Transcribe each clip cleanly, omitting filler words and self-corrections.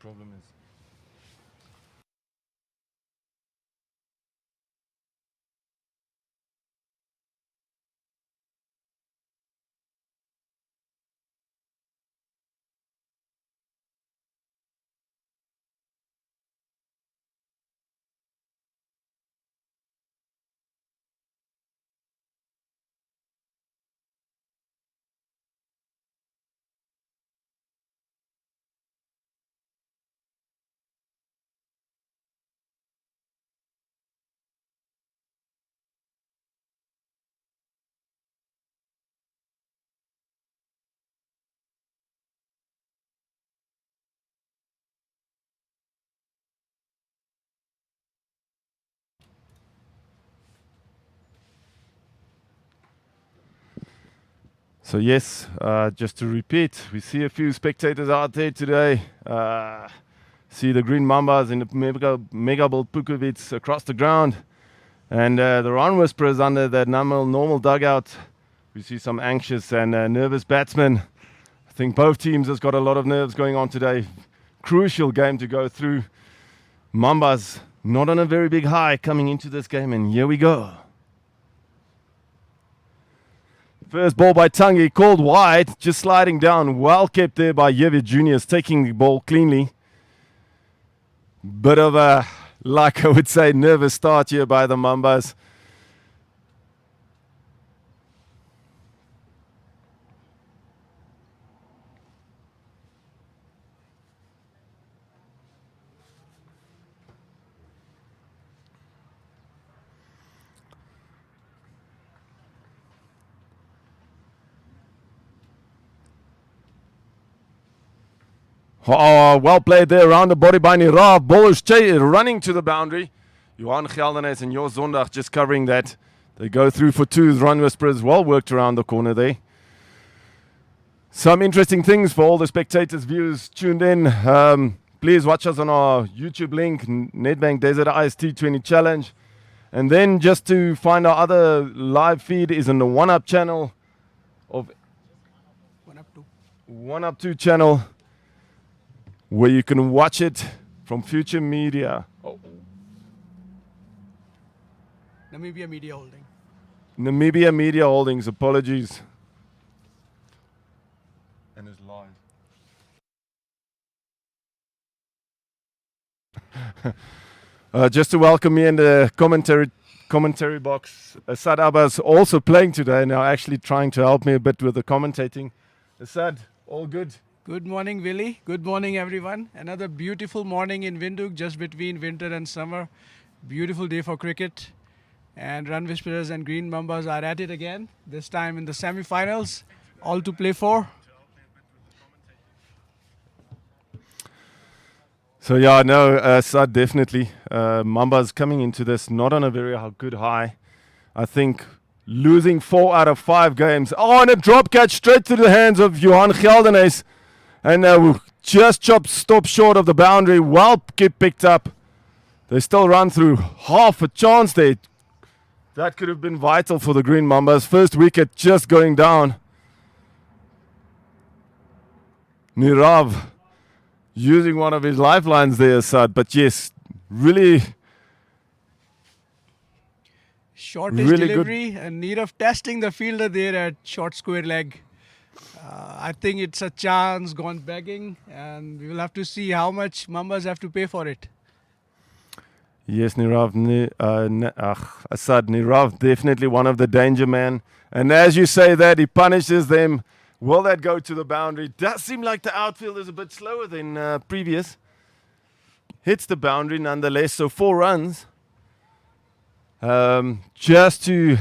problem is. So yes, just to repeat, we see a few spectators out there today. See the Green Mambas in the Megabol Pukovic across the ground. And the Run Whisperers under that normal dugout. We see some anxious and nervous batsmen. I think both teams has got a lot of nerves going on today. Crucial game to go through. Mambas not on a very big high coming into this game, and here we go. First ball by Tangi, called wide, just sliding down. Well kept there by Yevi Juniors, taking the ball cleanly. Bit of a, like I would say, nervous start here by the Mambas. Oh, well played there around the body by Nirav. Ball is running to the boundary. Johan Geldenes and Jo Zondag just covering that. They go through for two. Run Whisperers well worked around the corner there. Some interesting things for all the spectators, viewers tuned in. Please watch us on our YouTube link, Nedbank Desert Ice T20 Challenge. And then just to find our other live feed is on the One Up channel of One Up 2 channel, where you can watch it from Future Media. Oh. Namibia Media Holding. Namibia Media Holdings, apologies. And it's live. Just to welcome me in the commentary box. Asad Abbas also playing today, now actually trying to help me a bit with the commentating. Asad, all good? Good morning, Willie. Good morning, everyone. Another beautiful morning in Windhoek, just between winter and summer. Beautiful day for cricket. And Run Whisperers and Green Mambas are at it again, this time in the semi-finals. All to play for. So yeah, no, Sad definitely. Mambas coming into this not on a very good high. I think losing 4 out of 5 games. Oh, and a drop catch straight to the hands of Johan Geldenes. And just stop short of the boundary. Well picked up. They still run through half a chance there. That could have been vital for the Green Mambas. First wicket just going down. Nirav using one of his lifelines there, Sad. But yes, really Shortish delivery good. And Nirav testing the fielder there at short square leg. I think it's a chance gone begging, and we will have to see how much Mambas have to pay for it. Yes, Nirav, Asad, Nirav, definitely one of the danger men. And as you say that, he punishes them. Will that go to the boundary? Does seem like the outfield is a bit slower than previous. Hits the boundary nonetheless, so 4 runs. Just to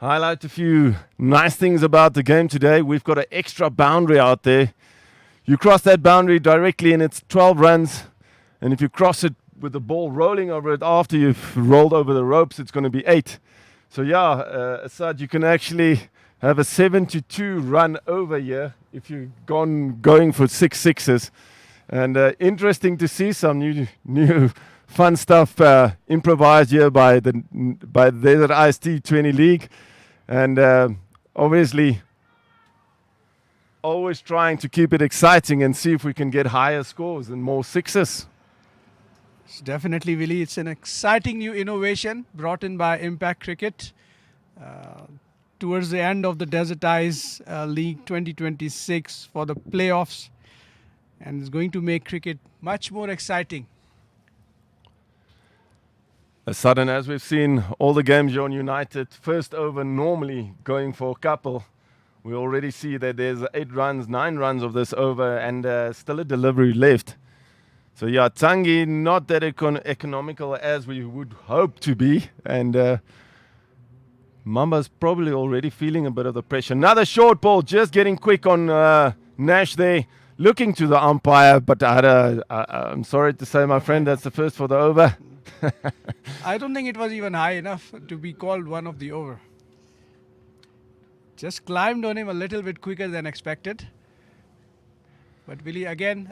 highlight a few nice things about the game today. We've got an extra boundary out there. You cross that boundary directly and it's 12 runs. And if you cross it with the ball rolling over it after you've rolled over the ropes, it's going to be 8. So yeah, Asad, you can actually have a 7-2 run over here if you're going for 6 sixes. And interesting to see some new fun stuff improvised here by the Desert Ice T20 League. And obviously, always trying to keep it exciting and see if we can get higher scores and more sixes. It's definitely, Willie. It's an exciting new innovation brought in by Impact Cricket towards the end of the Desert Ice League 2026 for the playoffs, and it's going to make cricket much more exciting. Sudden, as we've seen all the games on United, first over normally going for a couple. We already see that there's 8 runs, 9 runs of this over, and still a delivery left. So yeah, Tangi not that economical as we would hope to be, and Mamba's probably already feeling a bit of the pressure. Another short ball, just getting quick on Nash there, looking to the umpire, but I'm sorry to say, my friend, that's the first for the over. I don't think it was even high enough to be called one of the over. Just climbed on him a little bit quicker than expected. But Willie, again,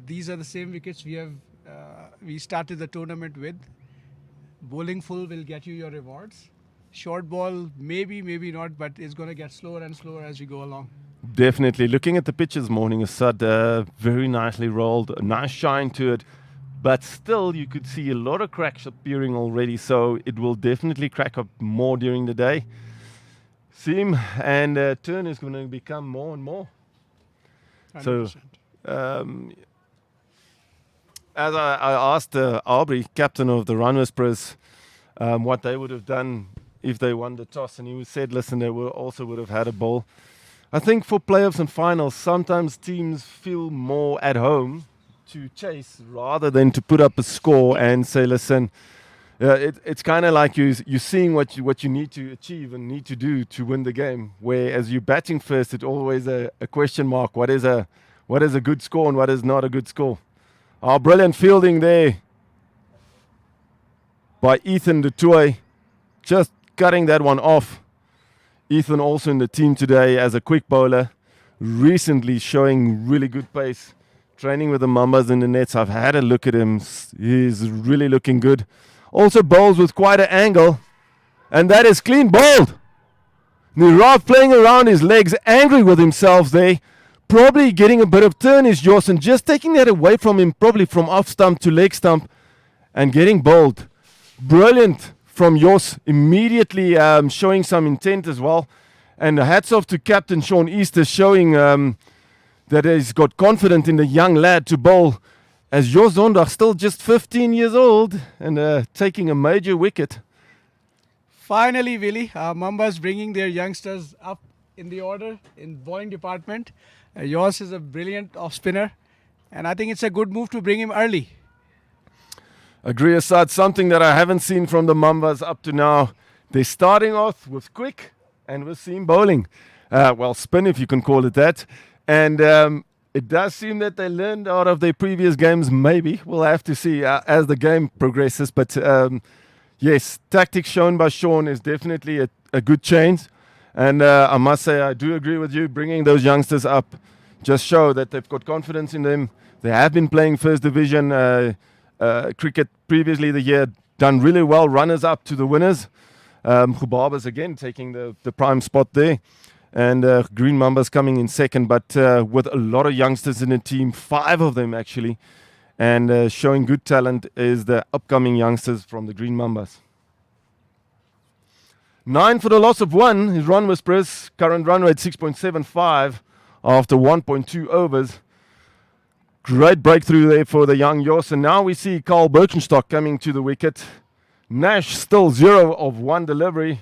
these are the same wickets we started the tournament with. Bowling full will get you your rewards. Short ball, maybe not, but it's going to get slower and slower as we go along. Definitely. Looking at the pitch this morning, Asad, very nicely rolled, a nice shine to it. But still, you could see a lot of cracks appearing already, so it will definitely crack up more during the day. Seam and turn is going to become more and more. 100%. So, as I asked Aubrey, captain of the Run Whisperers, what they would have done if they won the toss, and he said, listen, they also would have had a ball. I think for playoffs and finals, sometimes teams feel more at home to chase rather than to put up a score and say, listen, it's kind of like you're seeing what you need to achieve and need to do to win the game. Whereas you're batting first, it's always a question mark. What is a good score and what is not a good score? Our brilliant fielding there by Ethan du Toit, just cutting that one off. Ethan also in the team today as a quick bowler, recently showing really good pace. Training with the Mambas in the nets. I've had a look at him. He's really looking good. Also bowls with quite an angle. And that is clean bowled. Nirav playing around his legs, angry with himself there. Probably getting a bit of turn is Jos and just taking that away from him, probably from off stump to leg stump and getting bowled. Brilliant from Jos, immediately showing some intent as well. And hats off to Captain Sean Easter showing that he's got confidence in the young lad to bowl, as Jos Zondag still just 15 years old and taking a major wicket. Finally, Willie, Mambas bringing their youngsters up in the order in bowling department. Jos is a brilliant off spinner, and I think it's a good move to bring him early. Agree, Asad, something that I haven't seen from the Mambas up to now. They're starting off with quick and with seam bowling. Well, spin if you can call it that. And it does seem that they learned out of their previous games, maybe. We'll have to see as the game progresses. But yes, tactics shown by Sean is definitely a good change. And I must say, I do agree with you. Bringing those youngsters up just show that they've got confidence in them. They have been playing first division cricket previously the year, done really well, runners up to the winners. Gubabas again taking the prime spot there. And Green Mambas coming in second, but with a lot of youngsters in the team, 5 of them actually, and showing good talent is the upcoming youngsters from the Green Mambas. 9 for the loss of 1 is Run Whisperers, current run rate 6.75 after 1.2 overs. Great breakthrough there for the young Jos, and now we see Carl Birkenstock coming to the wicket. Nash still 0 of 1 delivery.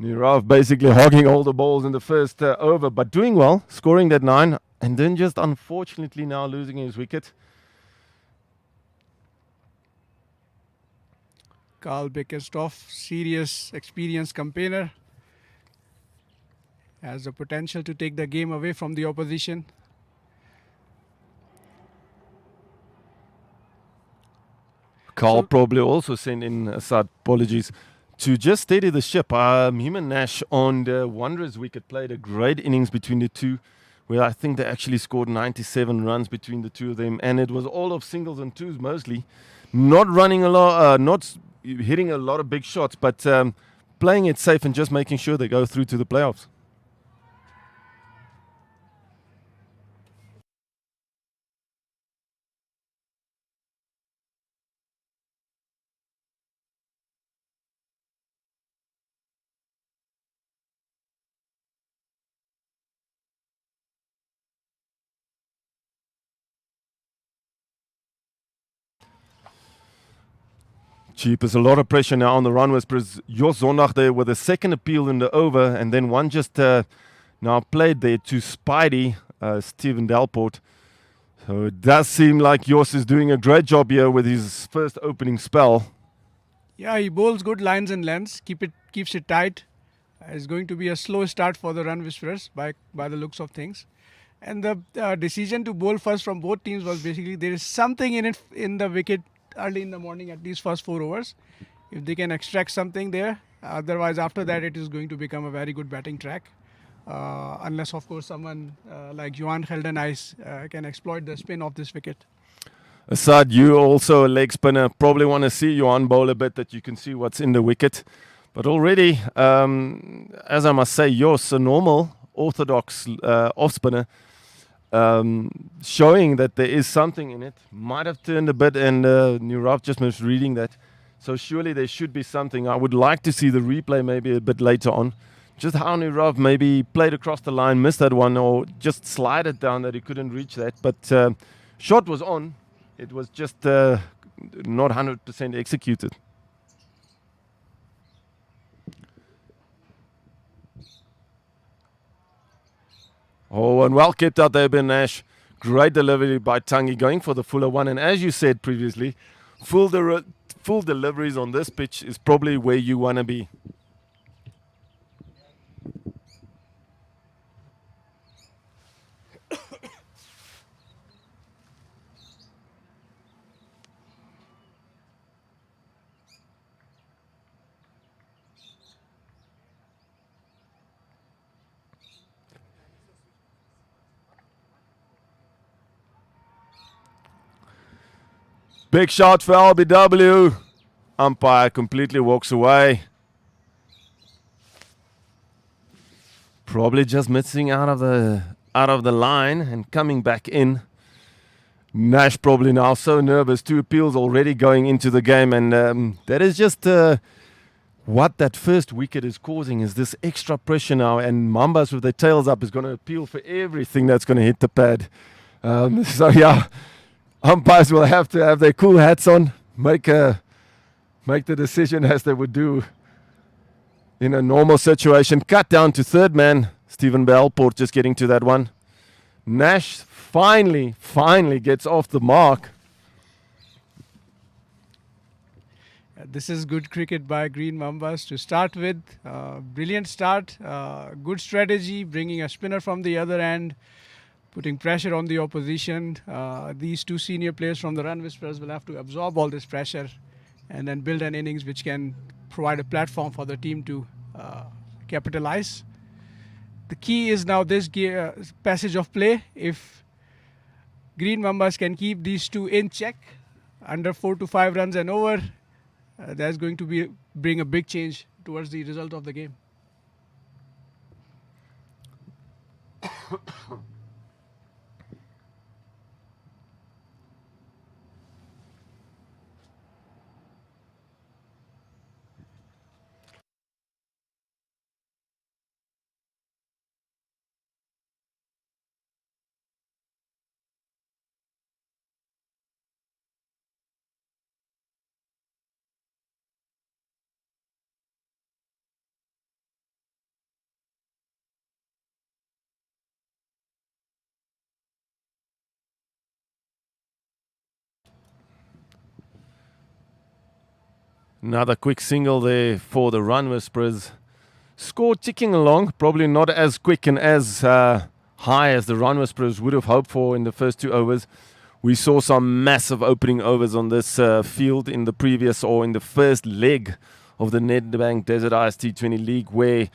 Nirav basically hogging all the balls in the first over, but doing well, scoring that 9, and then just unfortunately now losing his wicket. Carl Bickerstoff, serious experienced campaigner, has the potential to take the game away from the opposition. Carl probably also sent in Asad apologies to just steady the ship. Him and Nash on the Wanderers wicket played a great innings between the two, where I think they actually scored 97 runs between the two of them, and it was all of singles and twos mostly. Not running a lot, not hitting a lot of big shots, but playing it safe and just making sure they go through to the playoffs. Cheap. There's a lot of pressure now on the run whisperers. Jos Zondag there with a second appeal in the over, and then one just now played there to Spidey, Stephen Delport. So it does seem like Jos is doing a great job here with his first opening spell. Yeah, he bowls good lines and lengths. Keeps it tight. It's going to be a slow start for the run whisperers by the looks of things. And the decision to bowl first from both teams was basically there is something in it in the wicket early in the morning, at least first 4 overs. If they can extract something there, otherwise after that it is going to become a very good batting track. Unless of course someone like Johan Geldenhuys can exploit the spin of this wicket. Asad, you also a leg spinner. Probably want to see Johan bowl a bit that you can see what's in the wicket. But already, as I must say, Jos, a normal orthodox off spinner, showing that there is something in it. Might have turned a bit, and Nirav just misreading that. So surely there should be something. I would like to see the replay maybe a bit later on. Just how Nirav maybe played across the line, missed that one, or just slid it down that he couldn't reach that. But shot was on. It was just not 100% executed. Oh, and well kept out there, Ben Nash. Great delivery by Tangi, going for the fuller one. And as you said previously, full deliveries on this pitch is probably where you want to be. Big shot for LBW. Umpire completely walks away. Probably just missing out of the line and coming back in. Nash probably now so nervous. 2 appeals already going into the game, and that is just what that first wicket is causing is this extra pressure now, and Mambas with their tails up is going to appeal for everything that's going to hit the pad. So yeah, umpires will have to have their cool hats on, make the decision as they would do in a normal situation. Cut down to third man. Stephen Belport just getting to that one. Nash finally gets off the mark. This is good cricket by Green Mambas to start with. Brilliant start, good strategy, bringing a spinner from the other end, putting pressure on the opposition. These 2 senior players from the Run Whisperers will have to absorb all this pressure and then build an innings which can provide a platform for the team to capitalize. The key is now this passage of play. If Green Mambas can keep these 2 in check, under 4 to 5 runs and over, that's going to bring a big change towards the result of the game. Another quick single there for the Run Whisperers. Score ticking along, probably not as quick and as high as the Run Whisperers would have hoped for in the first 2 overs. We saw some massive opening overs on this field in the previous or in the first leg of the Nedbank Desert Ice T20 League, where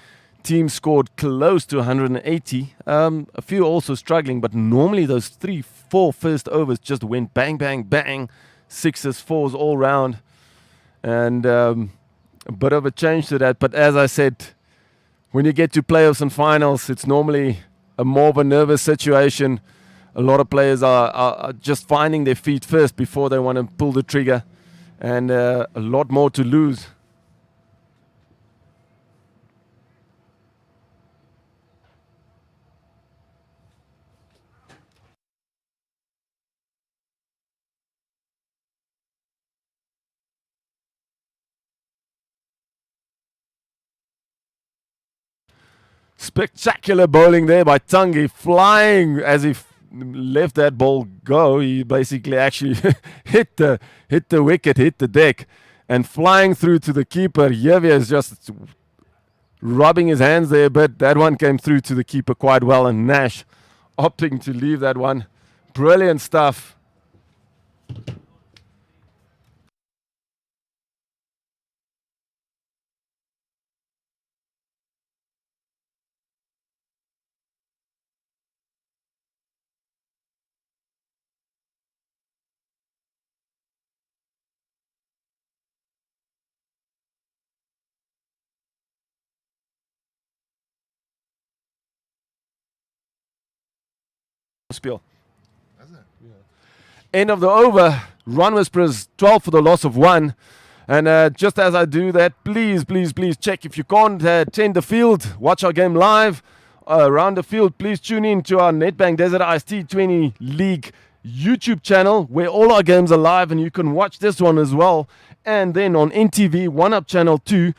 teams scored close to 180. A few also struggling, but normally those 3-4 first overs just went bang, bang, bang. 6s, 4s all round. And a bit of a change to that. But as I said, when you get to playoffs and finals, it's normally a more of a nervous situation. A lot of players are just finding their feet first before they want to pull the trigger. And a lot more to lose. Spectacular bowling there by Tangi, flying as he left that ball go. He basically actually hit the wicket, hit the deck, and flying through to the keeper. Javier is just rubbing his hands there, but that one came through to the keeper quite well, and Nash opting to leave that one. Brilliant stuff. Spiel. End of the over. Run Whisperers 12 for the loss of 1. And just as I do that, please check if you can't attend the field, watch our game live around the field. Please tune in to our Nedbank Desert Ice T20 League YouTube channel where all our games are live, and you can watch this one as well. And then on NTV, One Up Channel 2,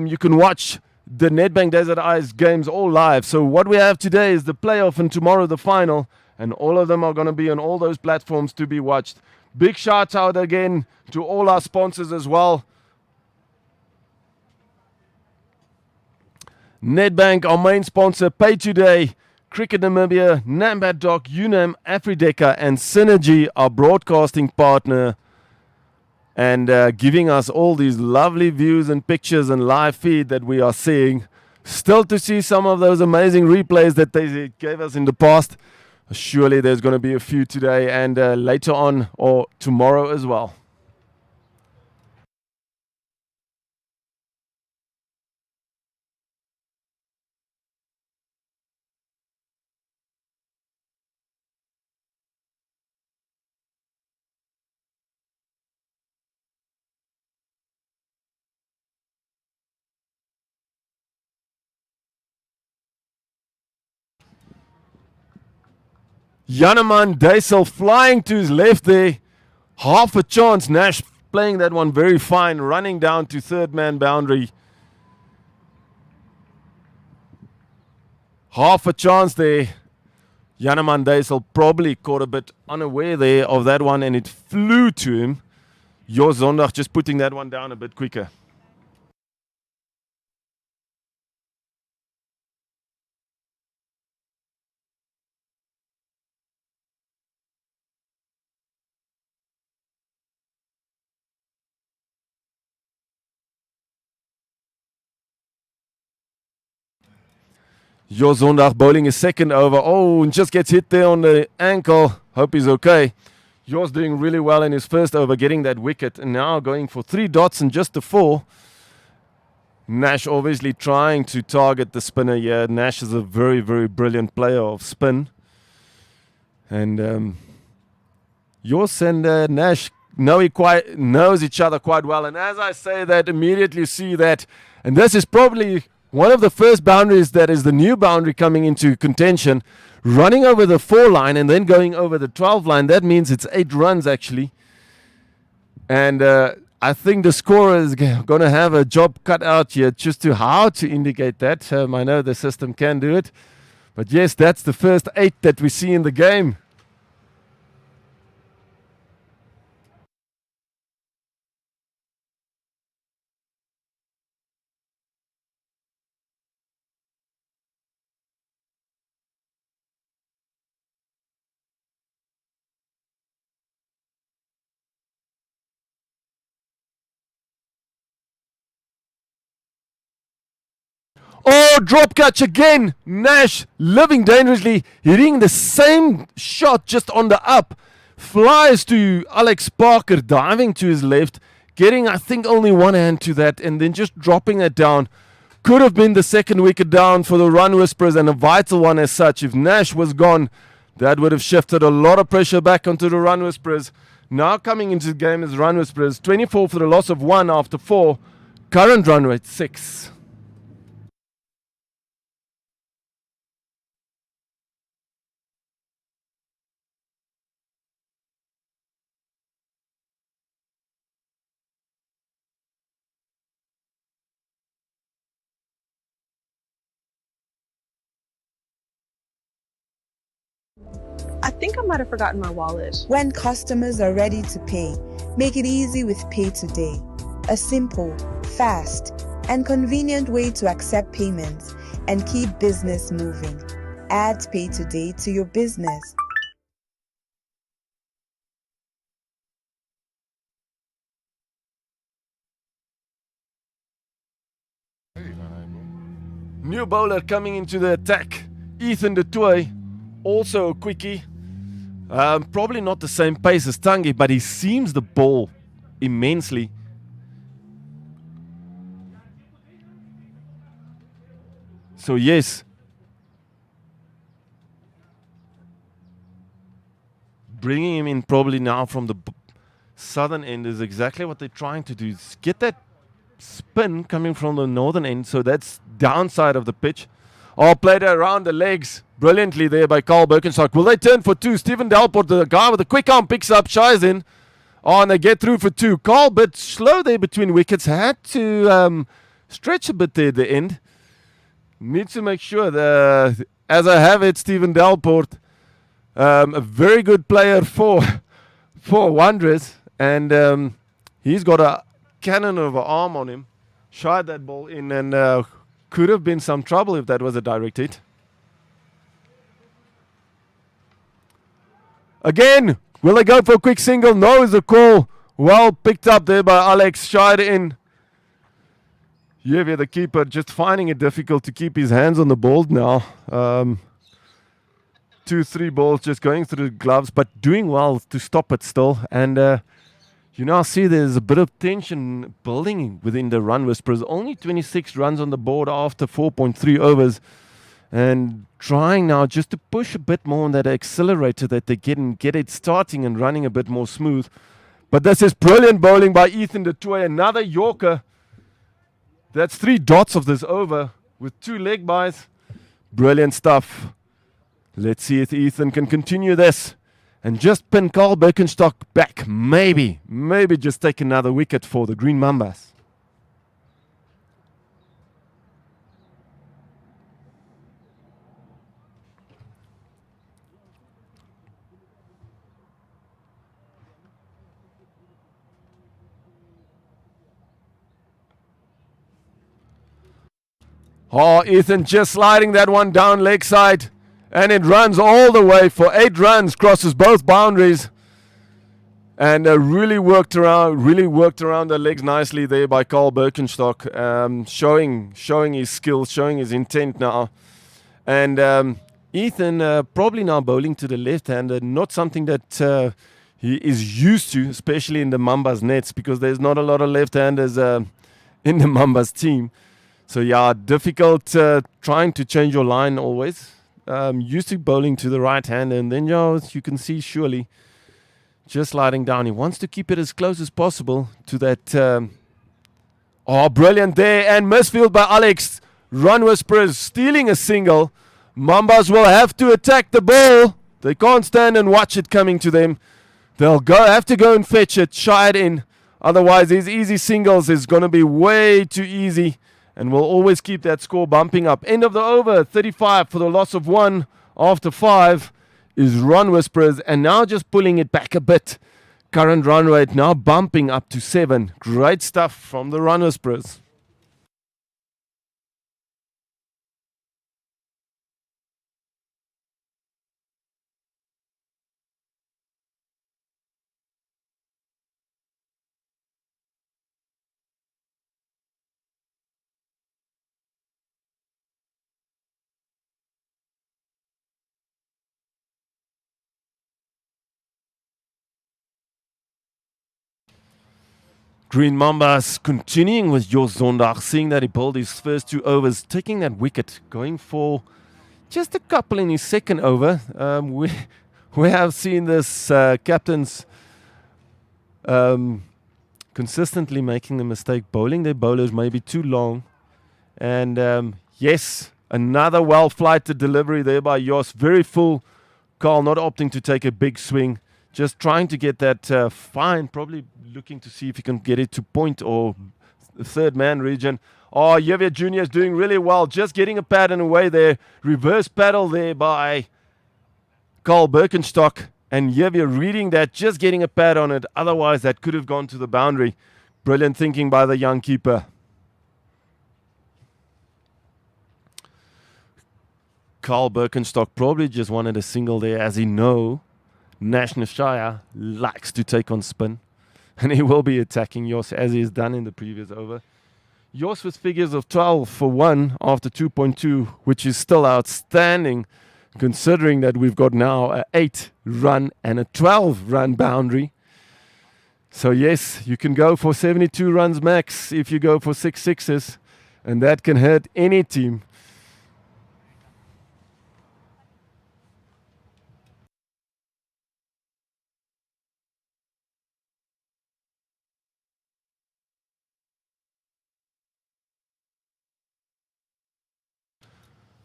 you can watch the Nedbank Desert Ice games all live. So what we have today is the playoff and tomorrow the final, and all of them are going to be on all those platforms to be watched. Big shout out again to all our sponsors as well. Nedbank, our main sponsor, Pay Today, Cricket Namibia, Nambat Doc, UNAM, Afrideca, and Synergy, our broadcasting partner, and giving us all these lovely views and pictures and live feed that we are seeing. Still to see some of those amazing replays that they gave us in the past. Surely there's going to be a few today and later on or tomorrow as well. Janeman Duisel flying to his left there. Half a chance. Nash playing that one very fine, running down to third man boundary. Half a chance there. Janeman Duisel probably caught a bit unaware there of that one, and it flew to him. Jos Zondag just putting that one down a bit quicker. Jos Zondag bowling his second over. Oh, and just gets hit there on the ankle. Hope he's okay. Jos doing really well in his first over, getting that wicket, and now going for 3 dots and just a 4. Nash obviously trying to target the spinner here. Nash is a very, very brilliant player of spin. And Jos and Nash knows each other quite well. And as I say that, immediately see that. And this is probably one of the first boundaries that is the new boundary coming into contention. Running over the 4 line and then going over the 12 line. That means it's 8 runs actually. And I think the scorer is going to have a job cut out here just to how to indicate that. I know the system can do it. But yes, that's the first 8 that we see in the game. Oh, drop catch again. Nash living dangerously, hitting the same shot just on the up. Flies to Alex Parker, diving to his left, getting, I think, only one hand to that, and then just dropping it down. Could have been the second wicket down for the Run Whisperers, and a vital one as such. If Nash was gone, that would have shifted a lot of pressure back onto the Run Whisperers. Now coming into the game as Run Whisperers, 24 for the loss of 1 after 4. Current run rate 6. I think I might have forgotten my wallet. When customers are ready to pay, make it easy with Pay Today, a simple, fast, and convenient way to accept payments and keep business moving. Add Pay Today to your business. New bowler coming into the attack. Ethan de Tooy, also a quickie. Probably not the same pace as Tangi, but he seams the ball immensely. So yes, bringing him in probably now from the southern end is exactly what they're trying to do. Is get that spin coming from the northern end, so that's downside of the pitch. Oh, played around the legs brilliantly there by Carl Birkenstock. Will they turn for two? Stephen Delport, the guy with the quick arm, picks up, shies in. Oh, and they get through for two. Carl, bit slow there between wickets, had to stretch a bit there at the end. Needs to make sure that, as I have it, Stephen Delport, a very good player for Wanderers, and he's got a cannon of an arm on him. Shied that ball in, and could have been some trouble if that was a direct hit. Again, will they go for a quick single? No is the call. Well picked up there by Alex. Shied in. Javier, the keeper, just finding it difficult to keep his hands on the ball now. 2-3 balls just going through the gloves, but doing well to stop it still. And you now see there's a bit of tension building within the run whisperers. Only 26 runs on the board after 4.3 overs. And trying now just to push a bit more on that accelerator that they get it starting and running a bit more smooth. But this is brilliant bowling by Ethan de Tooy. Another Yorker. That's 3 dots of this over with 2 leg byes. Brilliant stuff. Let's see if Ethan can continue this and just pin Carl Birkenstock back. Maybe just take another wicket for the Green Mambas. Oh, Ethan just sliding that one down leg side. And it runs all the way for 8 runs, crosses both boundaries. And really worked around the legs nicely there by Carl Birkenstock. Showing his skills, showing his intent now. And Ethan probably now bowling to the left-hander, not something that he is used to, especially in the Mambas nets, because there's not a lot of left-handers in the Mambas team. So yeah, difficult trying to change your line always. Used to bowling to the right hand, and then you can see surely just sliding down. He wants to keep it as close as possible to that. Brilliant there, and misfield by Alex. Run Whisperers stealing a single. Mambas will have to attack the ball. They can't stand and watch it coming to them. They'll have to go and fetch it, shy it in. Otherwise, these easy singles is going to be way too easy. And we'll always keep that score bumping up. End of the over, 35 for the loss of 1 after 5 is Run Whisperers. And now just pulling it back a bit. Current run rate now bumping up to 7. Great stuff from the Run Whisperers. Green Mambas continuing with Jos Zondag, seeing that he bowled his first 2 overs, taking that wicket, going for just a couple in his second over. We have seen this captains consistently making the mistake, bowling their bowlers maybe too long. And yes, another well-flighted delivery there by Jos, very full. Carl not opting to take a big swing. Just trying to get that fine, probably looking to see if he can get it to point or third man region. Oh, Javier Jr. is doing really well. Just getting a pad and away there. Reverse paddle there by Carl Birkenstock. And here we're reading that, just getting a pad on it. Otherwise, that could have gone to the boundary. Brilliant thinking by the young keeper. Carl Birkenstock probably just wanted a single there, as he know Nash Shire likes to take on spin. And he will be attacking Jos, as he has done in the previous over. Jos with figures of 12 for 1 after 2.2, which is still outstanding, considering that we've got now a 8-run and a 12-run boundary. So yes, you can go for 72 runs max if you go for 6 sixes, and that can hurt any team.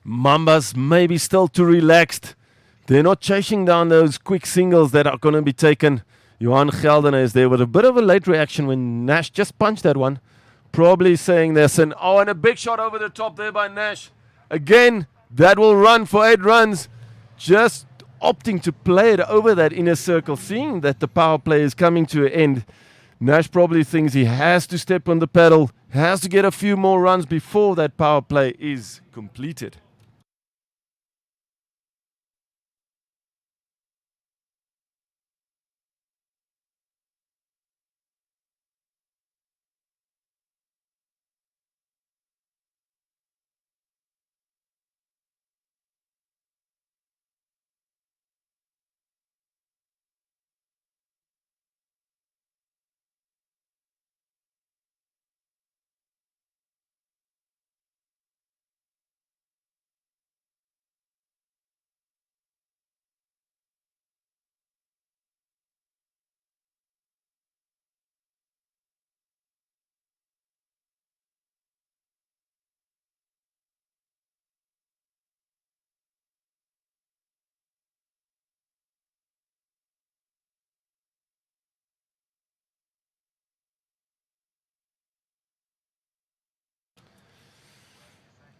Mambas maybe still too relaxed. They're not chasing down those quick singles that are going to be taken. Johan Geldener is there with a bit of a late reaction when Nash just punched that one. Probably saying there's and a big shot over the top there by Nash. Again, that will run for 8 runs. Just opting to play it over that inner circle, seeing that the power play is coming to an end. Nash probably thinks he has to step on the pedal, has to get a few more runs before that power play is completed.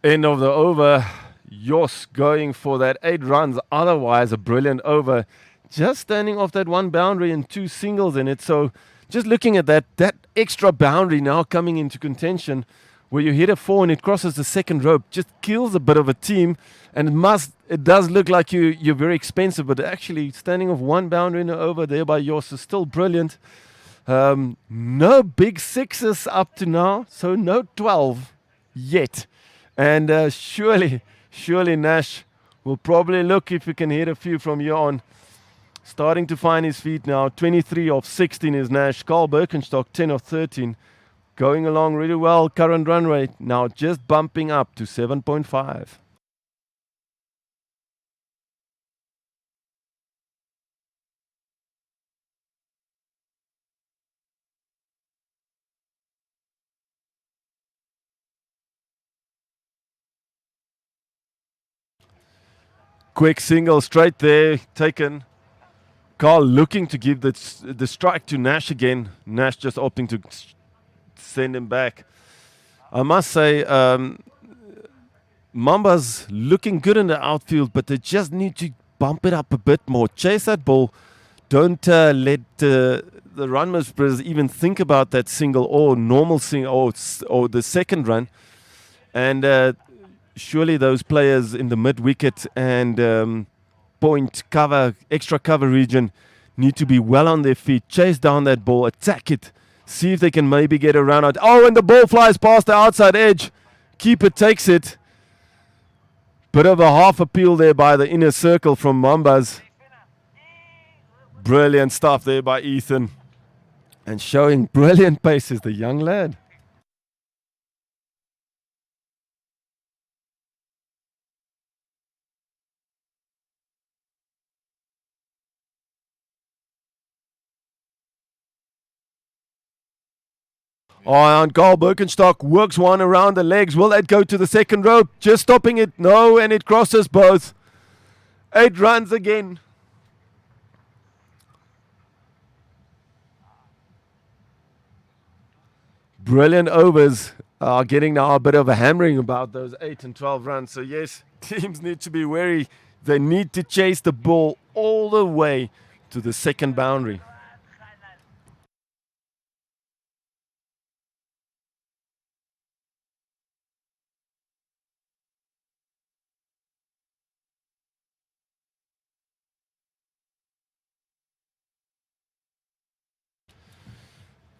End of the over. Jos going for that 8 runs. Otherwise, a brilliant over. Just standing off that one boundary and 2 singles in it. So just looking at that extra boundary now coming into contention, where you hit a 4 and it crosses the second rope, just kills a bit of a team. And it does look like you're very expensive, but actually standing off one boundary in the over there by Jos is still brilliant. No big sixes up to now, so no 12 yet. And surely Nash will probably look if he can hit a few from here on. Starting to find his feet now. 23 of 16 is Nash. Carl Birkenstock, 10 of 13. Going along really well. Current run rate now just bumping up to 7.5. Quick single straight there, taken. Carl looking to give the strike to Nash again. Nash just opting to send him back. I must say, Mamba's looking good in the outfield, but they just need to bump it up a bit more. Chase that ball. Don't let the run whisperers even think about that single or normal single or the second run. And surely those players in the mid-wicket and point cover, extra cover region need to be well on their feet. Chase down that ball, attack it, see if they can maybe get a run out. Oh, and the ball flies past the outside edge. Keeper takes it. Bit of a half appeal there by the inner circle from Mambas. Brilliant stuff there by Ethan. And showing brilliant pace is the young lad. Oh, and Carl Birkenstock works one around the legs. Will that go to the second rope? Just stopping it. No, and it crosses both. 8 runs again. Brilliant overs are getting now a bit of a hammering about those 8 and 12 runs. So yes, teams need to be wary. They need to chase the ball the way to the second boundary.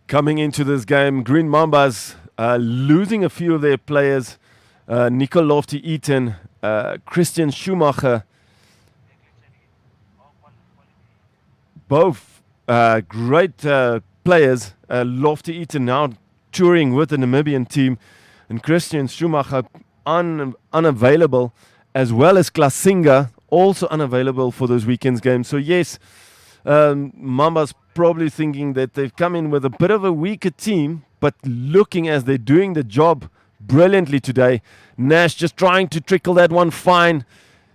Coming into this game, Green Mambas losing a few of their players. Nico Lofty-Eaton, Christian Schumacher, both great players. Lofty-Eaton now touring with the Namibian team, and Christian Schumacher unavailable, as well as Klasinga also unavailable for those weekend's games. So yes, Mamba's probably thinking that they've come in with a bit of a weaker team, but looking as they're doing the job brilliantly today. Nash just trying to trickle that one fine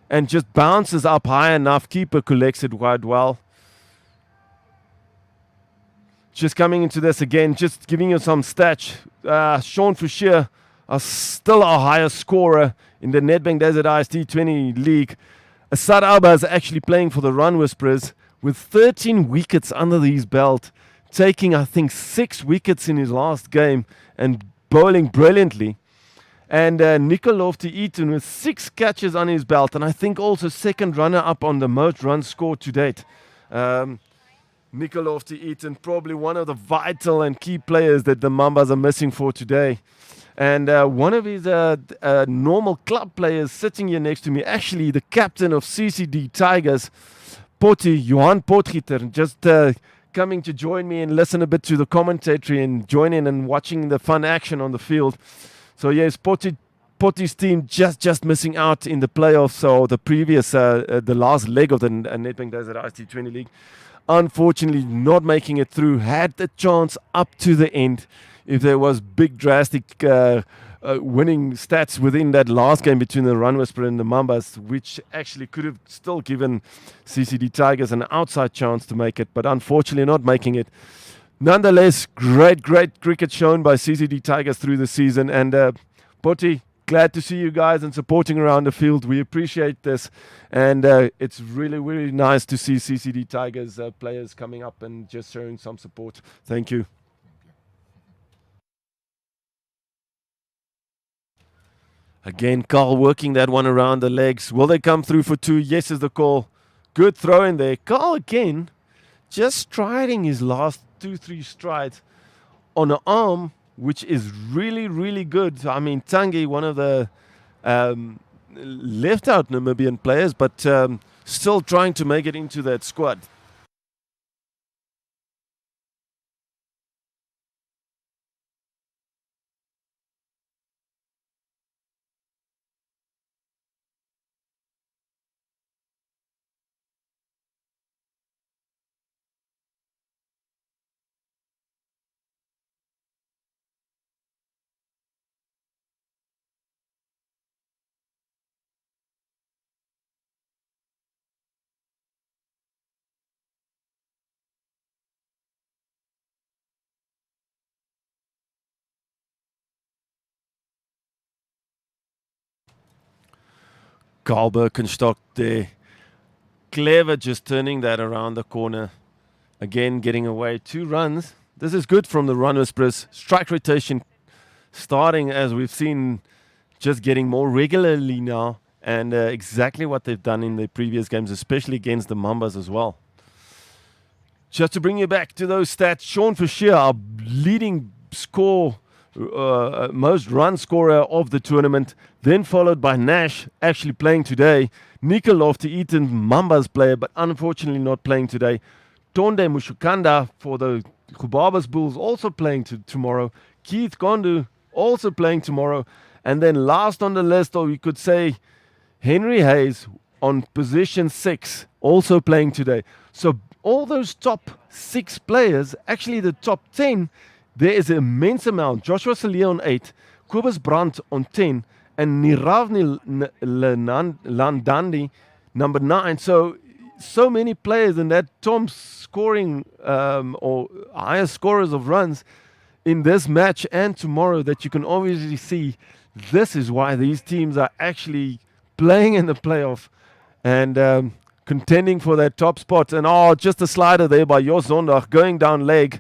and just bounces up high enough. Keeper collects it quite well. Just coming into this again, just giving you some stats. Sean Fouchier are still our highest scorer in the Nedbank Desert IST 20 League. Asad Alba is actually playing for the Run Whisperers with 13 wickets under his belt, taking, I think, 6 wickets in his last game and bowling brilliantly. And Nico Lofty-Eaton with 6 catches on his belt, and I think also second runner-up on the most runs scored to date. Nico Lofty-Eaton, probably one of the vital and key players that the Mambas are missing for today. And one of his normal club players sitting here next to me, actually the captain of CCD Tigers, Johan Potgieter, just coming to join me and listen a bit to the commentary and join in and watching the fun action on the field. So yes, Potty's team just missing out in the playoffs, or the previous, the last leg of the Nedbank Desert IST 20 League. Unfortunately, not making it through. Had the chance up to the end. If there was big drastic winning stats within that last game between the Run Whisperer and the Mambas, which actually could have still given CCD Tigers an outside chance to make it, but unfortunately not making it. Nonetheless, great cricket shown by CCD Tigers through the season. And Potty, glad to see you guys and supporting around the field. We appreciate this. And it's really nice to see CCD Tigers players coming up and just showing some support. Thank you. Again, Carl working that one around the legs. Will they come through for 2? Yes is the call. Good throw in there. Carl again, just striding his last 2-3 strides on an arm, which is really good. I mean, Tangi, one of the left out Namibian players, but still trying to make it into that squad. Carl Birkenstock there. Clever just turning that around the corner. Again, getting away 2 runs. This is good from the Run Whisperers. Strike rotation starting, as we've seen, just getting more regularly now. And exactly what they've done in their previous games, especially against the Mambas as well. Just to bring you back to those stats, Sean Fouchier, our leading most run scorer of the tournament, then followed by Nash, actually playing today. Nico Lofty-Eaton, Mambas player, but unfortunately not playing today. Tonde Mushukanda for the Gubabas Bulls, also playing tomorrow. Keith Gondu, also playing tomorrow. And then last on the list, or we could say Henry Hayes on position 6, also playing today. So all those top 6 players, actually the top 10, there is an immense amount. Joshua Salia on 8, Kobus Brandt on 10, and Niravni Landandi, number 9. So many players in that top scoring or higher scorers of runs in this match and tomorrow that you can obviously see. This is why these teams are actually playing in the playoff. And contending for that top spot. And just a slider there by Jos Zondag going down leg.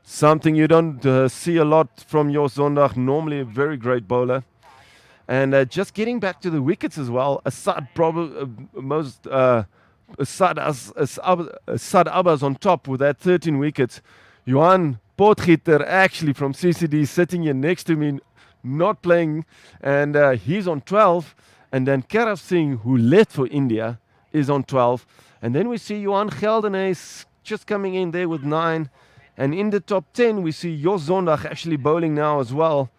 Something you don't see a lot from Jos Zondag, normally a very great bowler. And just getting back to the wickets as well, Asad Abbas on top with that 13 wickets. Johan Potgieter actually from CCD sitting here next to me, not playing, and he's on 12. And then Karav Singh, who left for India, is on 12. And then we see Johan Geldenhuys just coming in there with 9. And in the top 10, we see Jos Zondag actually bowling now as well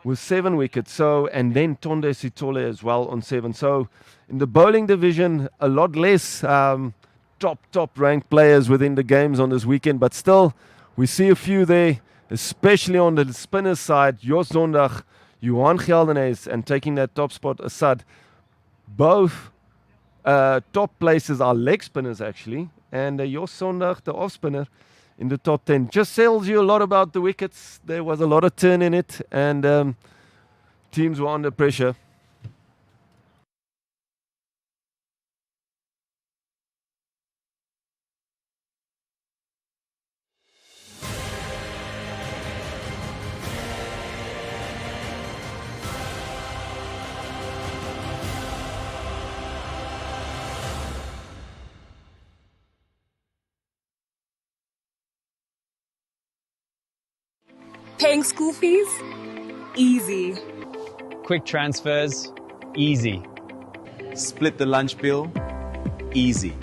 with 7 wickets. So, and then Tonde Sitole as well on 7. So in the bowling division, a lot less top ranked players within the games on this weekend. But still, we see a few there, especially on the spinner side. Jos Zondag, Johan Geldenhuys, and taking that top spot, Asad. Both top places are leg spinners actually. And Jos Zondag, the off spinner, in the top 10. Just tells you a lot about the wickets. There was a lot of turn in it, and teams were under pressure. Paying school fees? Easy. Quick transfers, easy. Split the lunch bill, easy.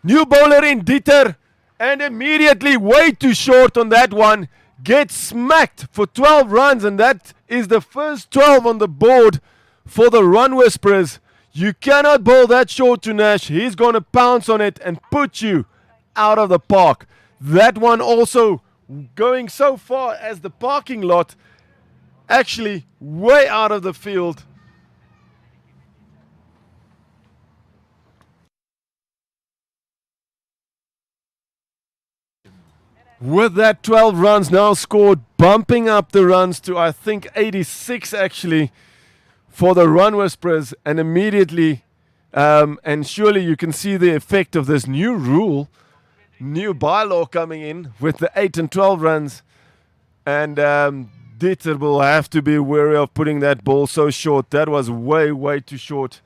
New bowler in Dieter, and immediately way too short on that one. Gets smacked for 12 runs, and that is the first 12 on the board for the Run Whisperers. You cannot bowl that short to Nash. He's going to pounce on it and put you out of the park. That one also going so far as the parking lot, actually way out of the field. With that 12 runs now scored, bumping up the runs to I think 86 actually for the Run Whisperers, and immediately and surely you can see the effect of this new rule, new bylaw coming in with the 8 and 12 runs, and Dieter will have to be wary of putting that ball so short. That was way too short.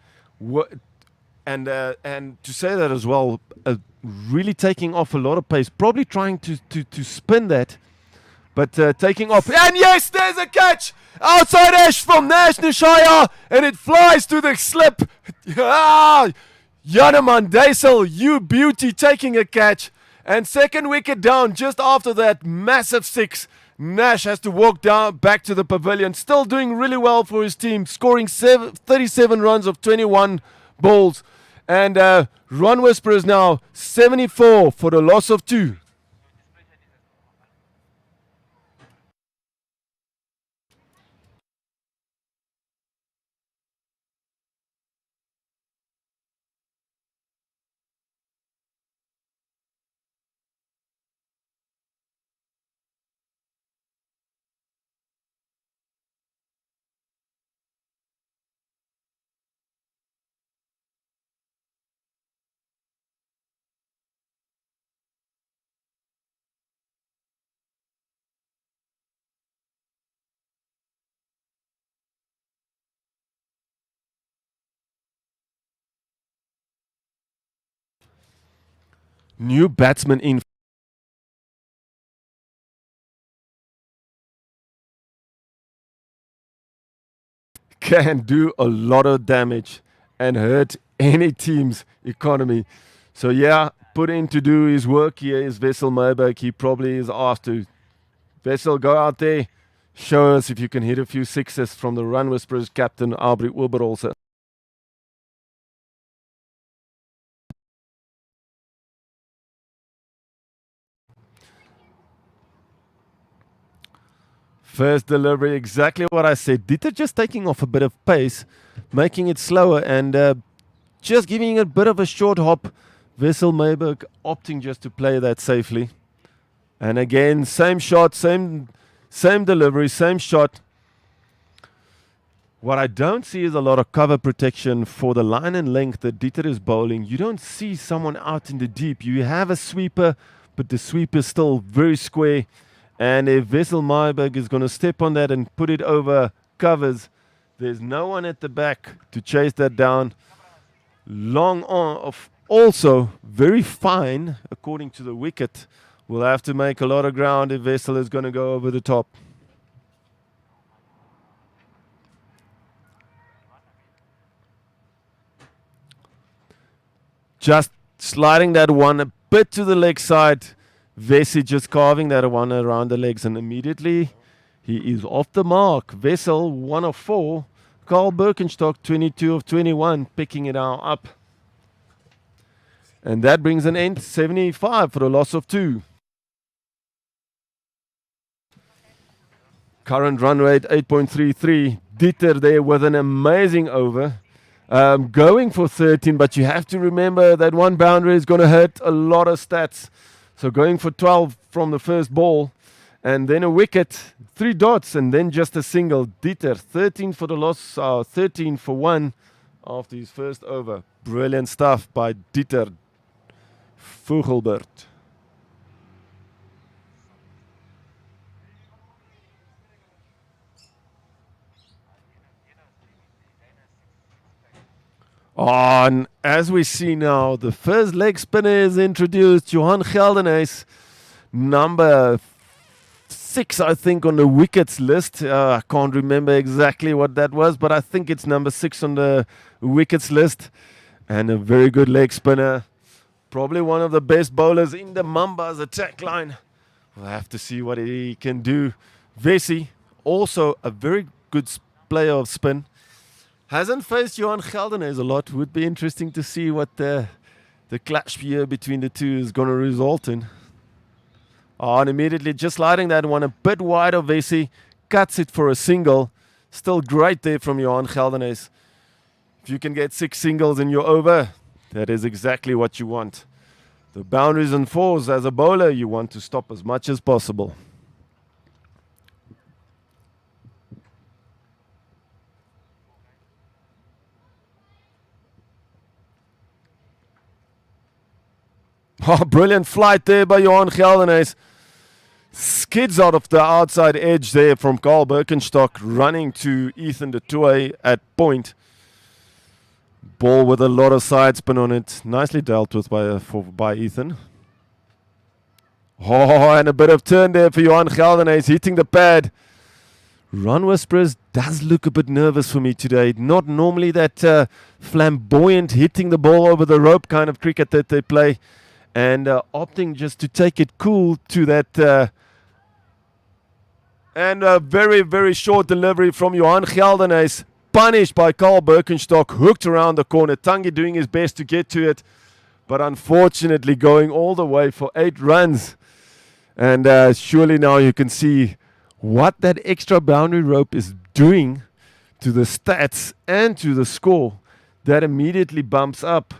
And to say that as well, really taking off a lot of pace, probably trying to spin that, but taking off. And yes, there's a catch! Outside edge from Nash Nishaya, and it flies to the slip. Janneman Deisel, you beauty, taking a catch. And second wicket down just after that massive 6. Nash has to walk down back to the pavilion. Still doing really well for his team, scoring 37 runs of 21 balls. And Run Whisperers now 74 for the loss of 2. New batsman in. Can do a lot of damage and hurt any team's economy. So yeah, put in to do his work. Here is Wessel Meiberg. He probably is asked to. Wessel, go out there, show us if you can hit a few sixes from the Run Whisperers captain, Aubrey Oberholzer. First delivery, exactly what I said. Dieter just taking off a bit of pace, making it slower, and just giving it a bit of a short hop. Wessel Mayberg opting just to play that safely. And again, same shot, same delivery, same shot. What I don't see is a lot of cover protection for the line and length that Dieter is bowling. You don't see someone out in the deep. You have a sweeper, but the sweeper is still very square. And if Wessel Mayberg is going to step on that and put it over covers, there's no one at the back to chase that down. Long on, also very fine, according to the wicket. We'll have to make a lot of ground if Wessel is going to go over the top. Just sliding that one a bit to the leg side. Vesey just carving that one around the legs, and immediately he is off the mark. Wessel 1 of 4. Carl Birkenstock 22 of 21, picking it now up. And that brings an end 75 for a loss of 2. Current run rate 8.33. Dieter there with an amazing over. Going for 13, but you have to remember that one boundary is going to hurt a lot of stats. So going for 12 from the first ball, and then a wicket, 3 dots, and then just a single. Dieter, 13 for the loss, 13 for 1 after his first over. Brilliant stuff by Dieter Vogelbert. And as we see now, the first leg spinner is introduced, Johan Geldenhuys, number 6, I think, on the wickets list. I can't remember exactly what that was, but I think it's number 6 on the wickets list. And a very good leg spinner. Probably one of the best bowlers in the Mamba's attack line. We'll have to see what he can do. Vesey, also a very good player of spin. Hasn't faced Johan Geldenhuys a lot. Would be interesting to see what the clash here between the two is going to result in. And immediately just sliding that one a bit wide of Vesey. Cuts it for a single. Still great there from Johan Geldenhuys. If you can get 6 singles in your over, that is exactly what you want. The boundaries and 4s as a bowler, you want to stop as much as possible. Oh, brilliant flight there by Johan Geldenhuys. Skids out of the outside edge there from Carl Birkenstock, running to Ethan de Tooy at point. Ball with a lot of side spin on it. Nicely dealt with by Ethan. Oh, and a bit of turn there for Johan Geldenhuys, hitting the pad. Run Whisperers does look a bit nervous for me today. Not normally that flamboyant, hitting the ball over the rope kind of cricket that they play. And opting just to take it cool to that. And a very, very short delivery from Johan Geldenhuys. Punished by Carl Birkenstock. Hooked around the corner. Tangi doing his best to get to it. But unfortunately going all the way for 8 runs. And surely now you can see what that extra boundary rope is doing to the stats and to the score. That immediately bumps up.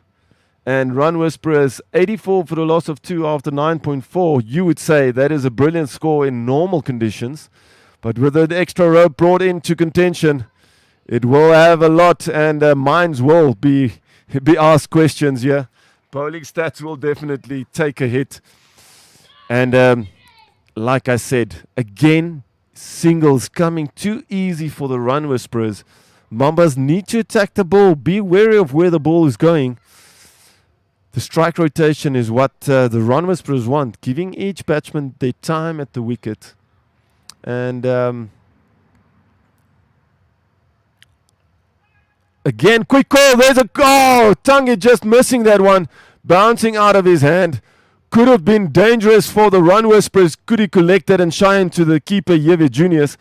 And Run Whisperers 84 for the loss of 2 after 9.4. You would say that is a brilliant score in normal conditions. But with the extra rope brought into contention, it will have a lot, and minds will be asked questions here. Bowling stats will definitely take a hit. And like I said, again, singles coming too easy for the Run Whisperers. Mambas need to attack the ball. Be wary of where the ball is going. The strike rotation is what the Run Whisperers want, giving each batsman their time at the wicket. And again, quick call. There's a goal. Tangi just missing that one, bouncing out of his hand. Could have been dangerous for the Run Whisperers. Could he collect that and shine to the keeper, Yeve Junius?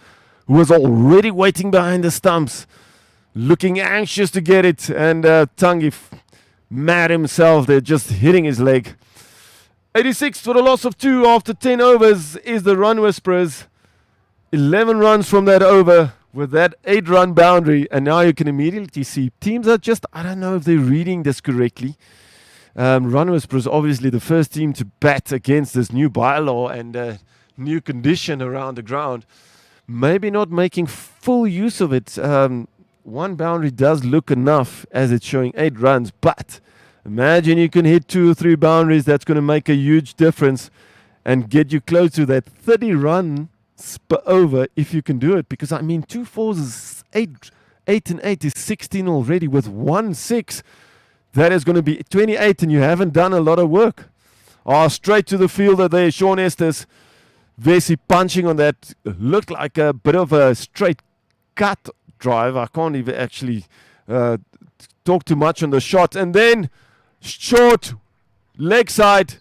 who was already waiting behind the stumps, looking anxious to get it. And Tangi, mad himself, they're just hitting his leg. 86 for the loss of 2 after 10 overs is the Run Whisperers. 11 runs from that over with that 8-run boundary. And now you can immediately see teams are just, I don't know if they're reading this correctly. Run Whisperers obviously the first team to bat against this new bylaw and new condition around the ground. Maybe not making full use of it. One boundary does look enough as it's showing 8 runs, but imagine you can hit 2 or 3 boundaries. That's going to make a huge difference and get you close to that 30 run over if you can do it. Because I mean, 2 fours is 8 and 8 is 16 already with 1 6. That is going to be 28 and you haven't done a lot of work. Straight to the fielder there, Sean Estes. Vesey punching on that. Looked like a bit of a straight cut drive. I can't even actually talk too much on the shot. And then short, leg side,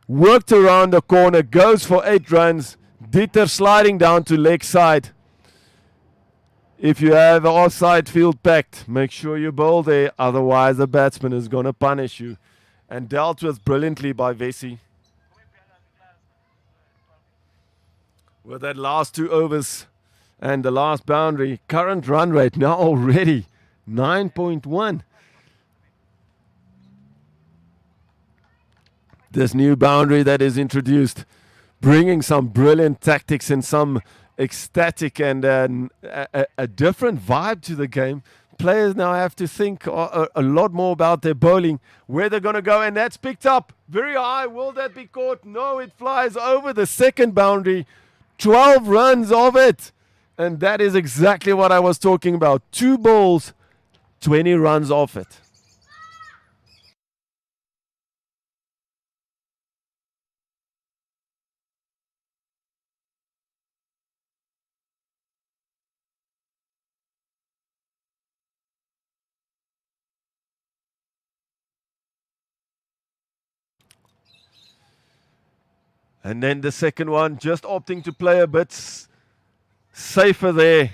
worked around the corner, goes for 8 runs. Dieter sliding down to leg side. If you have an offside field packed, make sure you bowl there. Otherwise, the batsman is going to punish you. And dealt with brilliantly by Vesey. With that last 2 overs and the last boundary, current run rate now already 9.1. This new boundary that is introduced, bringing some brilliant tactics and some ecstatic and a different vibe to the game. Players now have to think a lot more about their bowling, where they're going to go, and that's picked up very high. Will that be caught? No, it flies over the second boundary. 12 runs of it. And that is exactly what I was talking about. 2 balls, 20 runs off it. And then the second one, just opting to play a bit safer there.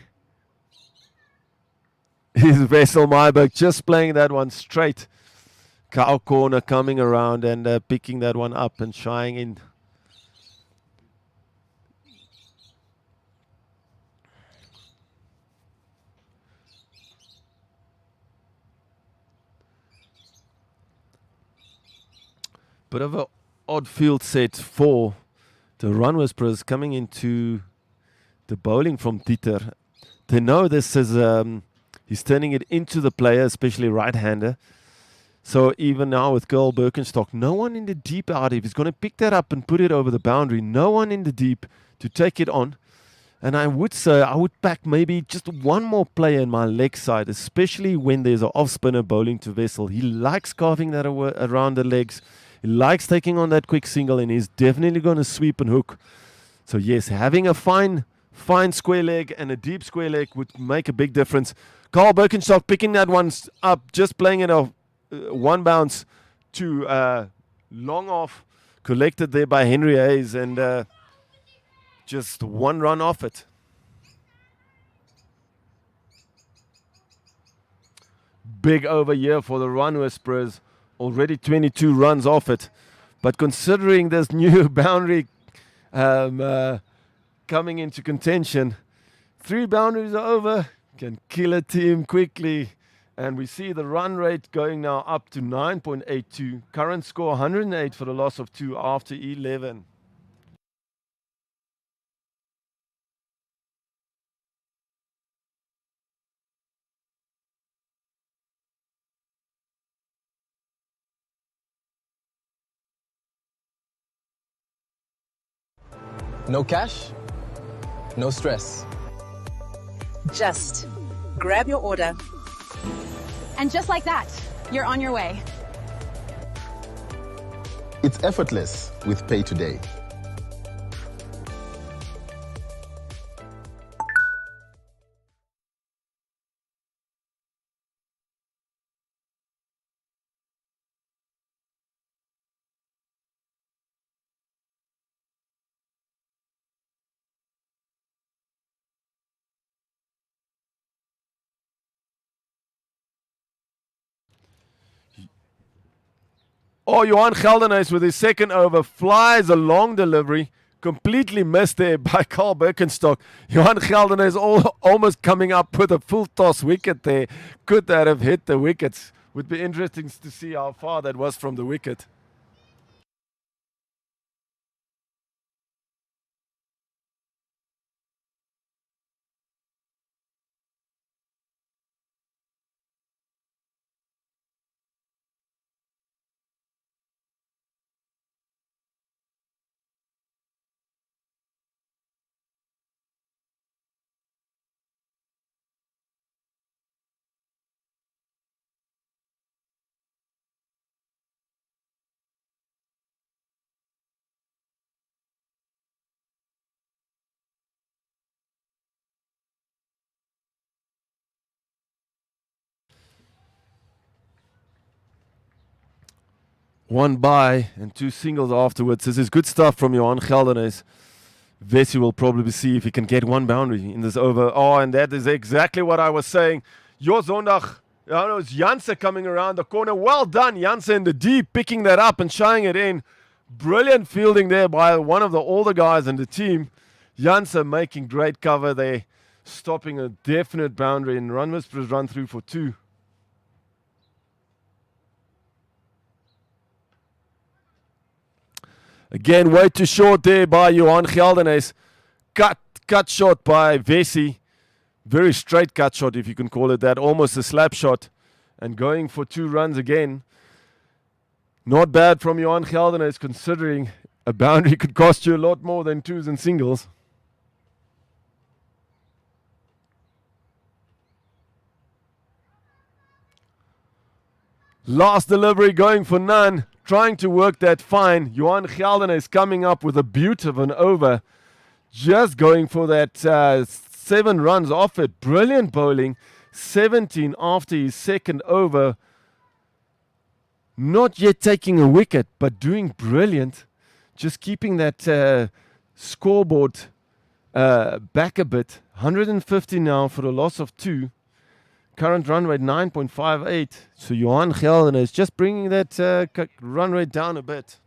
Is Wessel Myberg just playing that one straight. Cow corner coming around and picking that one up and shying in. Bit of an odd field set for the Run Whisperers coming into the bowling from Dieter. They know this is, he's turning it into the player, especially right-hander. So even now with Girl Birkenstock, no one in the deep out. If he's going to pick that up and put it over the boundary, no one in the deep to take it on. And I would say I would pack maybe just one more player in my leg side, especially when there's an off-spinner bowling to Wessel. He likes carving that around the legs. He likes taking on that quick single, and he's definitely going to sweep and hook. So yes, having a fine square leg and a deep square leg would make a big difference. Carl Birkenstock picking that one up, just playing it off one bounce to long off, collected there by Henry Hayes, and just 1 run off it. Big over here for the Run Whisperers. Already 22 runs off it. But considering this new boundary coming into contention, 3 boundaries are over, can kill a team quickly. And we see the run rate going now up to 9.82. Current score 108 for the loss of 2 after 11. No cash, no stress. Just grab your order. And just like that, you're on your way. It's effortless with Pay Today. Oh, Johan Geldenhuys with his second over flies a long delivery. Completely missed there by Carl Birkenstock. Johan Geldenhuys almost coming up with a full toss wicket there. Could that have hit the wickets? Would be interesting to see how far that was from the wicket. One bye and two singles afterwards. This is good stuff from Johan Geldenhuys. Vesey will probably see if he can get one boundary in this over. Oh, and that is exactly what I was saying. Your Zondag, it's Janse coming around the corner. Well done, Janse in the deep, picking that up and showing it in. Brilliant fielding there by one of the older guys in the team. Janse making great cover there, stopping a definite boundary, and Run Whisperers run through for two. Again, way too short there by Johan Geldenhuys. Cut shot by Vesey. Very straight cut shot, if you can call it that. Almost a slap shot. And going for 2 runs again. Not bad from Johan Geldenhuys, considering a boundary could cost you a lot more than twos and singles. Last delivery going for none. Trying to work that fine. Johan Geldenhuys coming up with a beaut of an over. Just going for that 7 runs off it. Brilliant bowling. 17 after his second over. Not yet taking a wicket, but doing brilliant. Just keeping that scoreboard back a bit. 150 now for a loss of 2. Current run rate 9.58. So Johan Geldenhuys is just bringing that run rate down a bit.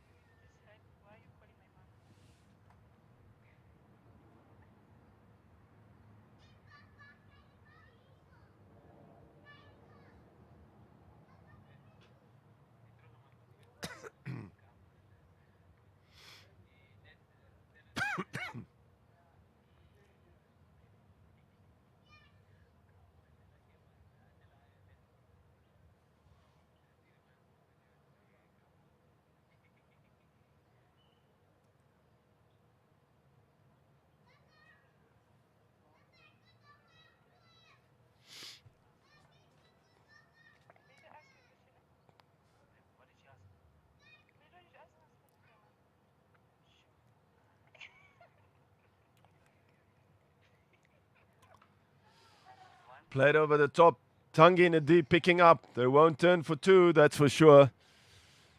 Played over the top. Tangi in the deep, picking up. They won't turn for 2, that's for sure.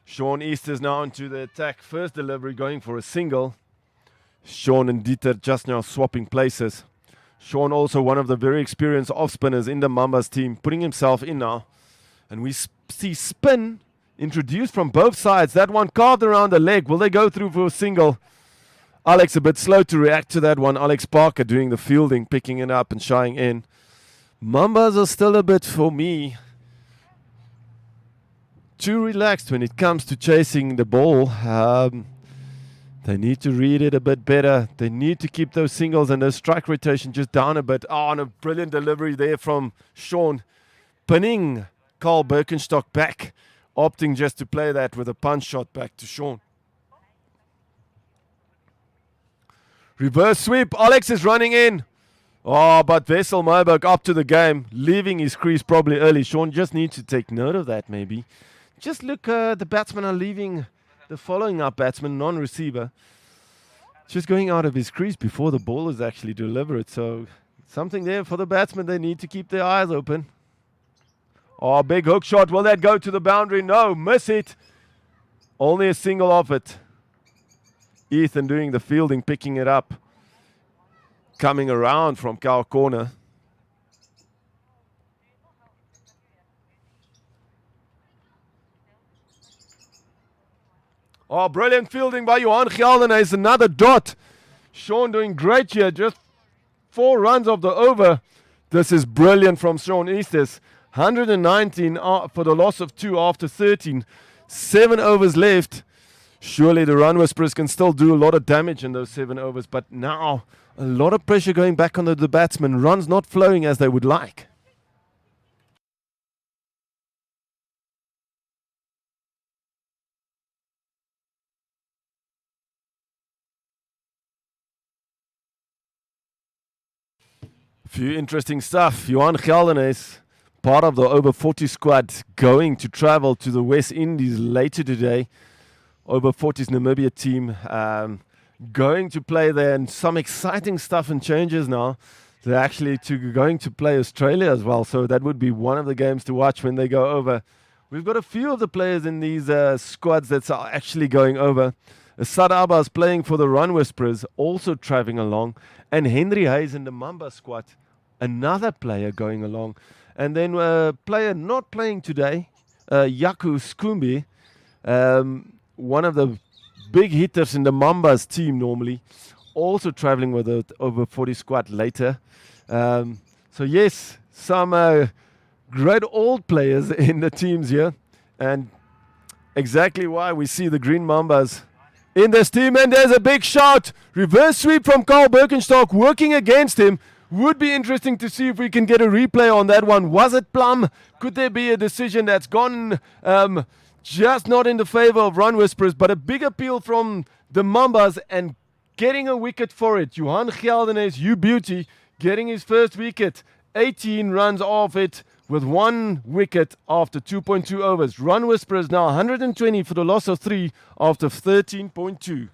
Sean East is now into the attack. First delivery going for a single. Sean and Dieter just now swapping places. Sean also one of the very experienced off-spinners in the Mambas team, putting himself in now. And we see spin introduced from both sides. That one carved around the leg. Will they go through for a single? Alex a bit slow to react to that one. Alex Parker doing the fielding, picking it up and shying in. Mambas are still a bit, for me, too relaxed when it comes to chasing the ball. They need to read it a bit better. They need to keep those singles and those strike rotation just down a bit. Oh, and a brilliant delivery there from Sean. Pinning Carl Birkenstock back, opting just to play that with a punch shot back to Sean. Reverse sweep. Alex is running in. Oh, but Wessel Moberg up to the game, leaving his crease probably early. Sean just needs to take note of that maybe. Just look, the batsmen are leaving the following up batsman, non-receiver. Just going out of his crease before the ball is actually delivered. So something there for the batsmen. They need to keep their eyes open. Oh, big hook shot. Will that go to the boundary? No, miss it. Only a single off it. Ethan doing the fielding, picking it up. Coming around from cow corner. Oh, brilliant fielding by Johan Geldenhuys. Another dot. Sean doing great here. Just 4 runs of the over. This is brilliant from Sean Easters. 119 for the loss of 2 after 13. 7 overs left. Surely the Run Whisperers can still do a lot of damage in those 7 overs. But now a lot of pressure going back on the batsmen. Runs not flowing as they would like. Few interesting stuff. Johan Geldenhuys, part of the over 40 squad, going to travel to the West Indies later today. Over 40s Namibia team going to play there, and some exciting stuff and changes now. They're actually going to play Australia as well, so that would be one of the games to watch when they go over. We've got a few of the players in these squads that are actually going over. Asad Abbas playing for the Run Whisperers, also traveling along. And Henry Hayes in the Mamba squad, another player going along. And then a player not playing today, Yaku Skumbi, one of the big hitters in the Mambas team normally, also traveling with the over 40 squad later. So yes, some great old players in the teams here. And exactly why we see the Green Mambas in this team. And there's a big shot. Reverse sweep from Carl Birkenstock working against him. Would be interesting to see if we can get a replay on that one. Was it plumb? Could there be a decision that's gone just not in the favor of Run Whisperers, but a big appeal from the Mambas and getting a wicket for it. Johan Geldenhuys, you beauty, getting his first wicket. 18 runs off it with 1 wicket after 2.2 overs. Run Whisperers now 120 for the loss of 3 after 13.2.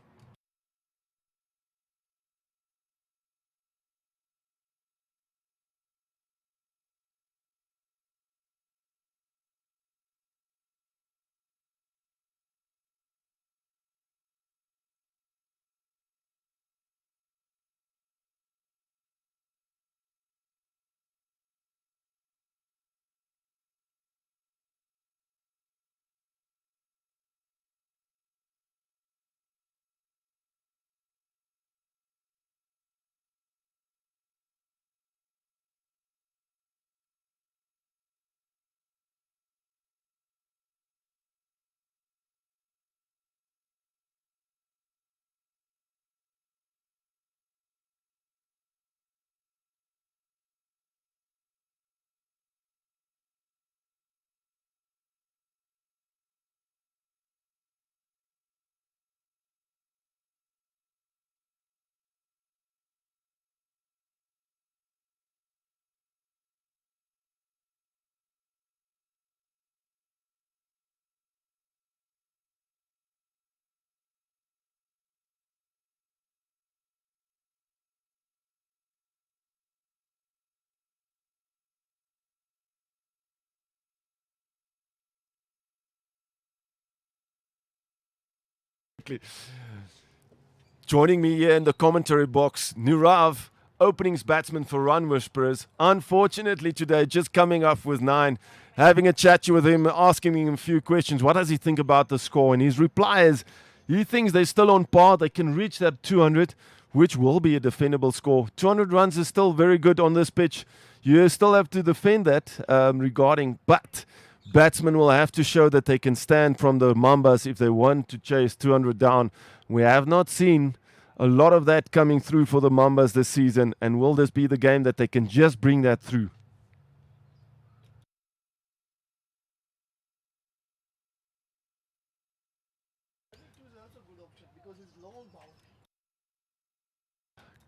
Joining me here in the commentary box, Nirav, openings batsman for Run Whisperers. Unfortunately today, just coming off with 9, having a chat with him, asking him a few questions. What does he think about the score? And his reply is, he thinks they're still on par. They can reach that 200, which will be a defendable score. 200 runs is still very good on this pitch. You still have to defend that but batsmen will have to show that they can stand from the Mambas if they want to chase 200 down. We have not seen a lot of that coming through for the Mambas this season. And will this be the game that they can just bring that through?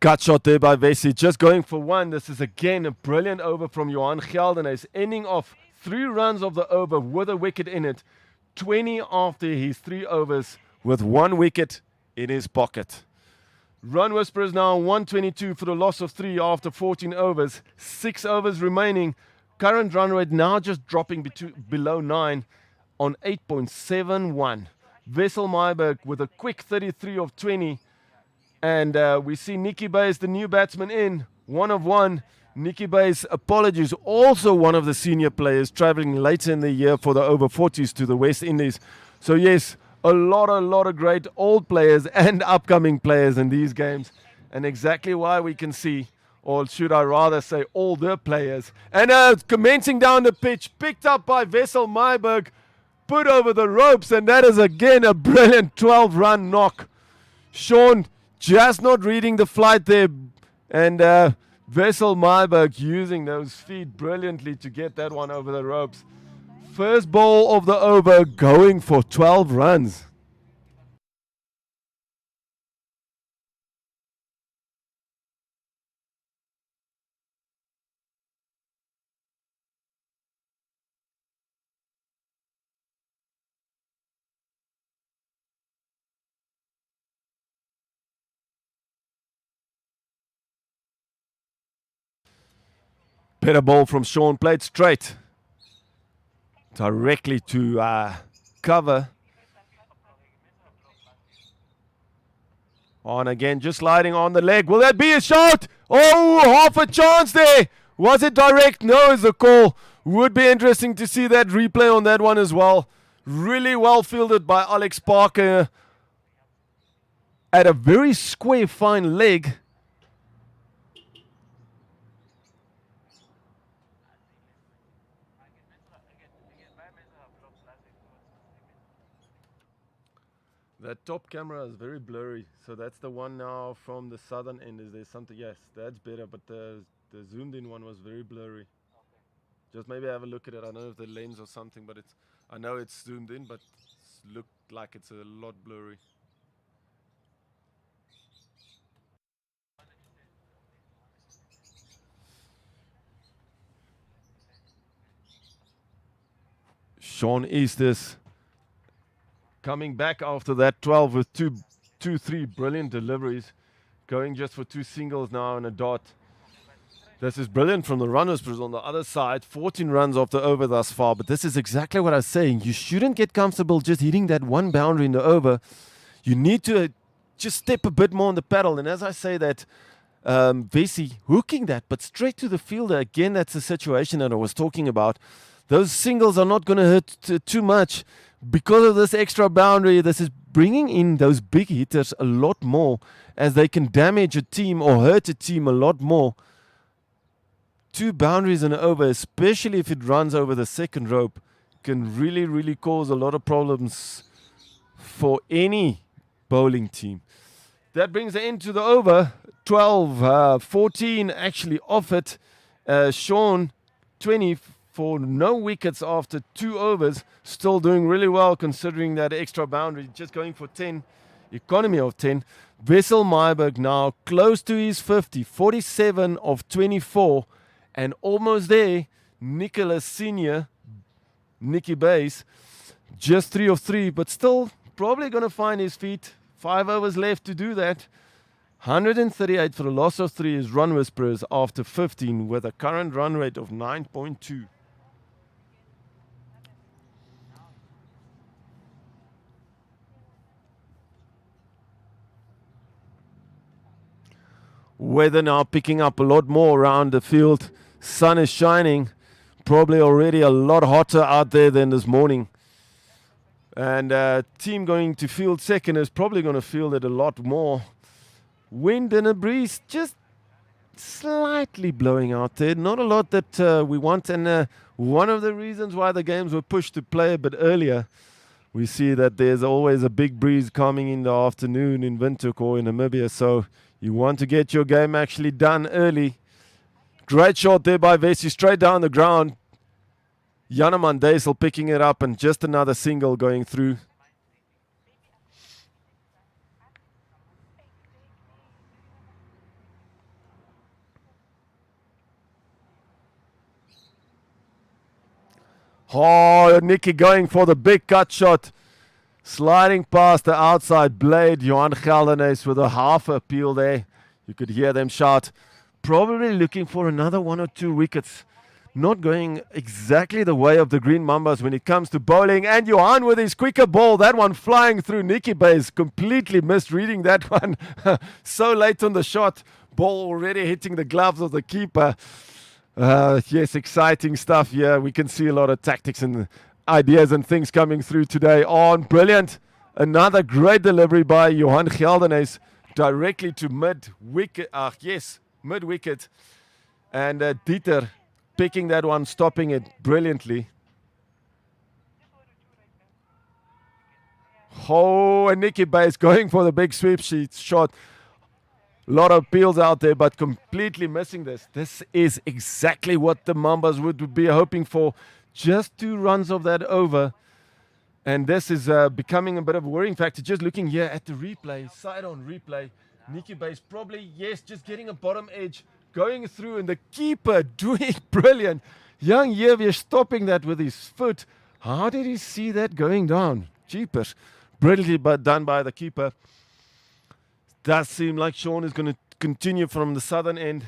Cut shot there by Vesey, just going for 1. This is again a brilliant over from Johan Geldenhuys, ending off 3 runs of the over with a wicket in it. 20 after his 3 overs with 1 wicket in his pocket. Run Whisperers now 122 for the loss of 3 after 14 overs. 6 overs remaining. Current run rate now just dropping below 9 on 8.71. Wessel Myberg with a quick 33 of 20. And we see Nicky Bays, the new batsman, in 1 of 1. Nicky Bays, apologies, also one of the senior players traveling later in the year for the over 40s to the West Indies. So yes, a lot of great old players and upcoming players in these games. And exactly why we can see, or should I rather say older players. And commencing down the pitch, picked up by Wessel Myburg, put over the ropes, and that is again a brilliant 12-run knock. Sean just not reading the flight there, and Wessel Myburg using those feet brilliantly to get that one over the ropes. First ball of the over, going for 12 runs. Better ball from Sean, played straight. Directly to cover. On again, just sliding on the leg. Will that be a shot? Oh, half a chance there. Was it direct? No is the call. Would be interesting to see that replay on that one as well. Really well fielded by Alex Parker. At a very square, fine leg. That top camera is very blurry, so that's the one now from the southern end. Is there something? Yes, that's better, but the zoomed in one was very blurry. Just maybe have a look at it. I don't know if the lens or something, but I know it's zoomed in, but it's looked like it's a lot blurry. Sean Easters coming back after that 12 with three brilliant deliveries, going just for 2 singles now and a dot. This is brilliant from the runners, but on the other side, 14 runs off the over thus far. But this is exactly what I was saying. You shouldn't get comfortable just hitting that one boundary in the over. You need to just step a bit more on the paddle. And as I say that, Vesey hooking that, but straight to the fielder. Again, that's the situation that I was talking about. Those singles are not going to hurt too much. Because of this extra boundary, this is bringing in those big hitters a lot more, as they can damage a team or hurt a team a lot more. 2 boundaries and over, especially if it runs over the second rope, can really cause a lot of problems for any bowling team. That brings the end to the over. 12, 14 actually off it. Sean, 20 for no wickets after 2 overs. Still doing really well considering that extra boundary. Just going for 10. Economy of 10. Wessel Myburg now close to his 50. 47 of 24. And almost there. Nicholas Senior. Nicky Bays. Just 3 of 3. But still probably going to find his feet. 5 overs left to do that. 138 for a loss of 3 is Run Whisperers after 15 with a current run rate of 9.2. Weather now picking up a lot more around the field. Sun is shining. Probably already a lot hotter out there than this morning. And team going to field second is probably going to field it a lot more. Wind and a breeze just slightly blowing out there. Not a lot that we want. And one of the reasons why the games were pushed to play a bit earlier, we see that there's always a big breeze coming in the afternoon in Windhoek or in Namibia. So you want to get your game actually done early. Great shot there by Vesey, straight down the ground. Jana Mandesel picking it up and just another single going through. Oh, Nicky going for the big cut shot. Sliding past the outside blade. Johan Gelderneys with a half appeal there. You could hear them shout. Probably looking for another 1 or 2 wickets. Not going exactly the way of the Green Mambas when it comes to bowling. And Johan with his quicker ball. That one flying through. Nicky Bays completely misreading that one. So late on the shot. Ball already hitting the gloves of the keeper. Yes, exciting stuff here. We can see a lot of tactics and ideas and things coming through today. On brilliant. Another great delivery by Johan Geldenes directly to mid-wicket. Mid-wicket. And Dieter picking that one, stopping it brilliantly. Oh, and Nicky Bates going for the big sweep shot. A lot of appeals out there, but completely missing this. This is exactly what the Mambas would be hoping for. Just 2 runs of that over. And this is becoming a bit of a worrying factor. Just looking here at the replay, side-on replay. Nicky Bates probably, yes, just getting a bottom edge, going through, and the keeper doing brilliant. Young Yevier stopping that with his foot. How did he see that going down? Jeepers. Brilliantly done by the keeper. Does seem like Sean is going to continue from the southern end.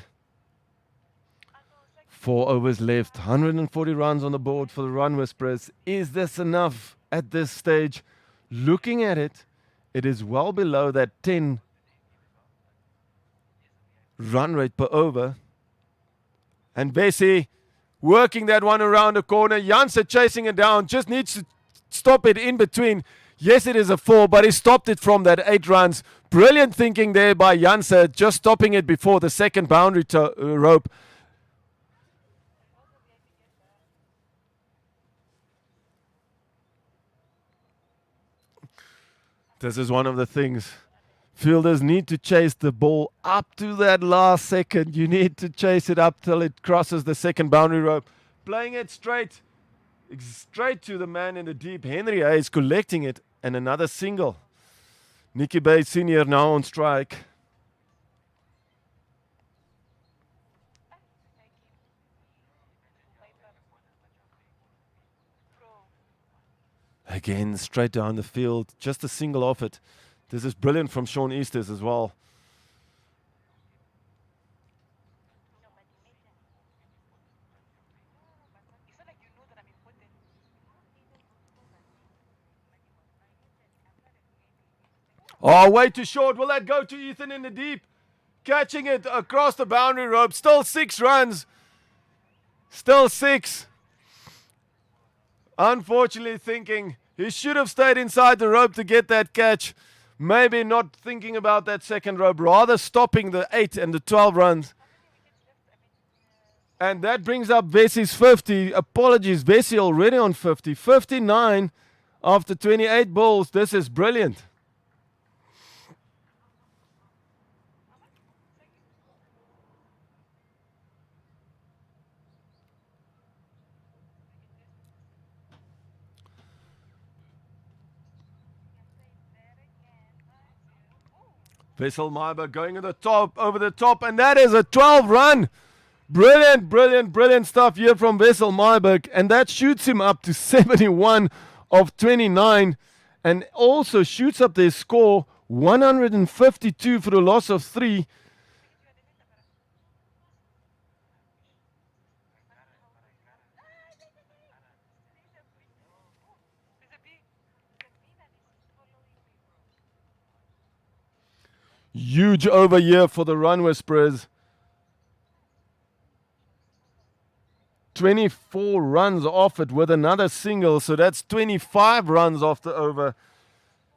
4 overs left, 140 runs on the board for the Run Whisperers. Is this enough at this stage? Looking at it, it is well below that 10 run rate per over. And Bessie working that one around the corner. Janse chasing it down, just needs to stop it in between. Yes, it is a 4, but he stopped it from that 8 runs. Brilliant thinking there by Janse, just stopping it before the second boundary rope. This is one of the things. Fielders need to chase the ball up to that last second. You need to chase it up till it crosses the second boundary rope. Playing it straight to the man in the deep. Henry Hayes collecting it, and another single. Nicky Bates Sr. now on strike. Again, straight down the field. Just a single off it. This is brilliant from Sean Easters as well. Oh, way too short. Will that go to Ethan in the deep? Catching it across the boundary rope. Still 6 runs. Still 6. Unfortunately thinking he should have stayed inside the rope to get that catch. Maybe not thinking about that second rope. Rather stopping the 8 and the 12 runs. And that brings up Vessie's 50. Apologies, Vessie already on 50. 59 after 28 balls. This is brilliant. Vessel Myber going over the top, and that is a 12 run. Brilliant, brilliant, brilliant stuff here from Vessel Myberg, and that shoots him up to 71 of 29, and also shoots up their score 152 for the loss of 3. Huge over here for the Run Whisperers. 24 runs off it with another single, so that's 25 runs off the over.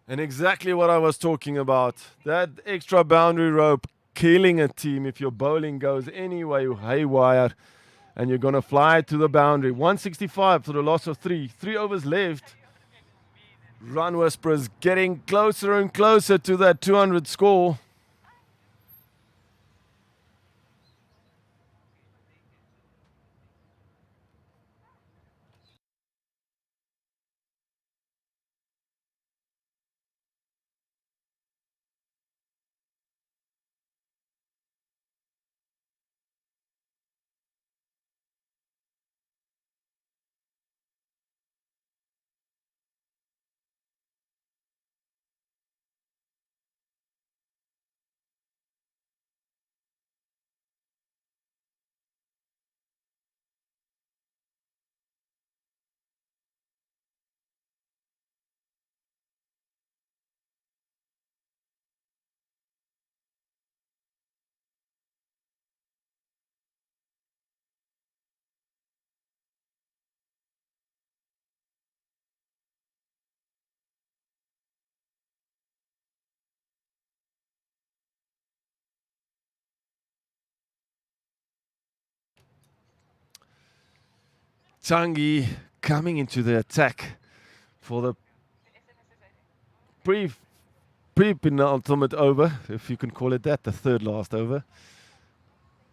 And exactly what I was talking about. That extra boundary rope killing a team if your bowling goes anyway haywire and you're going to fly to the boundary. 165 for the loss of 3. 3 overs left. Run Whisperers getting closer and closer to that 200 score. Tangi coming into the attack for the pre-penultimate over, if you can call it that, the third last over.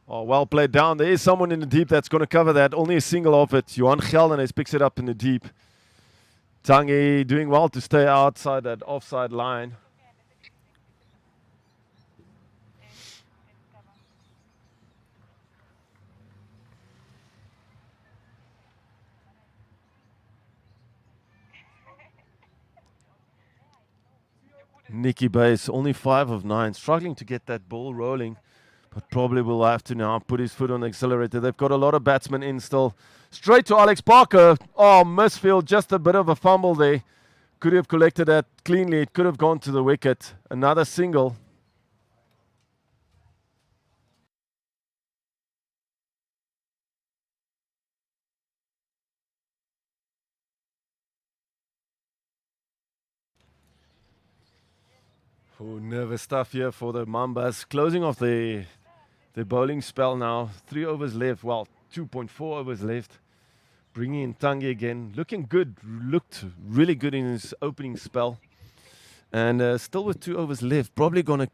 Oh, well played down. There is someone in the deep that's going to cover that. Only a single of it. Johan Geldenhuys picks it up in the deep. Tangi doing well to stay outside that offside line. Nicky Bass, only 5 of 9, struggling to get that ball rolling, but probably will have to now put his foot on the accelerator. They've got a lot of batsmen in still. Straight to Alex Parker. Oh, misfield, just a bit of a fumble there. Could have collected that cleanly. It could have gone to the wicket. Another single. Oh, nervous stuff here for the Mambas. Closing off the bowling spell now. 3 overs left. Well, 2.4 overs left. Bringing in Tangi again. Looking good. Looked really good in his opening spell. And still with 2 overs left. Probably going to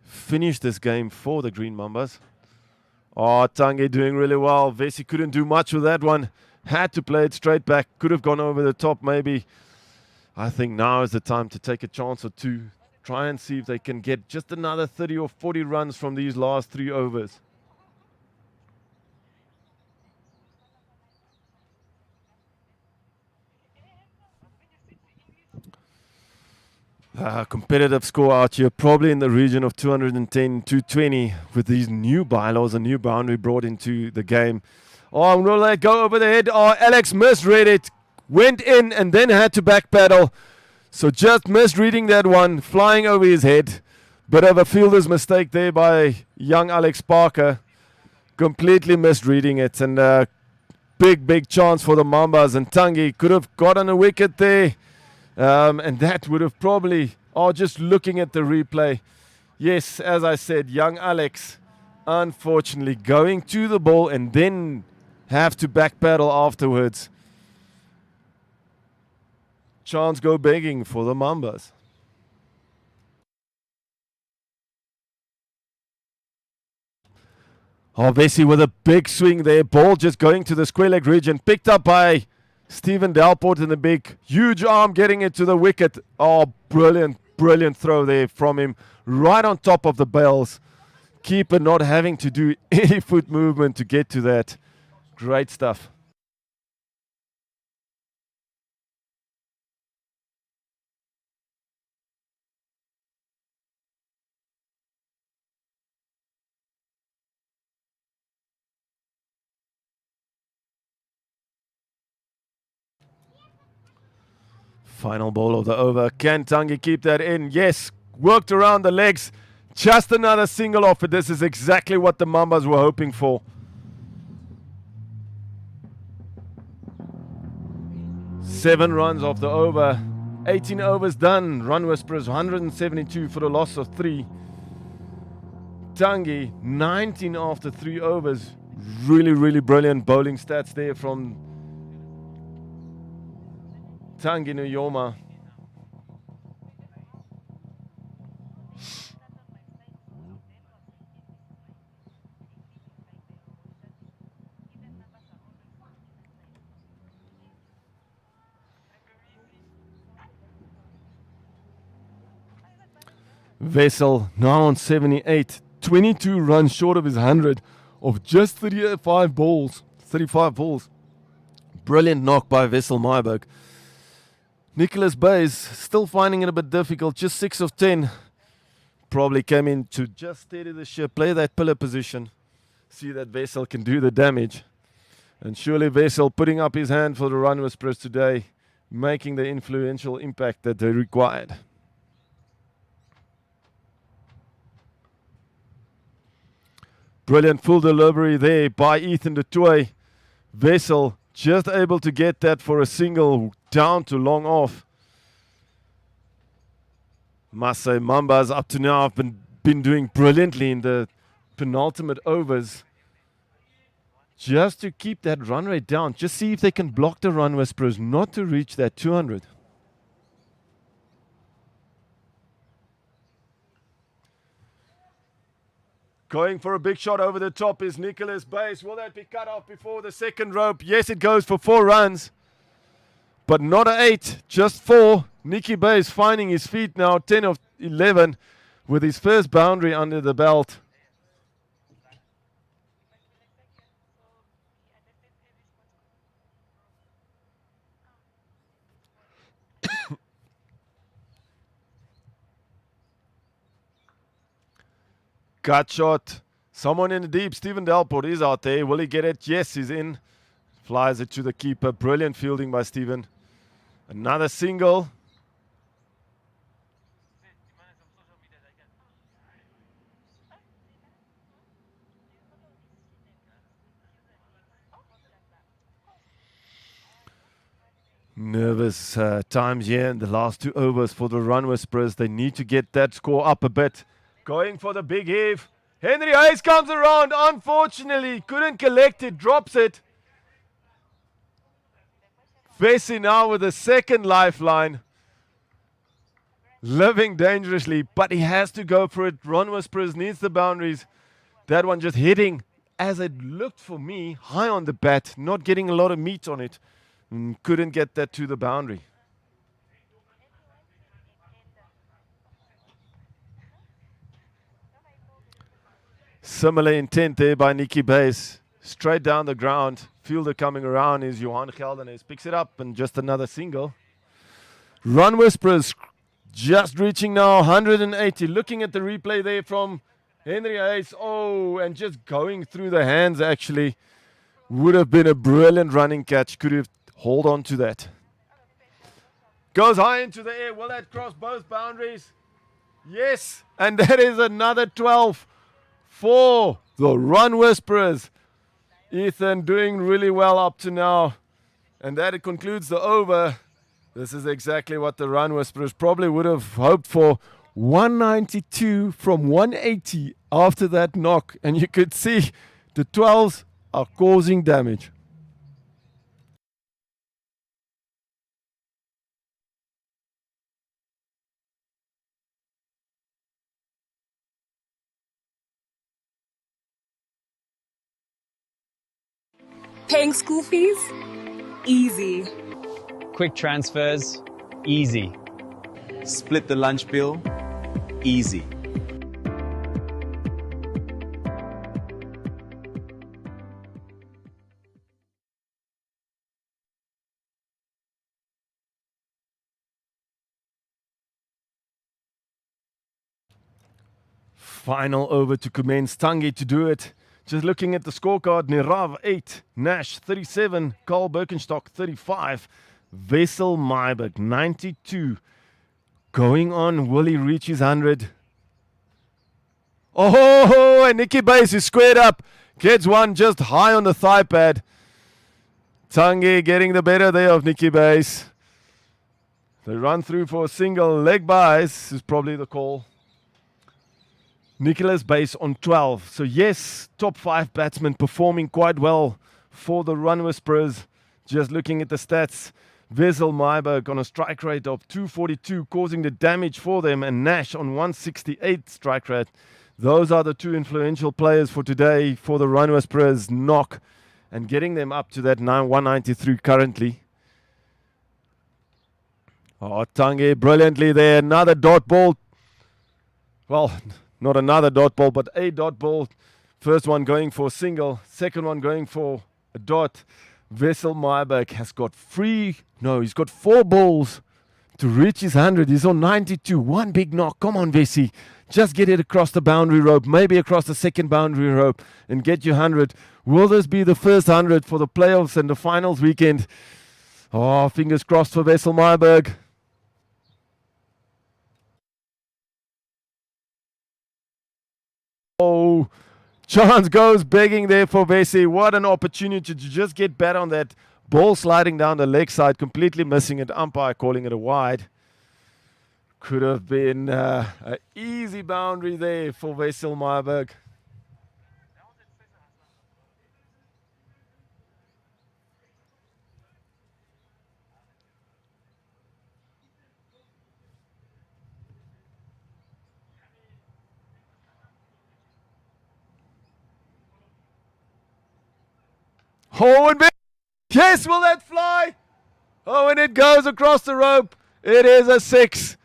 finish this game for the Green Mambas. Oh, Tangi doing really well. Vesey couldn't do much with that one. Had to play it straight back. Could have gone over the top maybe. I think now is the time to take a chance or two. Try and see if they can get just another 30 or 40 runs from these last 3 overs. Competitive score out here, probably in the region of 210, 220 with these new bylaws, a new boundary brought into the game. Oh, will they go over the head? Oh, Alex misread it, went in and then had to back paddle. So just misreading that one, flying over his head. Bit of a fielder's mistake there by young Alex Parker. Completely misreading it. And big chance for the Mambas. And Tangi could have gotten a wicket there. And that would have probably, just looking at the replay. Yes, as I said, young Alex, unfortunately, going to the ball and then have to back paddle afterwards. Chance go begging for the Mambas. Oh, Vesey with a big swing there. Ball just going to the square leg region. Picked up by Stephen Delport in the big, huge arm getting it to the wicket. Oh, brilliant throw there from him. Right on top of the bails. Keeper not having to do any foot movement to get to that. Great stuff. Final ball of the over. Can Tangi keep that in? Yes. Worked around the legs. Just another single off it. This is exactly what the Mambas were hoping for. 7 runs off the over. 18 overs done. Run Whisperers 172 for a loss of 3. Tangi 19 after 3 overs. Really brilliant bowling stats there from Tangi Nuyoma. Vessel now on 78, 22 runs short of his 100 of just 35 balls. Brilliant knock by Vessel Myburg. Nicholas Bays still finding it a bit difficult, just 6 of 10. Probably came in to just steady the ship, play that pillar position, see that Vessel can do the damage. And surely Vessel putting up his hand for the Run Whisperers today, making the influential impact that they required. Brilliant full delivery there by Ethan de Tooy. Vessel just able to get that for a single down to long off. Must say Mambas up to now have been doing brilliantly in the penultimate overs. just to keep that run rate down. Just see if they can block the Run Whisperers not to reach that 200. Going for a big shot over the top is Nicholas Bass. Will that be cut off before the second rope? Yes, it goes for 4 runs. But not an 8, just 4. Nicky Bass finding his feet now, 10 of 11, with his first boundary under the belt. Gut shot. Someone in the deep. Stephen Delport is out there. Will he get it? Yes, he's in. Flies it to the keeper. Brilliant fielding by Stephen. Another single. Nervous times here in the last 2 overs for the Run Whisperers. They need to get that score up a bit. Going for the big heave. Henry Hayes comes around. Unfortunately, couldn't collect it. Drops it. Vesey now with a second lifeline. Living dangerously, but he has to go for it. Run Whisperers needs the boundaries. That one just hitting, as it looked for me, high on the bat. Not getting a lot of meat on it. Couldn't get that to the boundary. Similar intent there by Nicky Bass. Straight down the ground. Fielder coming around is Johan Geldenes. Picks it up and just another single. Run Whisperers just reaching now 180. Looking at the replay there from Henry Hayes. Oh, and just going through the hands actually. Would have been a brilliant running catch. Could have hold on to that. Goes high into the air. Will that cross both boundaries? Yes. And that is another 12 for the Run Whisperers. Ethan doing really well up to now. And that concludes the over. This is exactly what the Run Whisperers probably would have hoped for. 192 from 180 after that knock. And you could see the 12s are causing damage. Paying school fees? Easy. Quick transfers, easy. Split the lunch bill. Easy. Final over to commence. Tangi to do it. Just looking at the scorecard, Nirav 8, Nash 37, Carl Birkenstock 35, Wessel Myberg 92. Going on, will he reach his 100? Oh, and Nicky Bass is squared up. Gets one just high on the thigh pad. Tangi getting the better there of Nicky Bass. They run through for a single. Leg buys is probably the call. Nicholas Bass on 12. So yes, top 5 batsmen performing quite well for the Run Whisperers. Just looking at the stats, Wessel Myberg on a strike rate of 242, causing the damage for them, and Nash on 168 strike rate. Those are the 2 influential players for today for the Run Whisperers knock, and getting them up to that 193 currently. Oh, Tangi brilliantly there. Another dot ball. Well, not another dot ball, but a dot ball. First one going for a single. Second one going for a dot. Wessel Myberg has got he's got 4 balls to reach his 100. He's on 92. One big knock. Come on, Vesey. Just get it across the boundary rope, maybe across the second boundary rope, and get you 100. Will this be the first 100 for the playoffs and the finals weekend? Oh, fingers crossed for Wessel Myberg. Oh, chance goes begging there for Vesey. What an opportunity to just get better on that ball sliding down the leg side, completely missing it. Umpire calling it a wide. Could have been an easy boundary there for Wessel Myberg. Oh, and yes, will that fly? Oh, and it goes across the rope. It is a 6.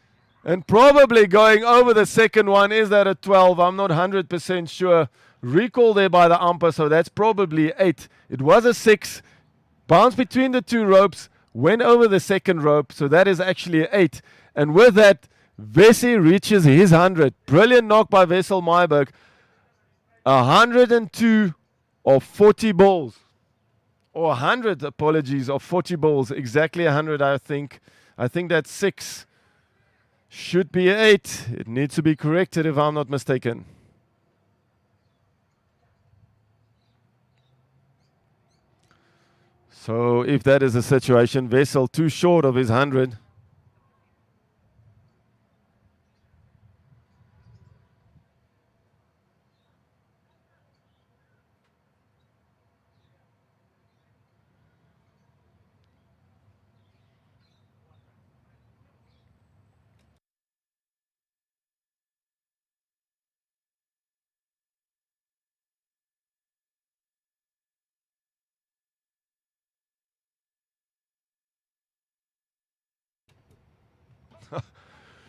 And probably going over the second one. Is that a 12? I'm not 100% sure. Recall there by the umpire, so that's probably 8. It was a 6. Bounced between the two ropes. Went over the second rope, so that is actually 8. And with that, Vesey reaches his 100. Brilliant knock by Wessel Myburg. 102 of 40 balls. Or 100, apologies, of 40 balls. Exactly 100, I think. I think that's 6. Should be 8. It needs to be corrected if I'm not mistaken. So if that is the situation, Wessel too short of his 100.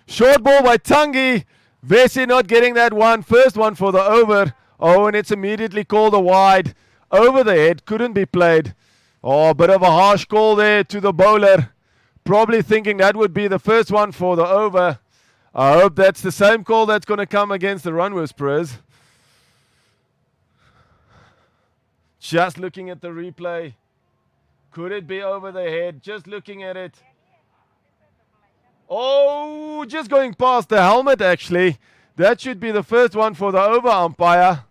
Short ball by Tangi. Vesey not getting that one. First one for the over. Oh, and it's immediately called a wide. Over the head. Couldn't be played. Oh, a bit of a harsh call there to the bowler. Probably thinking that would be the first one for the over. I hope that's the same call that's going to come against the Run Whisperers. Just looking at the replay. Could it be over the head? Just looking at it. Oh, just going past the helmet actually. That should be the first one for the over umpire.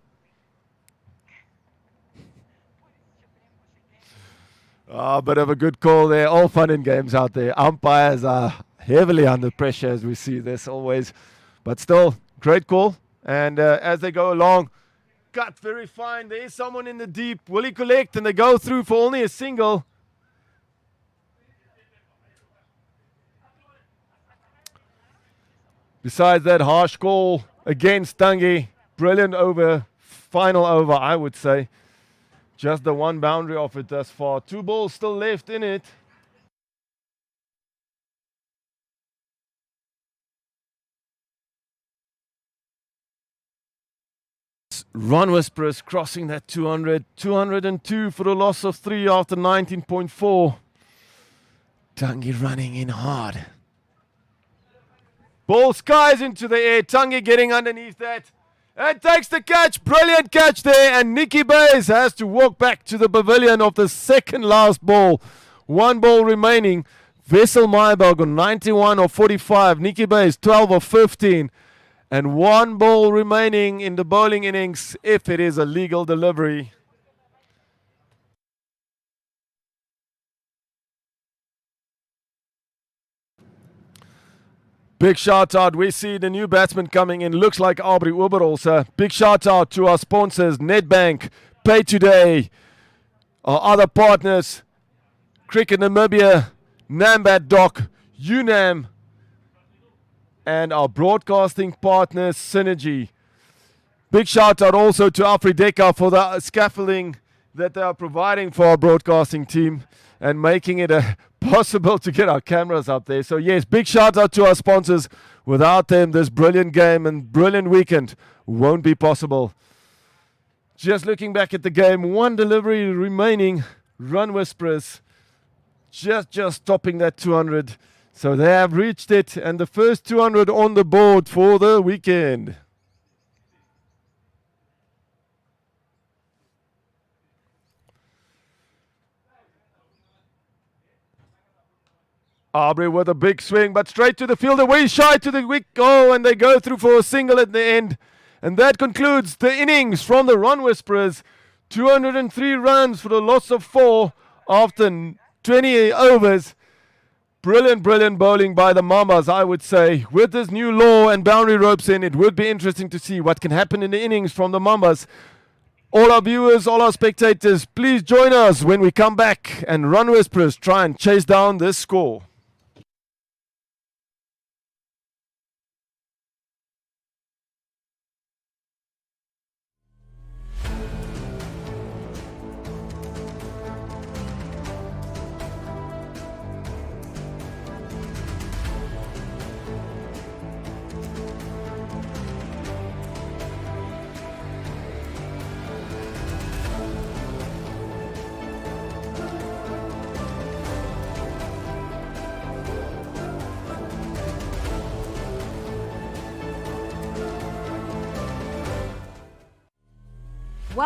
A bit of a good call there. All fun and games out there. Umpires are heavily under pressure as we see this always. But still, great call. And as they go along, cut very fine. There is someone in the deep. Will he collect? And they go through for only a single. Besides that harsh call against Tangi, brilliant over, final over, I would say. Just the one boundary off it thus far. 2 balls still left in it. Run Whisperers crossing that 200. 202 for a loss of 3 after 19.4. Tangi running in hard. Ball skies into the air. Tangi getting underneath that. And takes the catch. Brilliant catch there. And Nikki Bays has to walk back to the pavilion of the second last ball. 1 ball remaining. Wessel Myburg on 91 of 45. Nikki Bays 12 of 15. And 1 ball remaining in the bowling innings if it is a legal delivery. Big shout out. We see the new batsman coming in. Looks like Aubrey Oberholzer. Big shout out to our sponsors, Nedbank, Pay Today, our other partners, Cricket Namibia, Nambat Doc, UNAM, and our broadcasting partners, Synergy. Big shout out also to Afrideka for the scaffolding that they are providing for our broadcasting team and making it possible to get our cameras up there. So yes, big shout out to our sponsors. Without them, this brilliant game and brilliant weekend won't be possible. Just looking back at the game, 1 delivery remaining. Run Whisperers just topping that 200. So they have reached it, and the first 200 on the board for the weekend. Aubrey with a big swing, but straight to the fielder, way shy to the wicket. Oh, and they go through for a single at the end. And that concludes the innings from the Run Whisperers. 203 runs for the loss of 4 after 20 overs. Brilliant bowling by the Mamas, I would say. With this new law and boundary ropes in, it would be interesting to see what can happen in the innings from the Mamas. All our viewers, all our spectators, please join us when we come back and Run Whisperers try and chase down this score.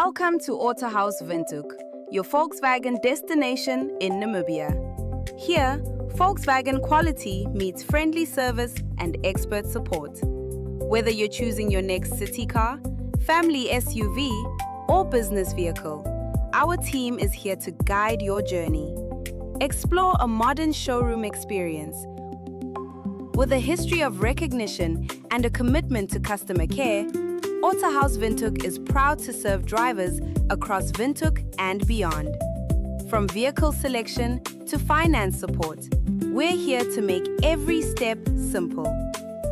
Welcome to Autohaus Windhoek, your Volkswagen destination in Namibia. Here, Volkswagen quality meets friendly service and expert support. Whether you're choosing your next city car, family SUV, or business vehicle, our team is here to guide your journey. Explore a modern showroom experience. With a history of recognition and a commitment to customer care, Autohaus Windhoek is proud to serve drivers across Windhoek and beyond. From vehicle selection to finance support, we're here to make every step simple.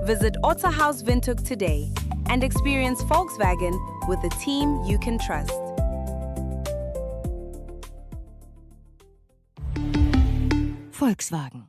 Visit Autohaus Windhoek today and experience Volkswagen with a team you can trust. Volkswagen.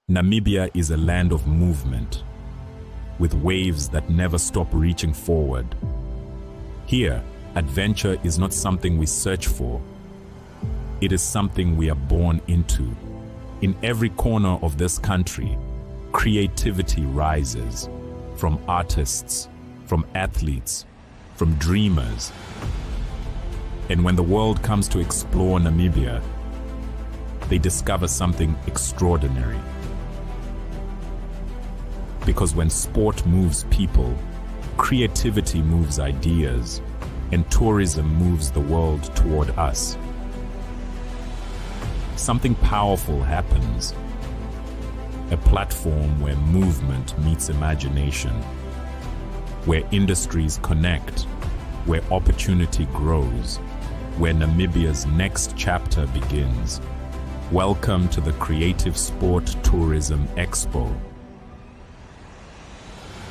Namibia is a land of movement, with waves that never stop reaching forward. Here, adventure is not something we search for. It is something we are born into. In every corner of this country, creativity rises, from artists, from athletes, from dreamers. And when the world comes to explore Namibia, they discover something extraordinary. Because when sport moves people, creativity moves ideas, and tourism moves the world toward us. Something powerful happens. A platform where movement meets imagination, where industries connect, where opportunity grows, where Namibia's next chapter begins. Welcome to the Creative Sport Tourism Expo.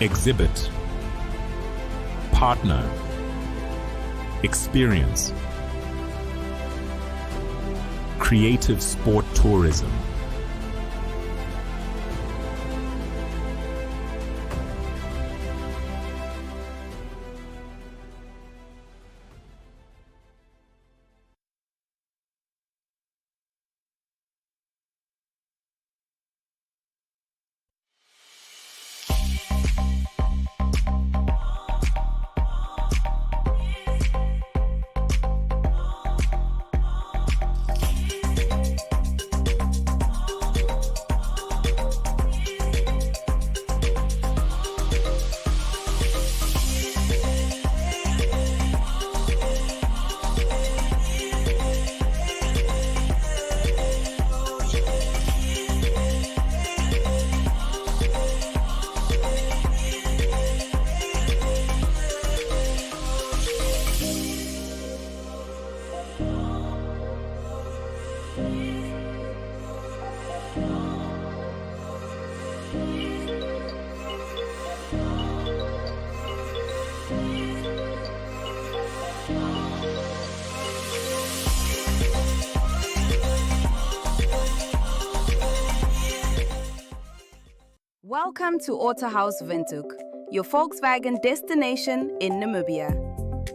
Exhibit, partner, experience. Creative Sport Tourism. Welcome to Autohaus Windhoek, your Volkswagen destination in Namibia.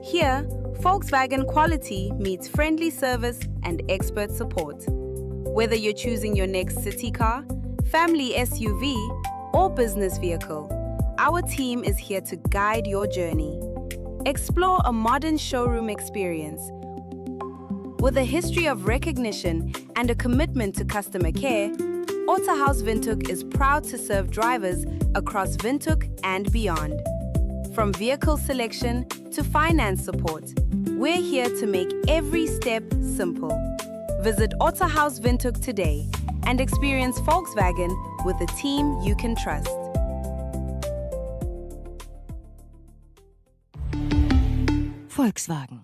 Here, Volkswagen quality meets friendly service and expert support. Whether you're choosing your next city car, family SUV, or business vehicle, our team is here to guide your journey. Explore a modern showroom experience. With a history of recognition and a commitment to customer care, Autohaus Windhoek is proud to serve drivers across Windhoek and beyond. From vehicle selection to finance support, we're here to make every step simple. Visit Otterhaus Windhoek today and experience Volkswagen with a team you can trust. Volkswagen.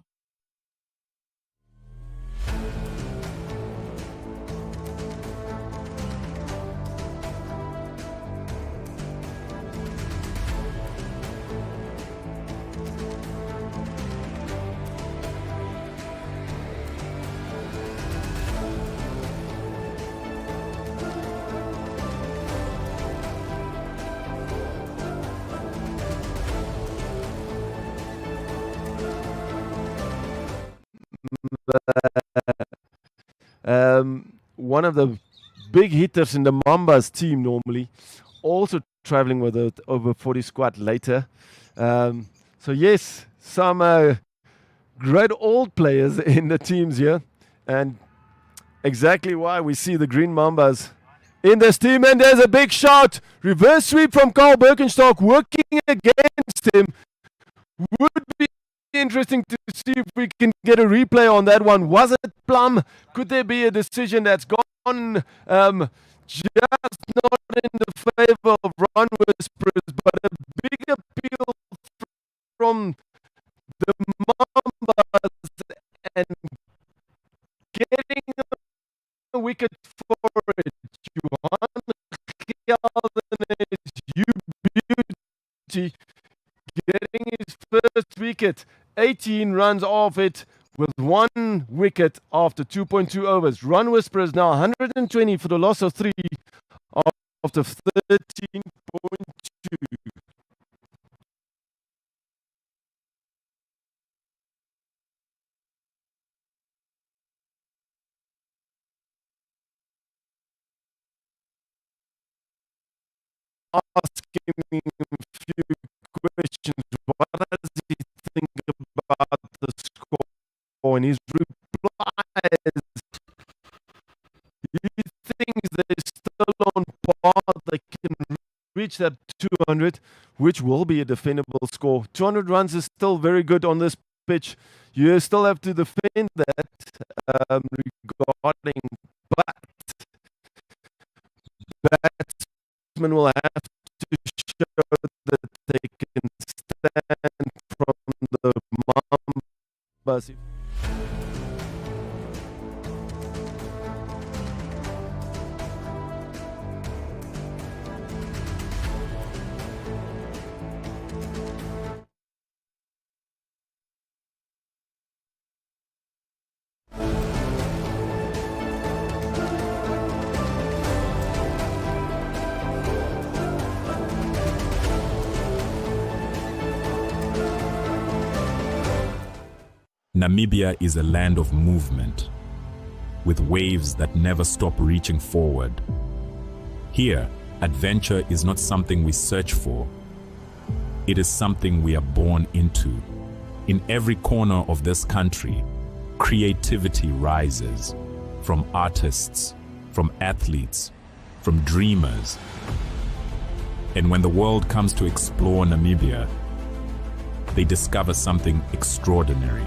One of the big hitters in the Mambas team normally, also traveling with the over 40 squad later. So yes, some great old players in the teams here, and exactly why we see the Green Mambas in this team. And there's a big shot, reverse sweep from Carl Birkenstock, working against him. Would be interesting to see if we can get a replay on that one. Was it plumb? Could there be a decision that's gone just not in the favor of Run Whisperers, but a big appeal from the Mambas and getting a wicket for it. You beauty, getting his first wicket, 18 runs off it with 1 wicket after 2.2 overs. Run Whisperers now 120 for the loss of 3 after 13.2. Asking him a few questions. What does he think about the score? And his reply is he thinks they're still on par. They can reach that 200, which will be a defendable score. 200 runs is still very good on this pitch. You still have to defend that regarding batsmen will have to show that they can stand from the Mambas. Namibia is a land of movement, with waves that never stop reaching forward. Here, adventure is not something we search for. It is something we are born into. In every corner of this country, creativity rises, from artists, from athletes, from dreamers. And when the world comes to explore Namibia, they discover something extraordinary.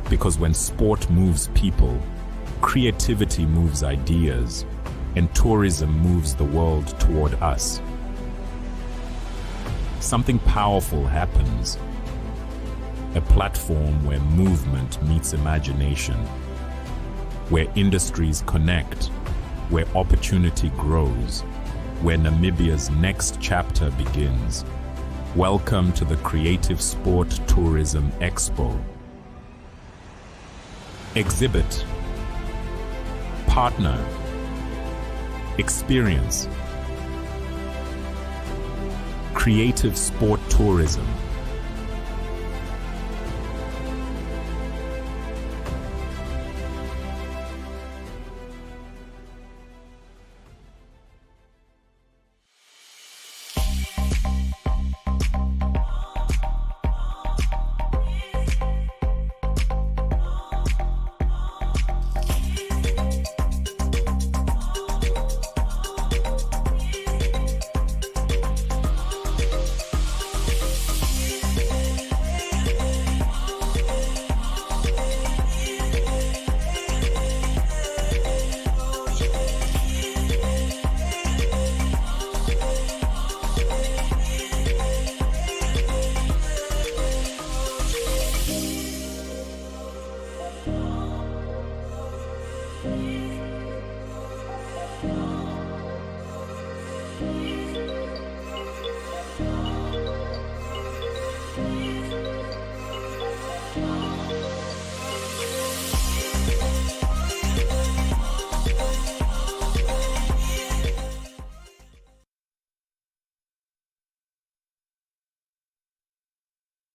Because when sport moves people, creativity moves ideas, and tourism moves the world toward us. Something powerful happens. A platform where movement meets imagination, where industries connect, where opportunity grows, where Namibia's next chapter begins. Welcome to the Creative Sport Tourism Expo. Exhibit, partner, experience. Creative Sport Tourism.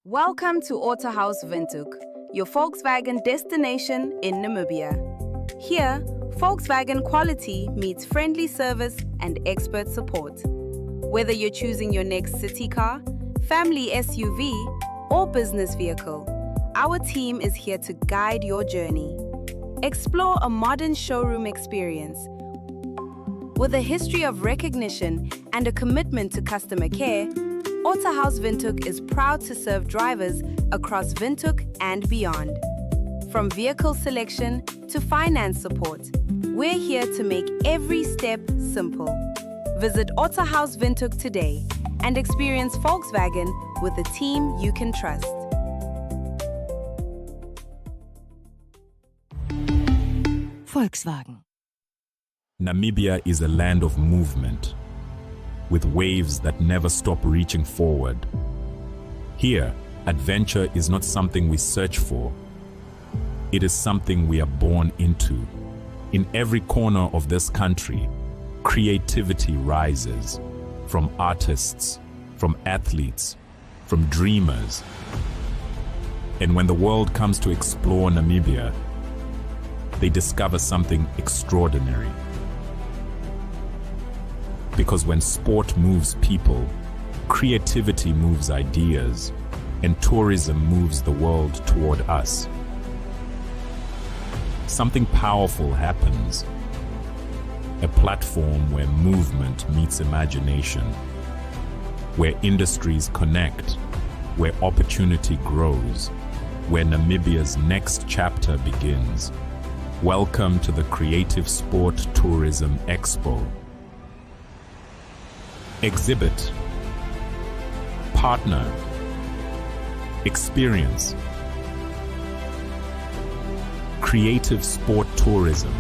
Welcome to Autohaus Windhoek, your Volkswagen destination in Namibia. Here, Volkswagen quality meets friendly service and expert support. Whether you're choosing your next city car, family SUV, or business vehicle, our team is here to guide your journey. Explore a modern showroom experience. With a history of recognition and a commitment to customer care, Autohaus Windhoek is proud to serve drivers across Windhoek and beyond. From vehicle selection to finance support, we're here to make every step simple. Visit Autohaus Windhoek today and experience Volkswagen with a team you can trust. Volkswagen. Namibia is a land of movement, with waves that never stop reaching forward. Here, adventure is not something we search for. It is something we are born into. In every corner of this country, creativity rises, from artists, from athletes, from dreamers. And when the world comes to explore Namibia, they discover something extraordinary. Because when sport moves people, creativity moves ideas, and tourism moves the world toward us. Something powerful happens. A platform where movement meets imagination, where industries connect, where opportunity grows, where Namibia's next chapter begins. Welcome to the Creative Sport Tourism Expo. Exhibit, partner, experience. Creative Sport Tourism.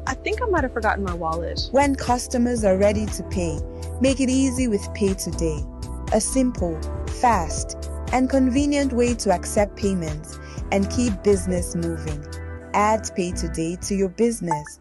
I think I might have forgotten my wallet. When customers are ready to pay, make it easy with Pay Today. A simple, fast, and convenient way to accept payments and keep business moving. Add Pay Today to your business.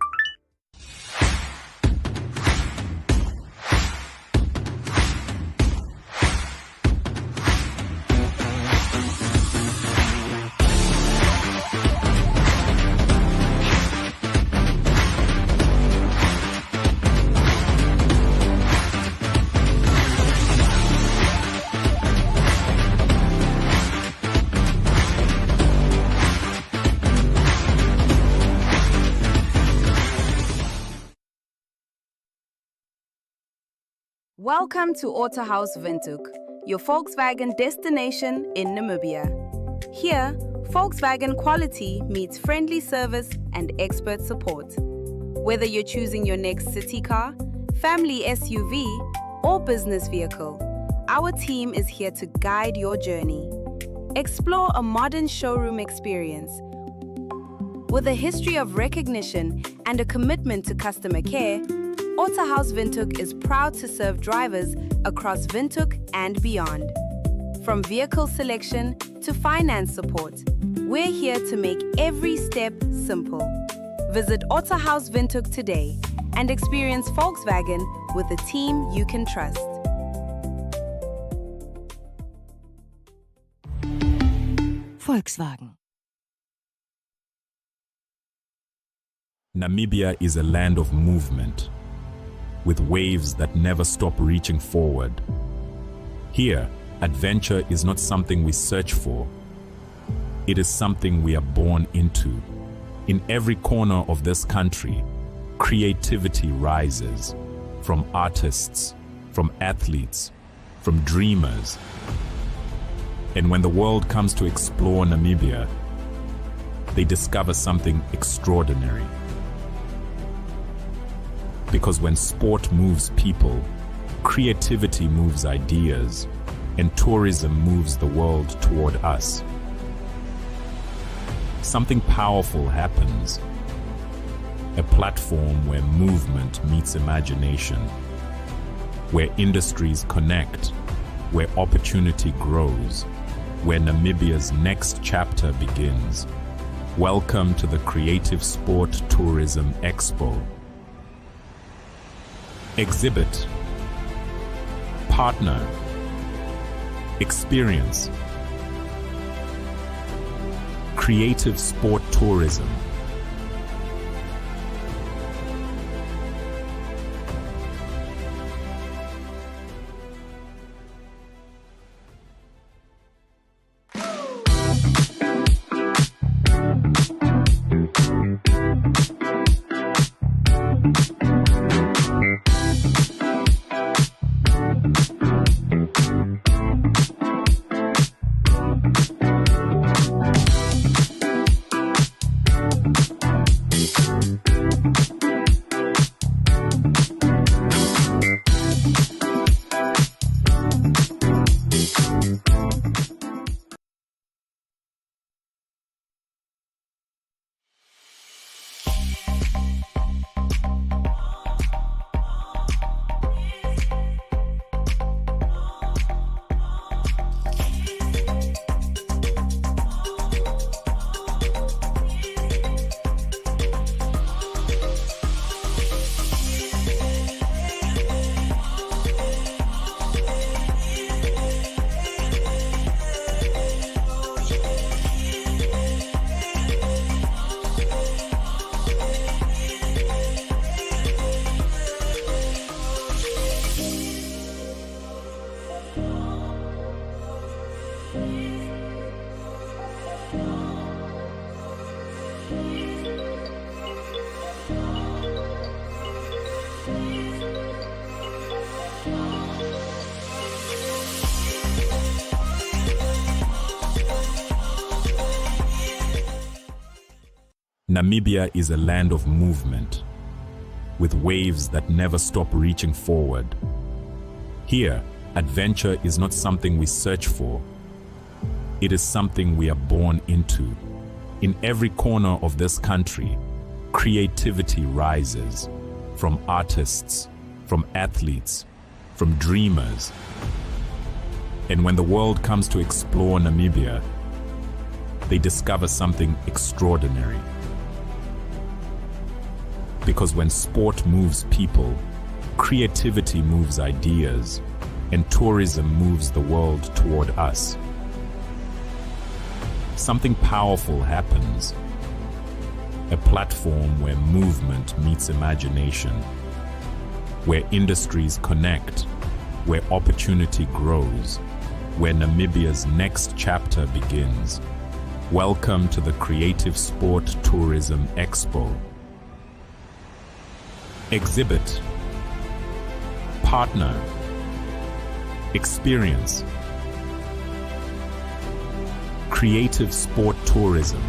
Welcome to Autohaus Windhoek, your Volkswagen destination in Namibia. Here, Volkswagen quality meets friendly service and expert support. Whether you're choosing your next city car, family SUV, or business vehicle, our team is here to guide your journey. Explore a modern showroom experience. With a history of recognition and a commitment to customer care, Autohaus Windhoek is proud to serve drivers across Windhoek and beyond. From vehicle selection to finance support, we're here to make every step simple. Visit Autohaus Windhoek today and experience Volkswagen with a team you can trust. Volkswagen. Namibia is a land of movement, with waves that never stop reaching forward. Here, adventure is not something we search for. It is something we are born into. In every corner of this country, creativity rises, from artists, from athletes, from dreamers. And when the world comes to explore Namibia, they discover something extraordinary. Because when sport moves people, creativity moves ideas, and tourism moves the world toward us. Something powerful happens. A platform where movement meets imagination, where industries connect, where opportunity grows, where Namibia's next chapter begins. Welcome to the Creative Sport Tourism Expo. Exhibit, partner, experience. Creative Sport Tourism. Namibia is a land of movement, with waves that never stop reaching forward. Here, adventure is not something we search for. It is something we are born into. In every corner of this country, creativity rises, from artists, from athletes, from dreamers. And when the world comes to explore Namibia, they discover something extraordinary. Because when sport moves people, creativity moves ideas, and tourism moves the world toward us. Something powerful happens. A platform where movement meets imagination, where industries connect, where opportunity grows, where Namibia's next chapter begins. Welcome to the Creative Sport Tourism Expo. Exhibit, partner, experience. Creative Sport Tourism.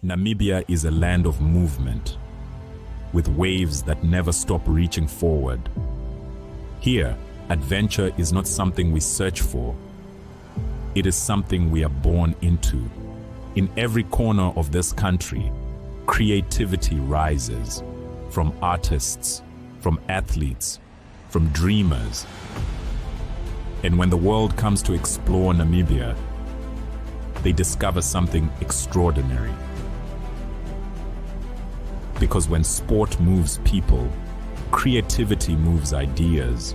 Namibia is a land of movement, with waves that never stop reaching forward. Here, adventure is not something we search for. It is something we are born into. In every corner of this country, creativity rises, from artists, from athletes, from dreamers. And when the world comes to explore Namibia, they discover something extraordinary. Because when sport moves people, creativity moves ideas,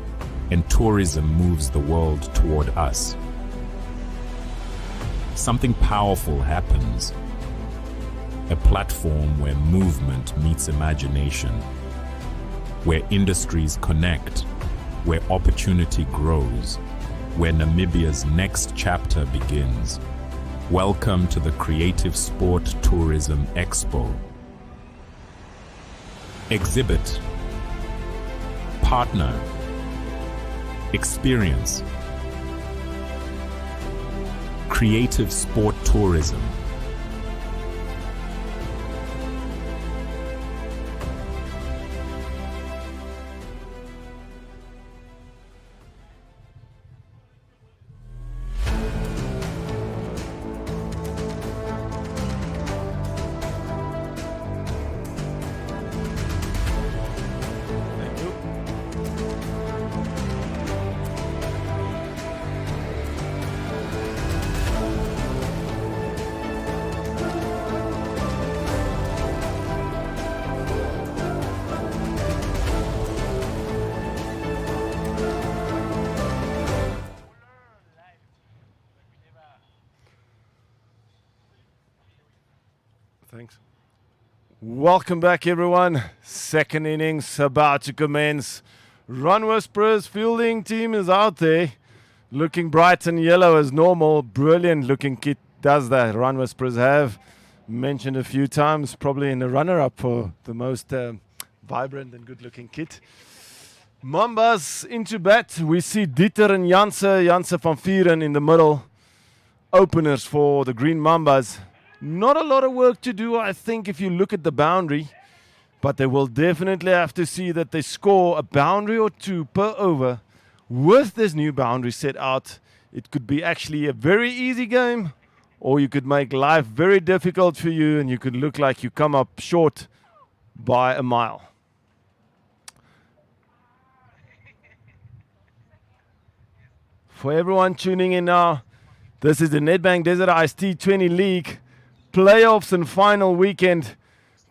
and tourism moves the world toward us. Something powerful happens. A platform where movement meets imagination, where industries connect, where opportunity grows, where Namibia's next chapter begins. Welcome to the Creative Sport Tourism Expo. Exhibit, partner, experience. Creative Sport Tourism. Thanks. Welcome back, everyone. Second innings about to commence. Run Whisperers fielding team is out there, looking bright and yellow as normal. Brilliant looking kit does that. Run Whisperers have mentioned a few times, probably in the runner-up for the most vibrant and good-looking kit. Mambas into bat. We see Dieter and Janse van Vieren in the middle. Openers for the Green Mambas. Not a lot of work to do, I think, if you look at the boundary. But they will definitely have to see that they score a boundary or two per over. With this new boundary set out, it could be actually a very easy game, or you could make life very difficult for you and you could look like you come up short by a mile. For everyone tuning in now, this is the Nedbank Desert Ice T20 League. Playoffs and final weekend.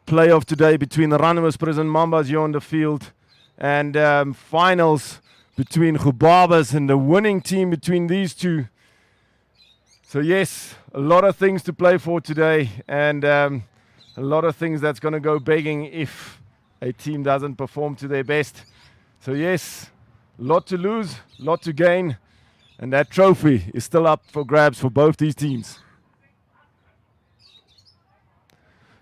Playoff today between the Run Whisperers and Mambas here on the field. And finals between Gubabas and the winning team between these two. So yes, a lot of things to play for today. And a lot of things that's going to go begging if a team doesn't perform to their best. So yes, a lot to lose, a lot to gain. And that trophy is still up for grabs for both these teams.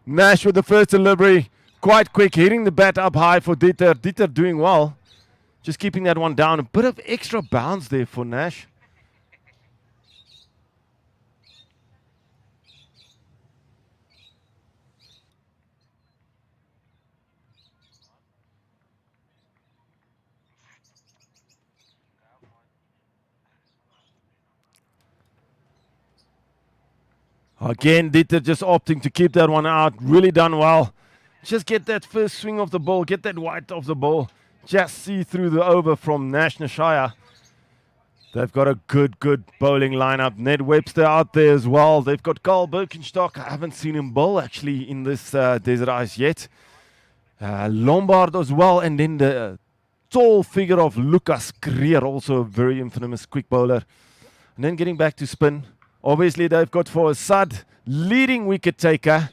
Nash with the first delivery, quite quick, hitting the bat up high for Dieter. Dieter doing well, just keeping that one down. A bit of extra bounce there for Nash. Again, Dieter just opting to keep that one out. Really done well. Just get that first swing of the ball. Get that white of the ball. Just see through the over from Nash Nashaya. They've got a good bowling lineup. Ned Webster out there as well. They've got Carl Birkenstock. I haven't seen him bowl actually in this Desert Ice yet. Lombard as well. And then the tall figure of Lucas Creer, also a very infamous quick bowler. And then getting back to spin. Obviously, they've got for Assad, leading wicket taker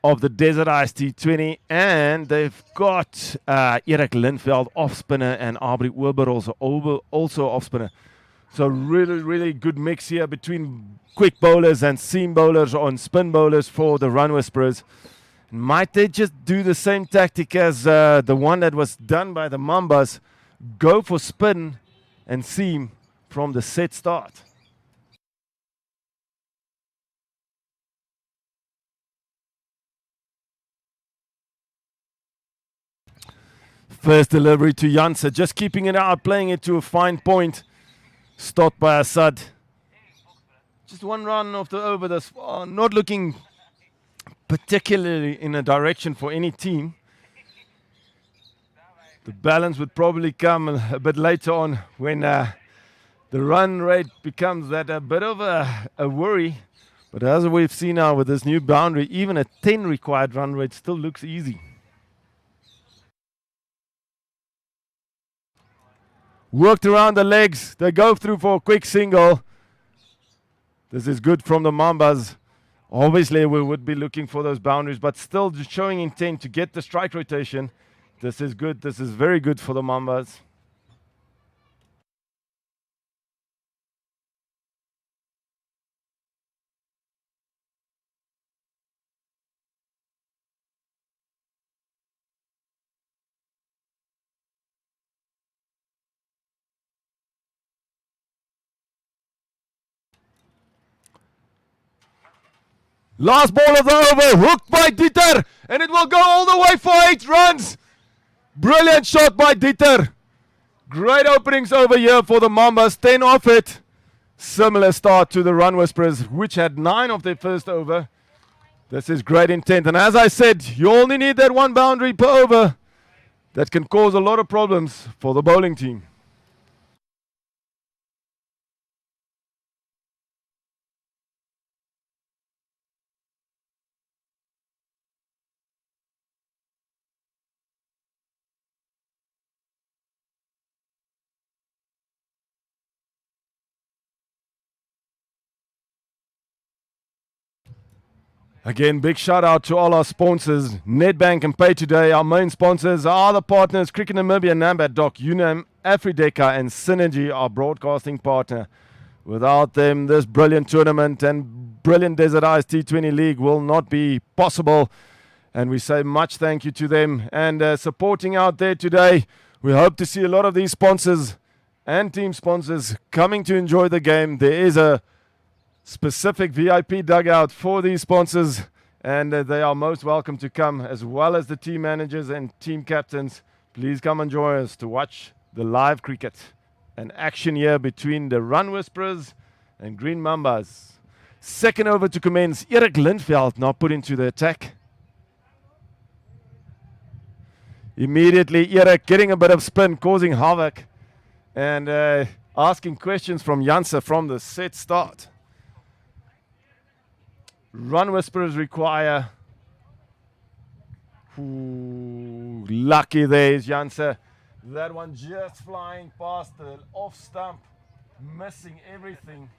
of the Desert Ice T20. And they've got Erik Lindveld off spinner and Aubrey Wilbur also off spinner. So really good mix here between quick bowlers and seam bowlers on spin bowlers for the Run Whisperers. Might they just do the same tactic as the one that was done by the Mambas? Go for spin and seam from the set start. First delivery to Janse, just keeping it out, playing it to a fine point. Stopped by Assad. Just one run off the over this, not looking particularly in a direction for any team. The balance would probably come a bit later on when the run rate becomes that a bit of a worry. But as we've seen now with this new boundary, even a 10 required run rate still looks easy. Worked around the legs. They go through for a quick single. This is good from the Mambas. Obviously, we would be looking for those boundaries, but still just showing intent to get the strike rotation. This is good. This is very good for the Mambas. Last ball of the over, hooked by Dieter, and it will go all the way for 8 runs. Brilliant shot by Dieter. Great openings over here for the Mambas, 10 off it. Similar start to the Run Whisperers, which had 9 of their first over. This is great intent, and as I said, you only need that one boundary per over. That can cause a lot of problems for the bowling team. Again, big shout out to all our sponsors. Nedbank and Pay Today, our main sponsors. Our other partners, Cricket Namibia, Nambat Doc, Unam, Afrideca, and Synergy, our broadcasting partner. Without them, this brilliant tournament and brilliant Desert Ice T20 League will not be possible. And we say much thank you to them and supporting out there today. We hope to see a lot of these sponsors and team sponsors coming to enjoy the game. There is a specific VIP dugout for these sponsors, and they are most welcome to come, as well as the team managers and team captains. Please come and join us to watch the live cricket and action here between the Run Whisperers and Green Mambas. Second over to commence. Erik Lindveld now put into the attack. Immediately Erik getting a bit of spin, causing havoc, and asking questions from Janse from the set start. Run Whisperers require. Ooh, lucky there is Janse. That one just flying past the off stump, missing everything.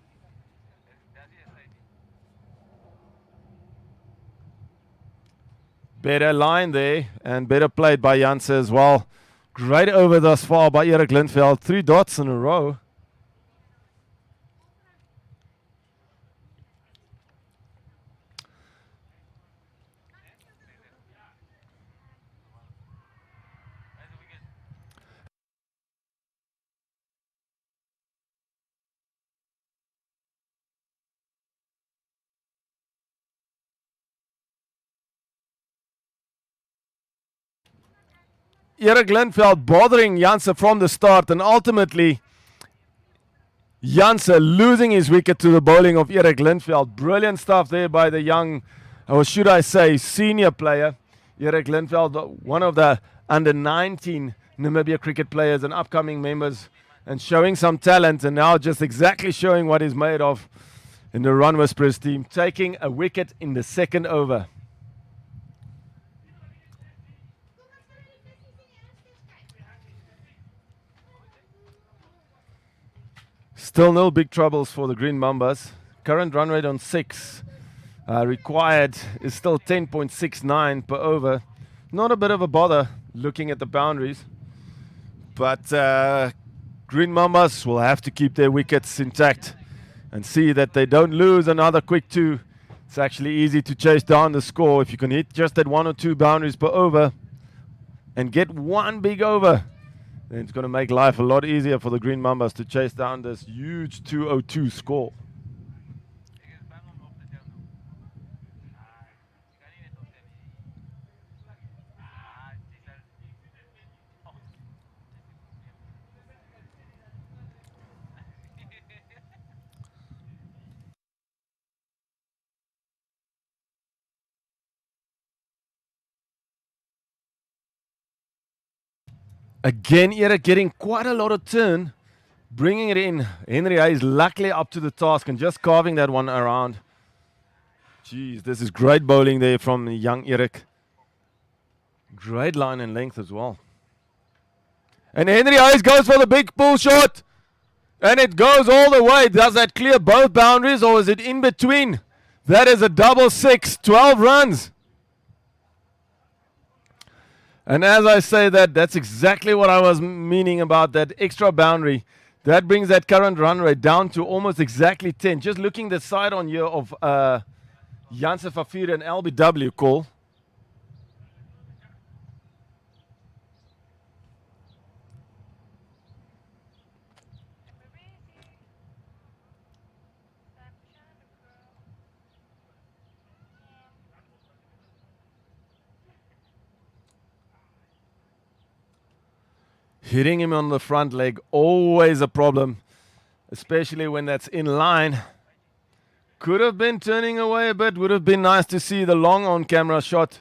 Better line there and better played by Janse as well. Great over thus far by Erik Lindveld. 3 dots in a row. Erik Lindveld bothering Janse from the start, and ultimately Janse losing his wicket to the bowling of Erik Lindveld. Brilliant stuff there by the young, or should I say senior player, Erik Lindveld, one of the under 19 Namibia cricket players and upcoming members, and showing some talent, and now just exactly showing what he's made of in the Run Whisperers team, taking a wicket in the second over. Still no big troubles for the Green Mambas. Current run rate on 6. Required is still 10.69 per over. Not a bit of a bother looking at the boundaries. But Green Mambas will have to keep their wickets intact and see that they don't lose another quick 2. It's actually easy to chase down the score if you can hit just that 1 or 2 boundaries per over and get one big over. Then it's going to make life a lot easier for the Green Mambas to chase down this huge 202 score. Again, Eric getting quite a lot of turn, bringing it in. Henry Hayes luckily up to the task and just carving that one around. Jeez, this is great bowling there from young Eric. Great line and length as well. And Henry Hayes goes for the big pull shot. And it goes all the way. Does that clear both boundaries or is it in between? That is a double six, 12 runs. And as I say that, that's exactly what I was meaning about that extra boundary. That brings that current run rate down to almost exactly 10. Just looking the side on here of Janse Fafire and LBW call. Hitting him on the front leg, always a problem, especially when that's in line. Could have been turning away a bit, would have been nice to see the long on-camera shot.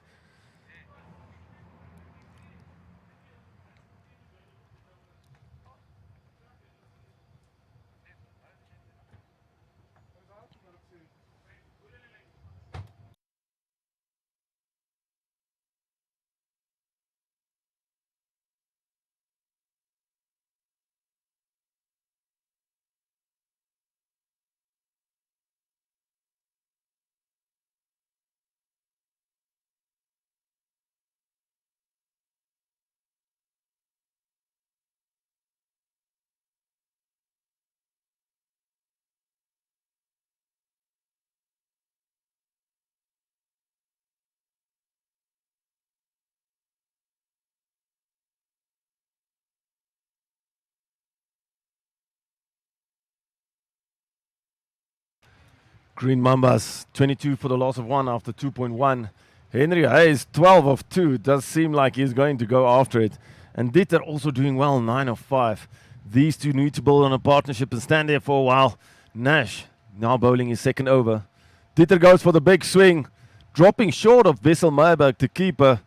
Green Mambas, 22 for the loss of 1 after 2.1. Henry Hayes, 12 of 2. Does seem like he's going to go after it. And Dieter also doing well, 9 of 5. These two need to build on a partnership and stand there for a while. Nash now bowling his second over. Dieter goes for the big swing, dropping short of Wessel Meyerberg to keeper.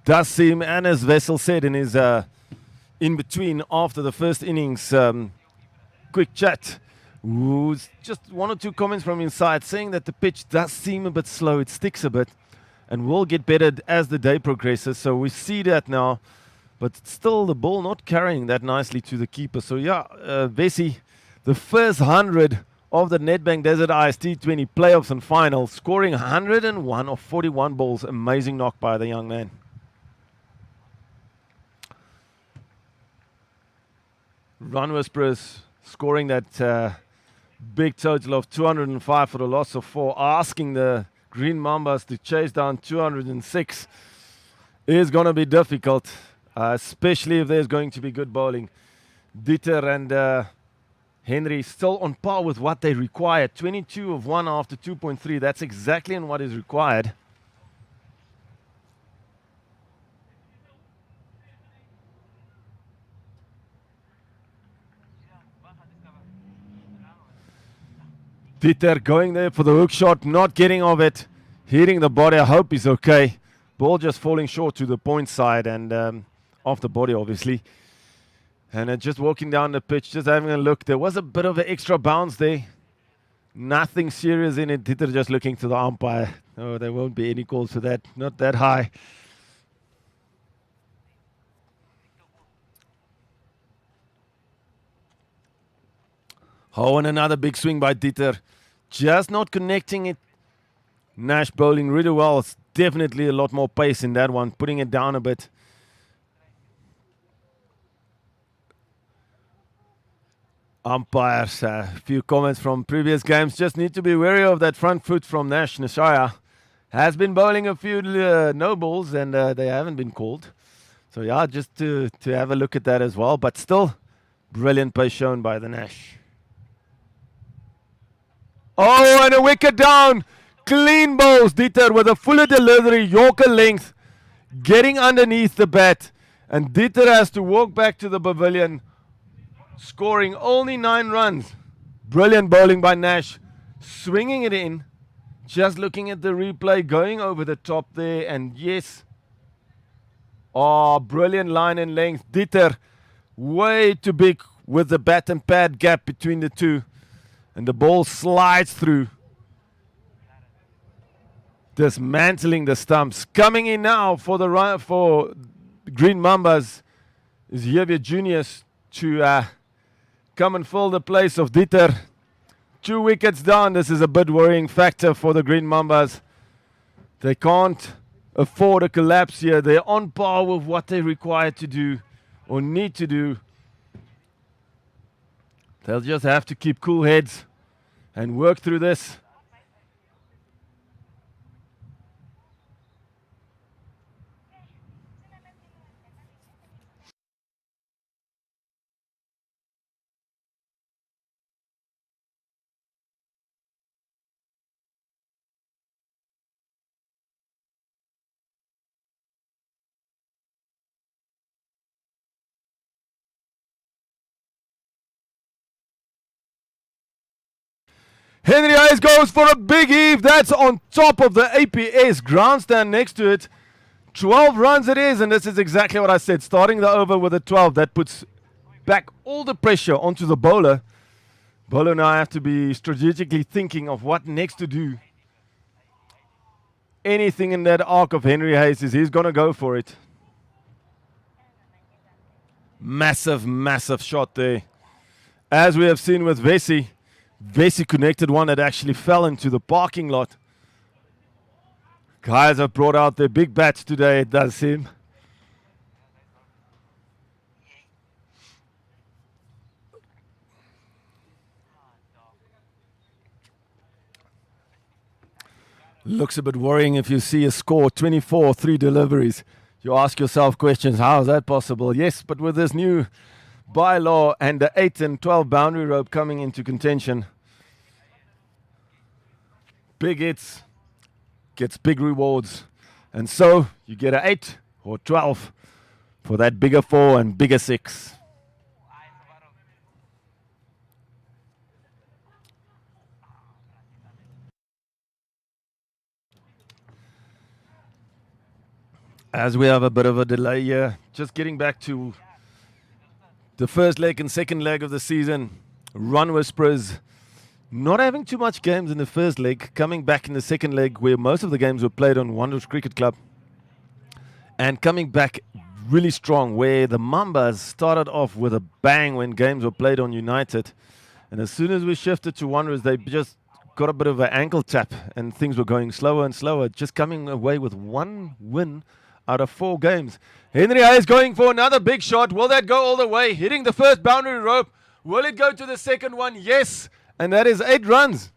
Does seem, and as Wessel said in his in-between after the first innings quick chat, just one or two comments from inside saying that the pitch does seem a bit slow. It sticks a bit and will get better as the day progresses. So we see that now, but still the ball not carrying that nicely to the keeper. So yeah, Vesey, the first 100 of the Nedbank Desert Ice T20 playoffs and final, scoring 101 of 41 balls. Amazing knock by the young man. Run Whisperers scoring that big total of 205 for the loss of 4, asking the Green Mambas to chase down 206 is going to be difficult, especially if there's going to be good bowling. Dieter and Henry still on par with what they require. 22 of 1 after 2.3. That's exactly in what is required. Dieter going there for the hook shot, not getting of it, hitting the body. I hope he's okay. Ball just falling short to the point side and off the body, obviously. And just walking down the pitch, just having a look. There was a bit of an extra bounce there. Nothing serious in it. Dieter just looking to the umpire. Oh, there won't be any calls for that. Not that high. Oh, and another big swing by Dieter. Just not connecting it. Nash bowling really well. It's definitely a lot more pace in that one. Putting it down a bit. Umpires, a few comments from previous games. Just need to be wary of that front foot from Nash. Nashaya has been bowling a few no balls and they haven't been called. So yeah, just to have a look at that as well. But still, brilliant pace shown by the Nash. Oh, and a wicket down. Clean bowls. Dieter with a fuller delivery, Yorker length, getting underneath the bat. And Dieter has to walk back to the pavilion, scoring only 9 runs. Brilliant bowling by Nash. Swinging it in. Just looking at the replay, going over the top there. And yes, Oh, brilliant line and length. Dieter, way too big with the bat and pad gap between the two. And the ball slides through. Dismantling the stumps. Coming in now for the run for Green Mambas is Javier Juniors to come and fill the place of Dieter. 2 wickets down. This is a bit worrying factor for the Green Mambas. They can't afford a collapse here. They're on par with what they're required to do or need to do. They'll just have to keep cool heads and work through this. Henry Hayes goes for a big heave. That's on top of the APS grandstand next to it. 12 runs it is, and this is exactly what I said. Starting the over with a 12, that puts back all the pressure onto the bowler. Bowler now have to be strategically thinking of what next to do. Anything in that arc of Henry Hayes is he's going to go for it. Massive, massive shot there. As we have seen with Vesey. Vesey connected one that actually fell into the parking lot. Guys have brought out their big bats today, it does seem. Looks a bit worrying if you see a score 24, 3 deliveries. You ask yourself questions, how is that possible? Yes, but with this new bylaw and the 8 and 12 boundary rope coming into contention, big hits gets big rewards. And so you get an 8 or 12 for that bigger 4 and bigger 6. As we have a bit of a delay here, just getting back to the first leg and second leg of the season. Run Whisperers not having too much games in the first leg, coming back in the second leg where most of the games were played on Wanderers Cricket Club. And coming back really strong where the Mambas started off with a bang when games were played on United. And as soon as we shifted to Wanderers, they just got a bit of an ankle tap and things were going slower and slower, just coming away with 1 win out of 4 games. Henry Hayes going for another big shot. Will that go all the way? Hitting the first boundary rope. Will it go to the second one? Yes. And that is 8 runs.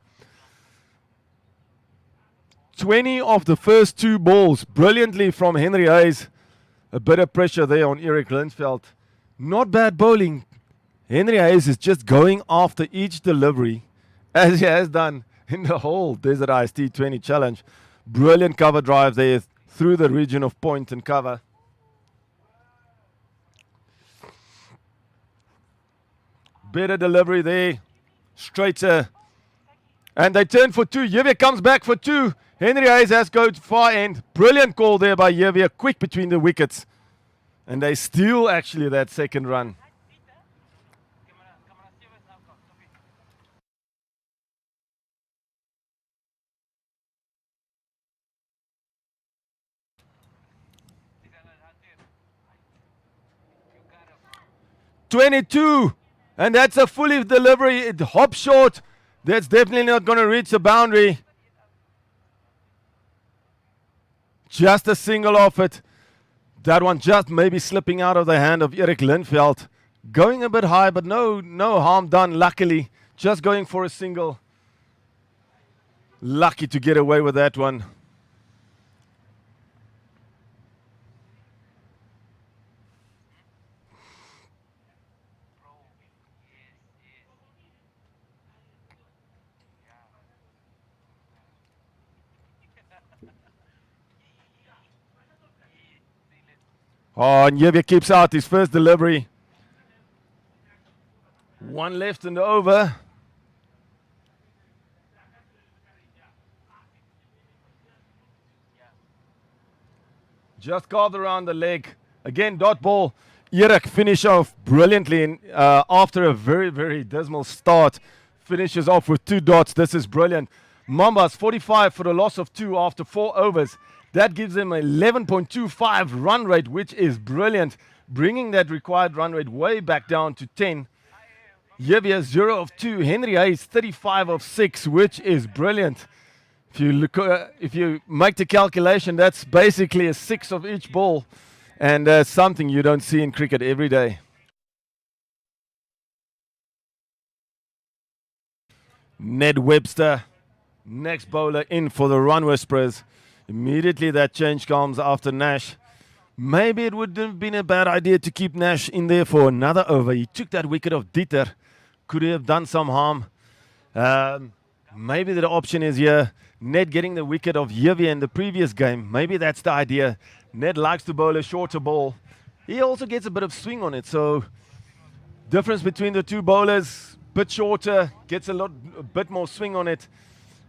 20 of the first 2 balls. Brilliantly from Henry Hayes. A bit of pressure there on Eric Lindveld. Not bad bowling. Henry Hayes is just going after each delivery, as he has done in the whole Desert Ice T20 challenge. Brilliant cover drive there through the region of point and cover. Better delivery there. Straighter. And they turn for 2. Javier comes back for 2. Henry Hayes has go to far end. Brilliant call there by Javier. Quick between the wickets. And they steal actually that second run. .22, and that's a fully delivery. It hops short. That's definitely not going to reach the boundary. Just a single off it. That one just maybe slipping out of the hand of Eric Lindveld. Going a bit high, but no harm done, luckily. Just going for a single. Lucky to get away with that one. Oh, and Javier keeps out his first delivery. 1 left in the over. Just carved around the leg. Again, dot ball. Erik finish off brilliantly after a very, very dismal start. Finishes off with 2 dots. This is brilliant. Mambas 45 for a loss of 2 after 4 overs. That gives them 11.25 run rate, which is brilliant, bringing that required run rate way back down to 10. Javier 0 of 2. Henry Hayes 35 of 6, which is brilliant. If you make the calculation, that's basically a 6 of each ball, and something you don't see in cricket every day. Ned Webster, next bowler in for the Run Whisperers. Immediately that change comes after Nash. Maybe it would have been a bad idea to keep Nash in there for another over. He took that wicket of Dieter. Could he have done some harm? Maybe the option is here. Ned getting the wicket of Javier in the previous game. Maybe that's the idea. Ned likes to bowl a shorter ball. He also gets a bit of swing on it. So difference between the two bowlers, bit shorter, gets a bit more swing on it.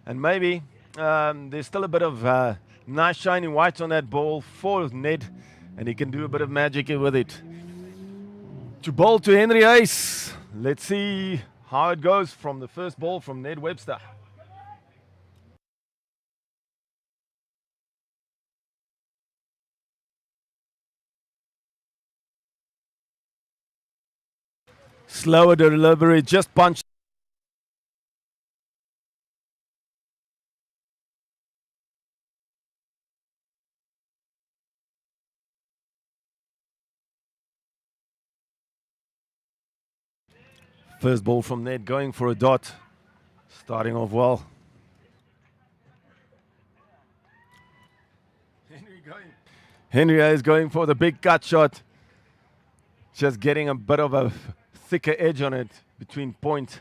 And maybe there's still a bit of nice shiny white on that ball for Ned, and he can do a bit of magic with it. To bowl to Henry Hayes. Let's see how it goes from the first ball from Ned Webster. Slower delivery, just punched. First ball from Ned, going for a dot. Starting off well. Henry is going for the big cut shot. Just getting a bit of a thicker edge on it between point.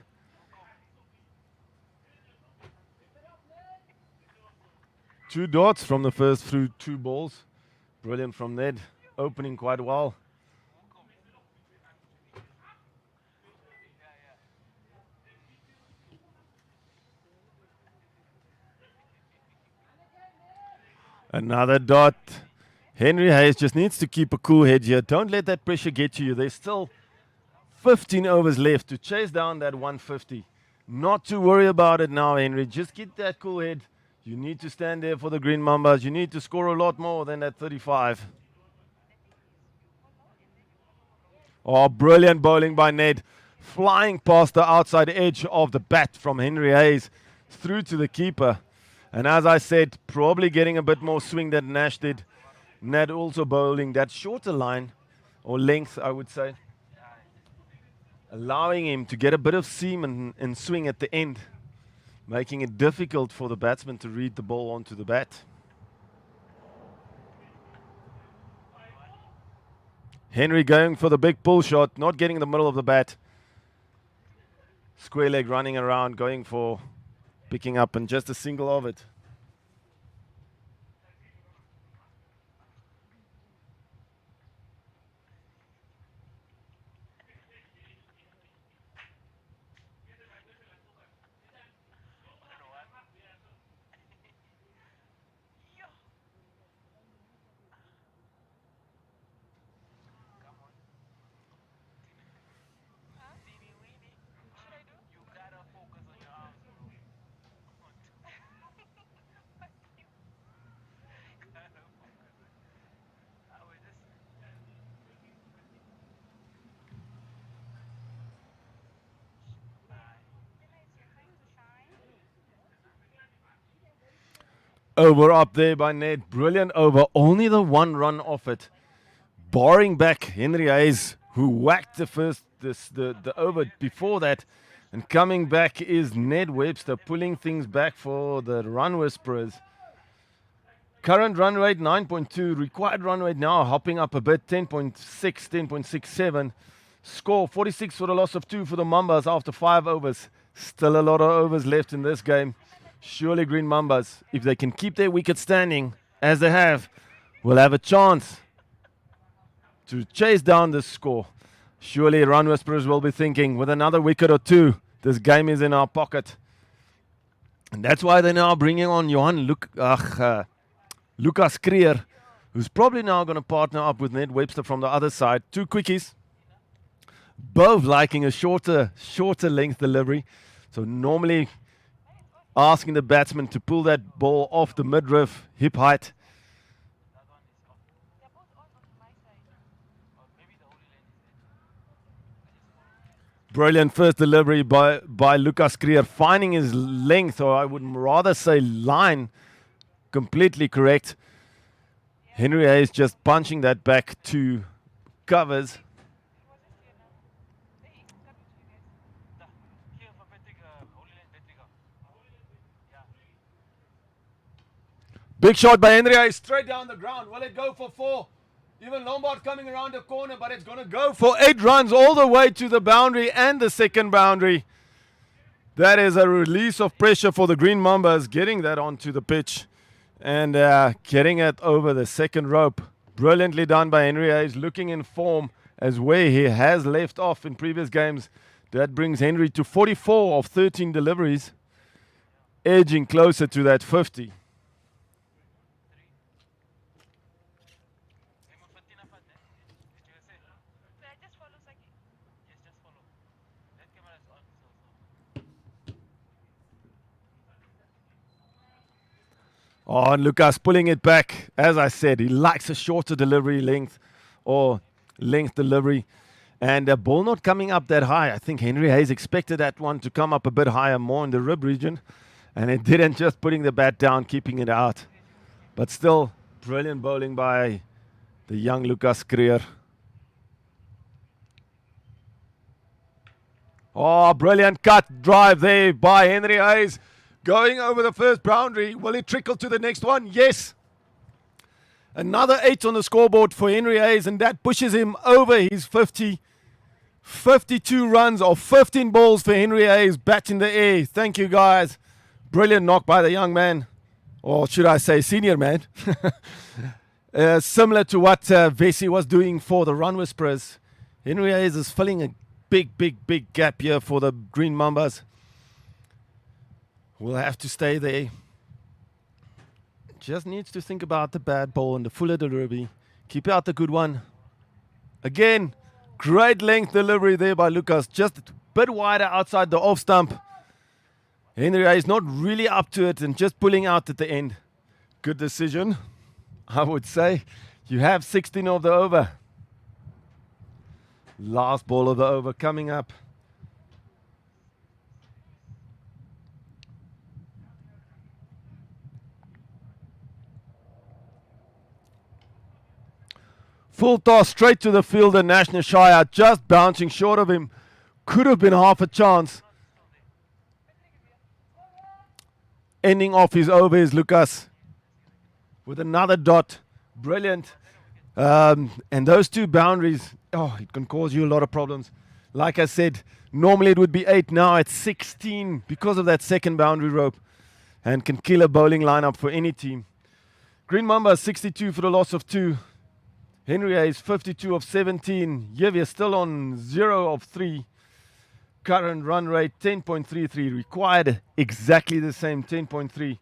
Two dots from the first through 2 balls. Brilliant from Ned, opening quite well. Another dot. Henry Hayes just needs to keep a cool head here. Don't let that pressure get to you. There's still 15 overs left to chase down that 150. Not to worry about it now, Henry. Just get that cool head. You need to stand there for the Green Mambas. You need to score a lot more than that 35. Oh, brilliant bowling by Ned. Flying past the outside edge of the bat from Henry Hayes through to the keeper. And as I said, probably getting a bit more swing than Nash did. Ned also bowling that shorter line, or length, I would say. Allowing him to get a bit of seam and swing at the end, making it difficult for the batsman to read the ball onto the bat. Henry going for the big pull shot, not getting in the middle of the bat. Square leg running around, going for picking up and just a single of it. Over up there by Ned. Brilliant over. Only the 1 run off it. Barring back Henry Hayes, who whacked the over before that. And coming back is Ned Webster, pulling things back for the Run Whisperers. Current run rate 9.2. Required run rate now hopping up a bit, 10.6, 10.67. Score 46 for the loss of 2 for the Mambas after 5 overs. Still a lot of overs left in this game. Surely Green Mambas, if they can keep their wicket standing, as they have, will have a chance to chase down this score. Surely Run Whisperers will be thinking, with another wicket or 2, this game is in our pocket. And that's why they're now bringing on Lucas Creer, who's probably now going to partner up with Ned Webster from the other side. Two quickies, both liking a shorter length delivery. So normally asking the batsman to pull that ball off the midriff, hip height. Brilliant first delivery by Lucas Creer, finding his length, or I would rather say line, completely correct. Henry Hayes just punching that back to covers. Big shot by Henry Hayes, straight down the ground. Will it go for 4? Even Lombard coming around the corner, but it's going to go for 8 runs all the way to the boundary and the second boundary. That is a release of pressure for the Green Mambas, getting that onto the pitch and getting it over the second rope. Brilliantly done by Henry Hayes, looking in form as where he has left off in previous games. That brings Henry to 44 of 13 deliveries, edging closer to that 50. Oh, and Lucas pulling it back. As I said, he likes a shorter delivery length or length delivery. And the ball not coming up that high. I think Henry Hayes expected that one to come up a bit higher, more in the rib region. And it didn't, just putting the bat down, keeping it out. But still, brilliant bowling by the young Lucas Creer. Oh, brilliant cut drive there by Henry Hayes. Going over the first boundary. Will it trickle to the next one? Yes. Another 8 on the scoreboard for Henry Hayes, and that pushes him over his 50. 52 runs of 15 balls for Henry Hayes. Bat in the air. Thank you, guys. Brilliant knock by the young man. Or should I say senior man. Similar to what Vesey was doing for the Run Whisperers. Henry Hayes is filling a big gap here for the Green Mambas. Will have to stay there. Just needs to think about the bad ball and the fuller delivery. Keep out the good one. Again, great length delivery there by Lucas. Just a bit wider outside the off stump. Henry Hayes not really up to it and just pulling out at the end. Good decision, I would say. You have 16 of the over. Last ball of the over coming up. Full toss straight to the fielder, National Shire, just bouncing short of him. Could have been half a chance. Ending off his over is Lucas with another dot. Brilliant. And those 2 boundaries, it can cause you a lot of problems. Like I said, normally it would be 8. Now it's 16 because of that second boundary rope. And can kill a bowling lineup for any team. Green Mamba 62 for the loss of 2. Henry Hayes 52 of 17. Javier still on 0 of 3. Current run rate 10.33. Required exactly the same, 10.3.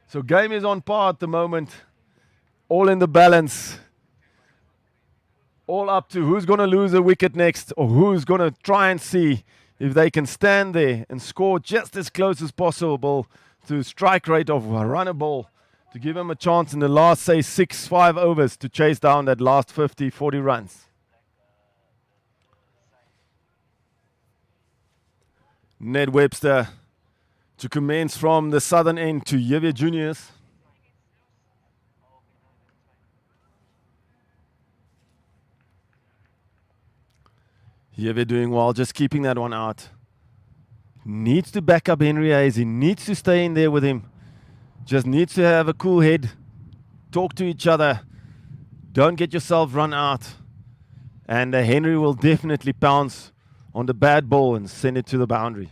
So game is on par at the moment. All in the balance. All up to who's going to lose a wicket next, or who's going to try and see if they can stand there and score just as close as possible to strike rate of a runner ball, to give him a chance in the last, say, 6-5 overs to chase down that last 50-40 runs. Ned Webster to commence from the southern end to Javier Juniors. Javier doing well, just keeping that one out. Needs to back up Henry Hayes. He needs to stay in there with him. Just needs to have a cool head. Talk to each other. Don't get yourself run out. And Henry will definitely pounce on the bad ball and send it to the boundary.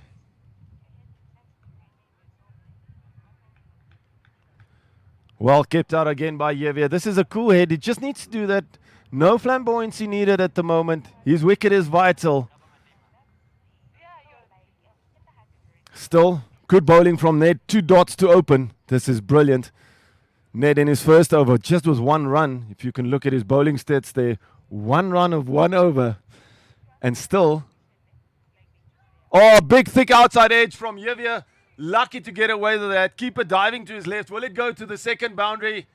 Well kept out again by Javier. This is a cool head. He just needs to do that. No flamboyancy needed at the moment. His wicket is vital. Still, good bowling from Ned. 2 dots to open. This is brilliant. Ned in his first over just with 1 run. If you can look at his bowling stats there, 1 run of 1 over. And still, oh, big thick outside edge from Javier. Lucky to get away with that. Keeper diving to his left. Will it go to the second boundary?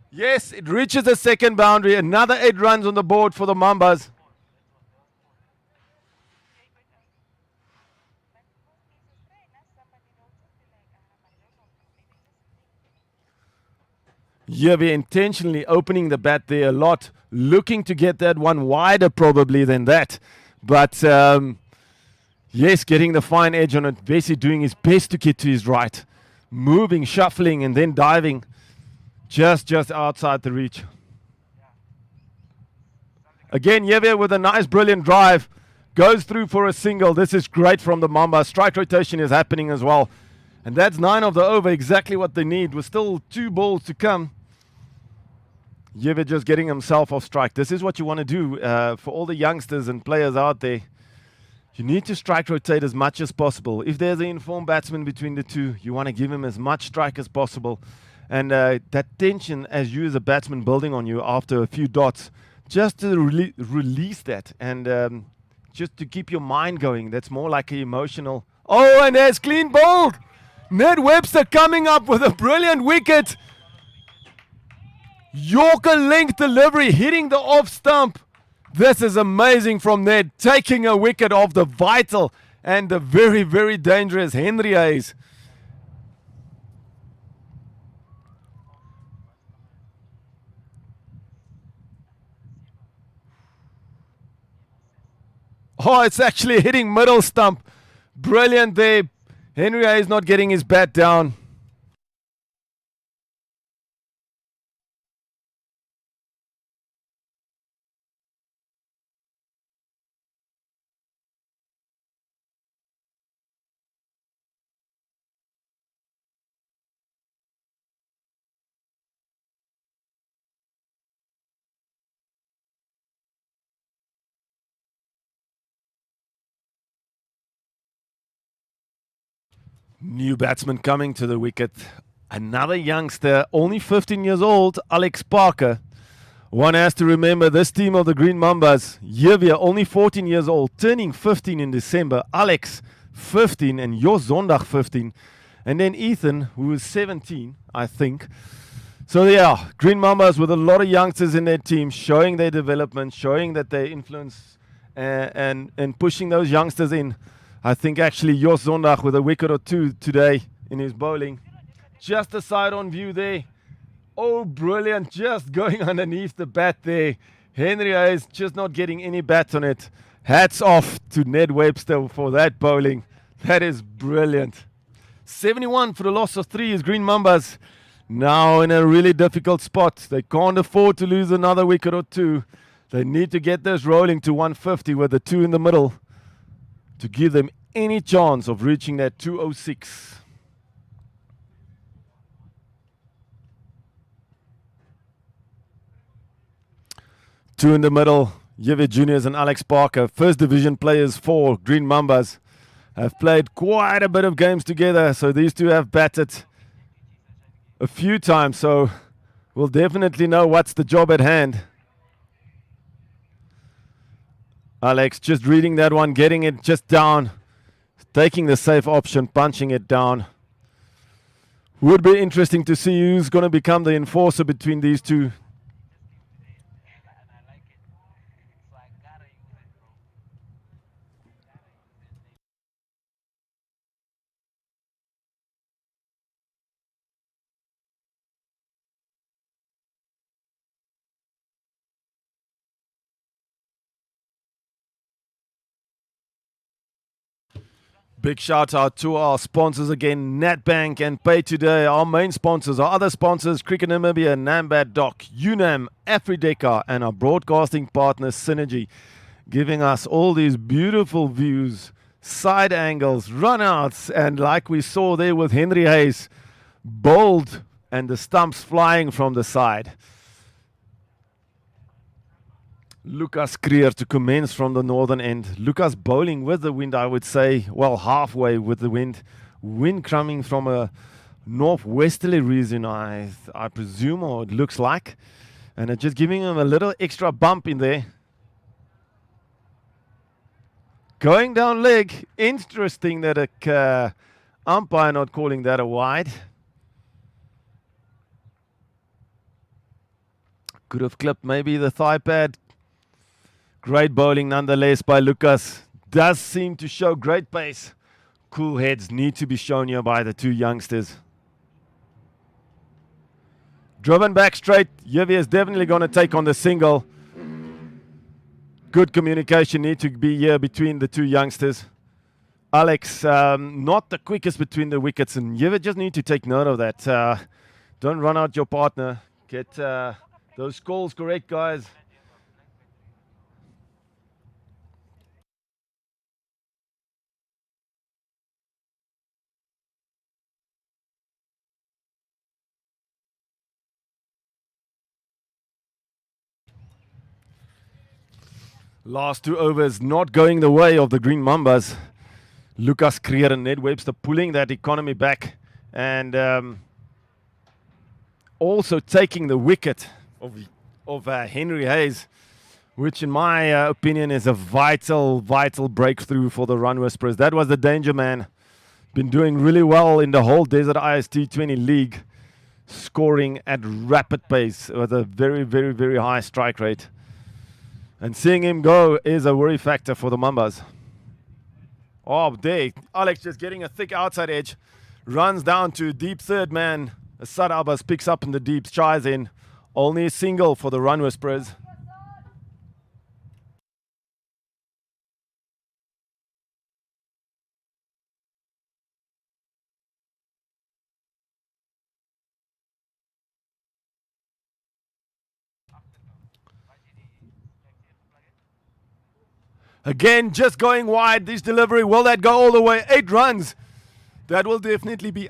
Yes, it reaches the second boundary. Another 8 runs on the board for the Mambas. Javier intentionally opening the bat there a lot, looking to get that one wider probably than that. But yes, getting the fine edge on it. Bessie doing his best to get to his right. Moving, shuffling, and then diving. Just outside the reach. Again, Javier with a nice, brilliant drive. Goes through for a single. This is great from the Mamba. Strike rotation is happening as well. And that's 9 of the over, exactly what they need. With still 2 balls to come. Javier just getting himself off strike. This is what you want to do for all the youngsters and players out there. You need to strike rotate as much as possible. If there's an informed batsman between the two, you want to give him as much strike as possible. And that tension as you as a batsman building on you after a few dots, just to release that and just to keep your mind going. That's more like an emotional. Oh, and there's clean bowled. Ned Webster coming up with a brilliant wicket. Yorker length delivery, hitting the off stump. This is amazing from Ned, taking a wicket off the vital and the very, very dangerous Henry Hayes. Oh, it's actually hitting middle stump. Brilliant there. Henry Hayes not getting his bat down. New batsman coming to the wicket. Another youngster, only 15 years old, Alex Parker. One has to remember this team of the Green Mambas. Javier, only 14 years old, turning 15 in December. Alex, 15, and Jos Zondag, 15. And then Ethan, who is 17, I think. So yeah, Green Mambas with a lot of youngsters in their team, showing their development, showing that they influence and pushing those youngsters in. I think actually Jos Zondag with a wicket or 2 today in his bowling. Just a side on view there. Oh, brilliant. Just going underneath the bat there. Henry Hayes just not getting any bat on it. Hats off to Ned Webster for that bowling. That is brilliant. 71 for the loss of 3 is Green Mambas. Now in a really difficult spot. They can't afford to lose another wicket or 2. They need to get this rolling to 150 with the 2 in the middle to give them any chance of reaching that 206. Two in the middle, Javier Juniors and Alex Parker, first division players for Green Mambas, have played quite a bit of games together, so these two have batted a few times, so we'll definitely know what's the job at hand. Alex just reading that one, getting it just down, taking the safe option, punching it down. Would be interesting to see who's going to become the enforcer between these two. Big shout out to our sponsors again, Nedbank and Pay Today. Our main sponsors, our other sponsors, Cricket Namibia, Nambat Doc, UNAM, Afrideca, and our broadcasting partner, Synergy, giving us all these beautiful views, side angles, runouts, and like we saw there with Henry Hayes, bowled and the stumps flying from the side. Lucas Creer to commence from the northern end. Lucas bowling with the wind, I would say, well, halfway with the wind. Wind coming from a northwesterly region, I presume, or it looks like. And it's just giving him a little extra bump in there. Going down leg. Interesting that a umpire not calling that a wide. Could have clipped maybe the thigh pad. Great bowling nonetheless by Lucas. Does seem to show great pace. Cool heads need to be shown here by the two youngsters. Driven back straight. Yivi is definitely going to take on the single. Good communication need to be here between the two youngsters. Alex, not the quickest between the wickets, and Yivi just need to take note of that. Don't run out your partner. Get those calls correct, guys. Last 2 overs not going the way of the Green Mambas. Lucas Creer and Ned Webster pulling that economy back, and also taking the wicket of Henry Hayes, which in my opinion is a vital breakthrough for the Run Whisperers. That was the danger man. Been doing really well in the whole Desert Ice T20 League, scoring at rapid pace with a very high strike rate. And seeing him go is a worry factor for the Mambas. Oh, there. Alex just getting a thick outside edge. Runs down to deep third man. Asad Abbas picks up in the deep, tries in. Only a single for the Run Whisperers. Again, just going wide. This delivery, will that go all the way? 8 runs. That will definitely be...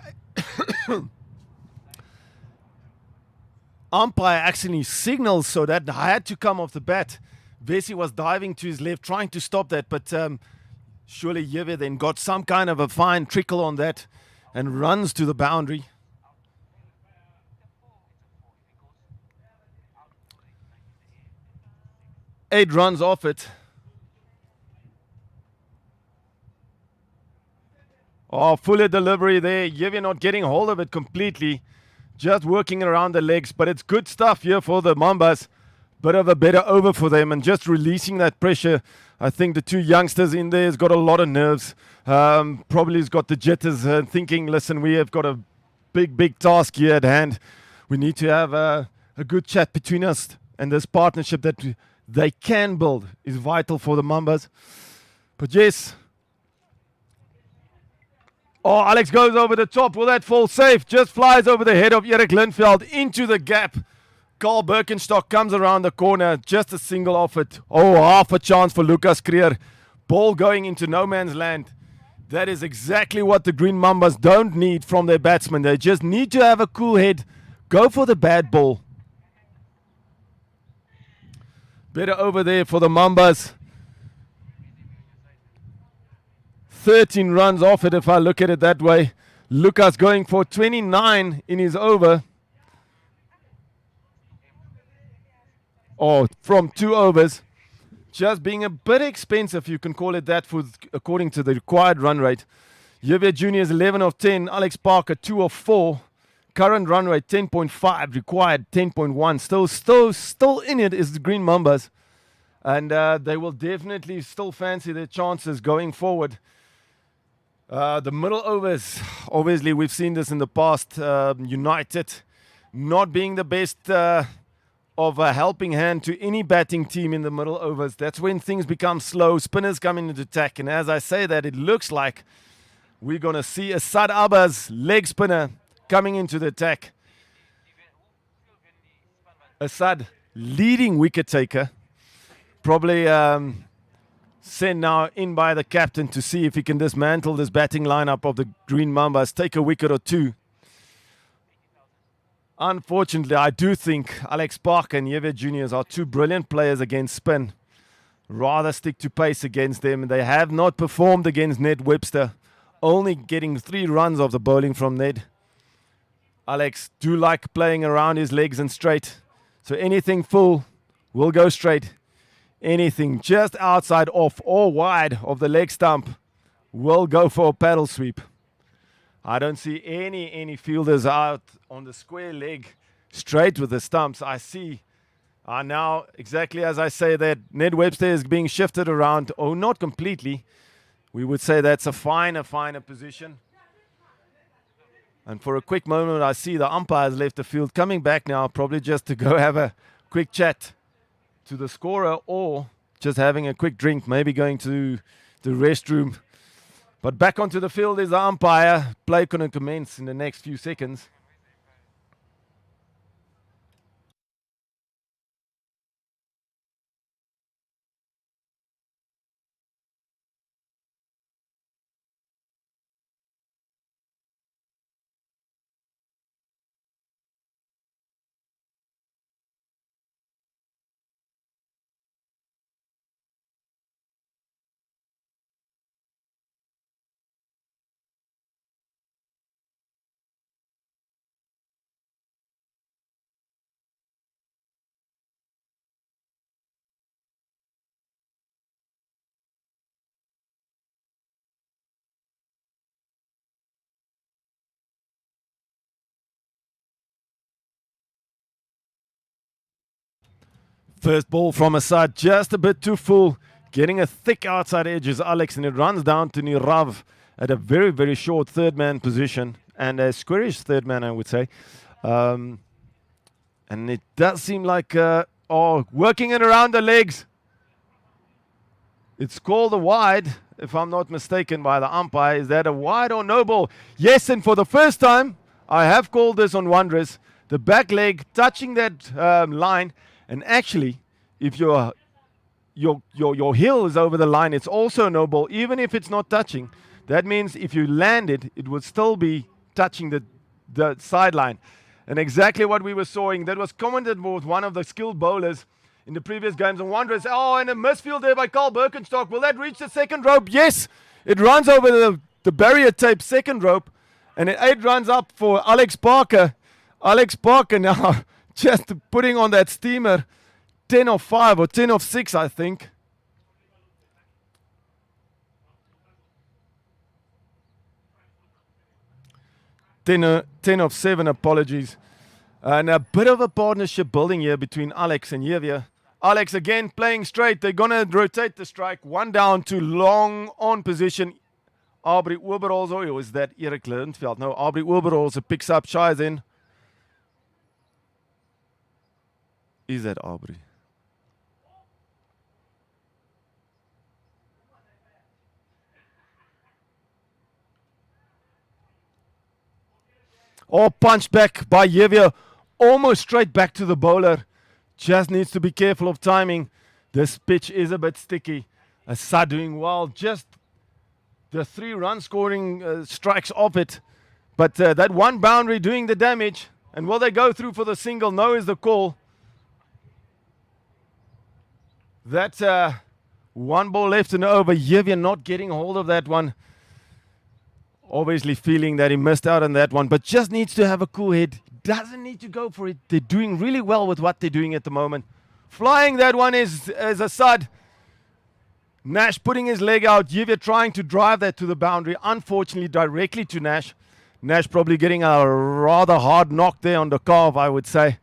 Umpire actually signals so that I had to come off the bat. Vesey was diving to his left, trying to stop that, but surely Yivi then got some kind of a fine trickle on that and runs to the boundary. Eight runs off it. Oh, fuller delivery there. Yivi not getting hold of it completely. Just working around the legs. But it's good stuff here for the Mambas. Bit of a better over for them. And just releasing that pressure. I think the two youngsters in there has got a lot of nerves. Probably has got the jitters thinking, listen, we have got a big task here at hand. We need to have a good chat between us. And this partnership that they can build is vital for the Mambas. But yes... Oh, Alex goes over the top. Will that fall safe? Just flies over the head of Erik Lindveld into the gap. Carl Birkenstock comes around the corner. Just a single off it. Oh, half a chance for Lucas Creer. Ball going into no man's land. That is exactly what the Green Mambas don't need from their batsmen. They just need to have a cool head. Go for the bad ball. Better over there for the Mambas. 13 runs off it if I look at it that way. Lucas going for 29 in his over. Oh, from 2 overs. Just being a bit expensive, you can call it that, for according to the required run rate. Javier Jr. is 11 of 10. Alex Parker 2 of 4. Current run rate 10.5. Required 10.1. Still in it is the Green Mambas. And they will definitely still fancy their chances going forward. The middle overs, obviously we've seen this in the past. United not being the best of a helping hand to any batting team in the middle overs. That's when things become slow. Spinners come into attack. And as I say that, it looks like we're going to see Asad Abbas, leg spinner, coming into the attack. Asad, leading wicket taker. Probably... sent now in by the captain to see if he can dismantle this batting lineup of the Green Mambas, take a wicket or 2. Unfortunately, I do think Alex Parker and Javier Jr. are 2 brilliant players against spin. Rather stick to pace against them. They have not performed against Ned Webster, only getting 3 runs of the bowling from Ned. Alex do like playing around his legs and straight. So anything full will go straight. Anything just outside off or wide of the leg stump will go for a paddle sweep. I don't see any fielders out on the square leg straight with the stumps. I see now, exactly as I say that, Ned Webster is being shifted around. Oh, not completely. We would say that's a finer position. And for a quick moment, I see the umpires left the field, coming back now, probably just to go have a quick chat to the scorer or just having a quick drink, maybe going to the restroom. But back onto the field is the umpire. Play can commence in the next few seconds. First ball from a side, just a bit too full. Getting a thick outside edge is Alex, and it runs down to Nirav at a very short third man position, and a squarish third man, I would say. And it does seem like, working it around the legs. It's called a wide, if I'm not mistaken, by the umpire. Is that a wide or no ball? Yes, and for the first time, I have called this on Wanderers. The back leg touching that line. And actually, if your heel is over the line, it's also a no ball, even if it's not touching. That means if you land it, it would still be touching the sideline. And exactly what we were sawing, that was commented with one of the skilled bowlers in the previous games on Wanderers. Oh, and a misfield there by Carl Birkenstock. Will that reach the second rope? Yes, it runs over the barrier tape second rope, and it 8 runs up for Alex Parker. Alex Parker now just putting on that steamer, 10 of 5 or 10 of 6, I think. Ten of 7, apologies. And a bit of a partnership building here between Alex and Javier. Alex again playing straight. They're going to rotate the strike. 1 down to long on position. Aubrey Oberholzer, or is that Erik Lindveld? No, Aubrey Oberholzer picks up Shires in. Is that Aubrey? Oh, punched back by Javier. Almost straight back to the bowler. Just needs to be careful of timing. This pitch is a bit sticky. Assad doing well. Just the 3 run scoring strikes off it. But that 1 boundary doing the damage. And will they go through for the single? No is the call. That's 1 ball left and over. Javier not getting hold of that one. Obviously feeling that he missed out on that one, but just needs to have a cool head. Doesn't need to go for it. They're doing really well with what they're doing at the moment. Flying that one is Assad. Nash putting his leg out. Javier trying to drive that to the boundary. Unfortunately, directly to Nash. Nash probably getting a rather hard knock there on the calf, I would say.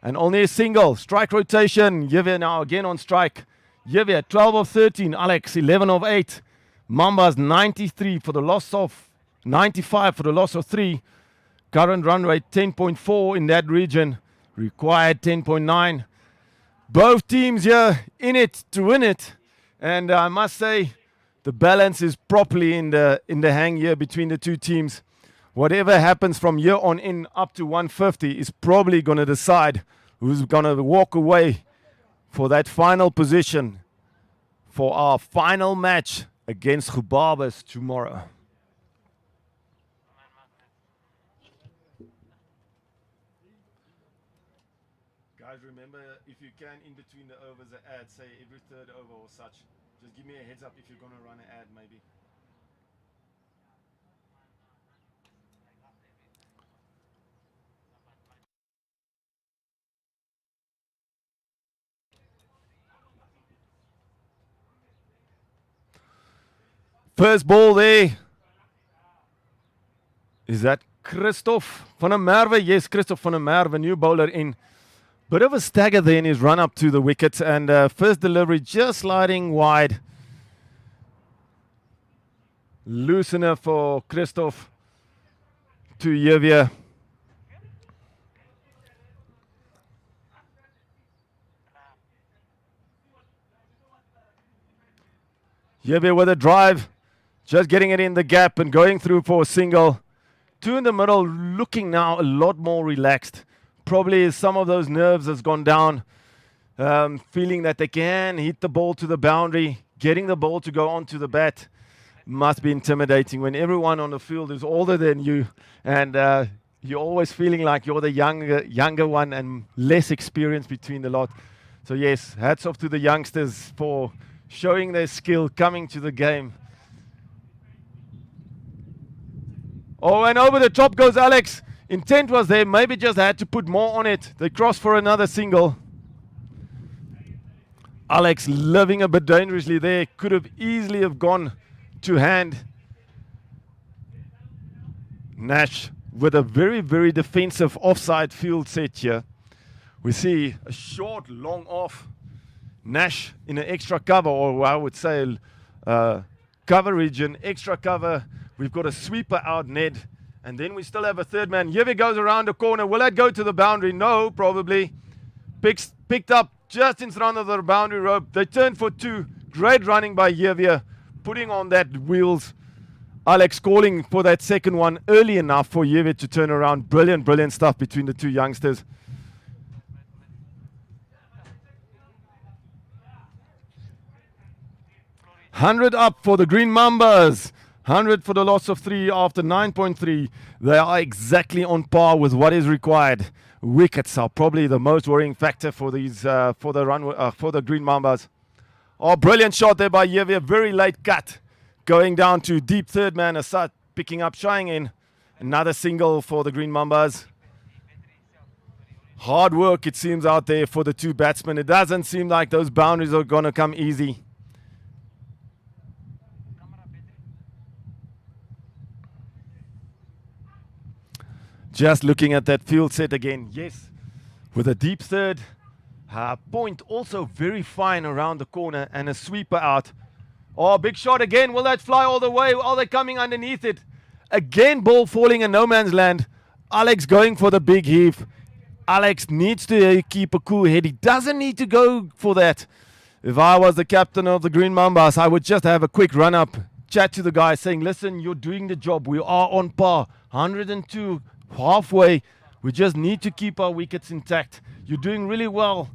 And only a single. Strike rotation. Javier now again on strike. Javier, 12 of 13. Alex, 11 of 8. Mambas, 93 for the loss of 95 for the loss of 3. Current run rate 10.4 in that region. Required 10.9. Both teams here in it to win it. And I must say, the balance is properly in the hang here between the two teams. Whatever happens from here on in up to 150 is probably going to decide who's going to walk away for that final position for our final match against Gubabas tomorrow. Guys, remember, if you can, in between the overs, an ad, say every third over or such. Just give me a heads up if you're going to run an ad, maybe. First ball there. Is that Christoph van der Merwe? Yes, Christoph van der Merwe, new bowler in. Bit of a stagger there in his run up to the wicket, and first delivery just sliding wide. Loosener for Christoph to Javier. Javier with a drive, just getting it in the gap and going through for a single. Two in the middle, looking now a lot more relaxed. Probably some of those nerves has gone down, feeling that they can hit the ball to the boundary, getting the ball to go onto the bat. Must be intimidating when everyone on the field is older than you, and you're always feeling like you're the younger one and less experienced between the lot. So yes, hats off to the youngsters for showing their skill, coming to the game. Oh, and over the top goes Alex. Intent was there, maybe just had to put more on it. They cross for another single. Alex living a bit dangerously there, could have easily have gone to hand. Nash with a very, very defensive offside field set here. We see a short, long off. Nash in an extra cover, or I would say cover region, extra cover. We've got a sweeper out, Ned. And then we still have a third man. Javier goes around the corner. Will that go to the boundary? No, probably. Picked up just in front of the boundary rope. They turn for two. Great running by Javier, putting on that wheels. Alex calling for that second one early enough for Javier to turn around. Brilliant, brilliant stuff between the two youngsters. $100 up for the Green Mambas. 100 for the loss of 3 after 9.3. They are exactly on par with what is required. Wickets are probably the most worrying factor for these for the Green Mambas. Oh, brilliant shot there by Javier. Very late cut. Going down to deep third man. Assad picking up, shying in. Another single for the Green Mambas. Hard work, it seems, out there for the two batsmen. It doesn't seem like those boundaries are going to come easy. Just looking at that field set again. Yes, with a deep third. Point also very fine around the corner and a sweeper out. Oh, big shot again. Will that fly all the way? Are they coming underneath it? Again, ball falling in no man's land. Alex going for the big heave. Alex needs to keep a cool head. He doesn't need to go for that. If I was the captain of the Green Mambas, I would just have a quick run up, chat to the guy saying, listen, you're doing the job. We are on par. 102. Halfway, we just need to keep our wickets intact. You're doing really well.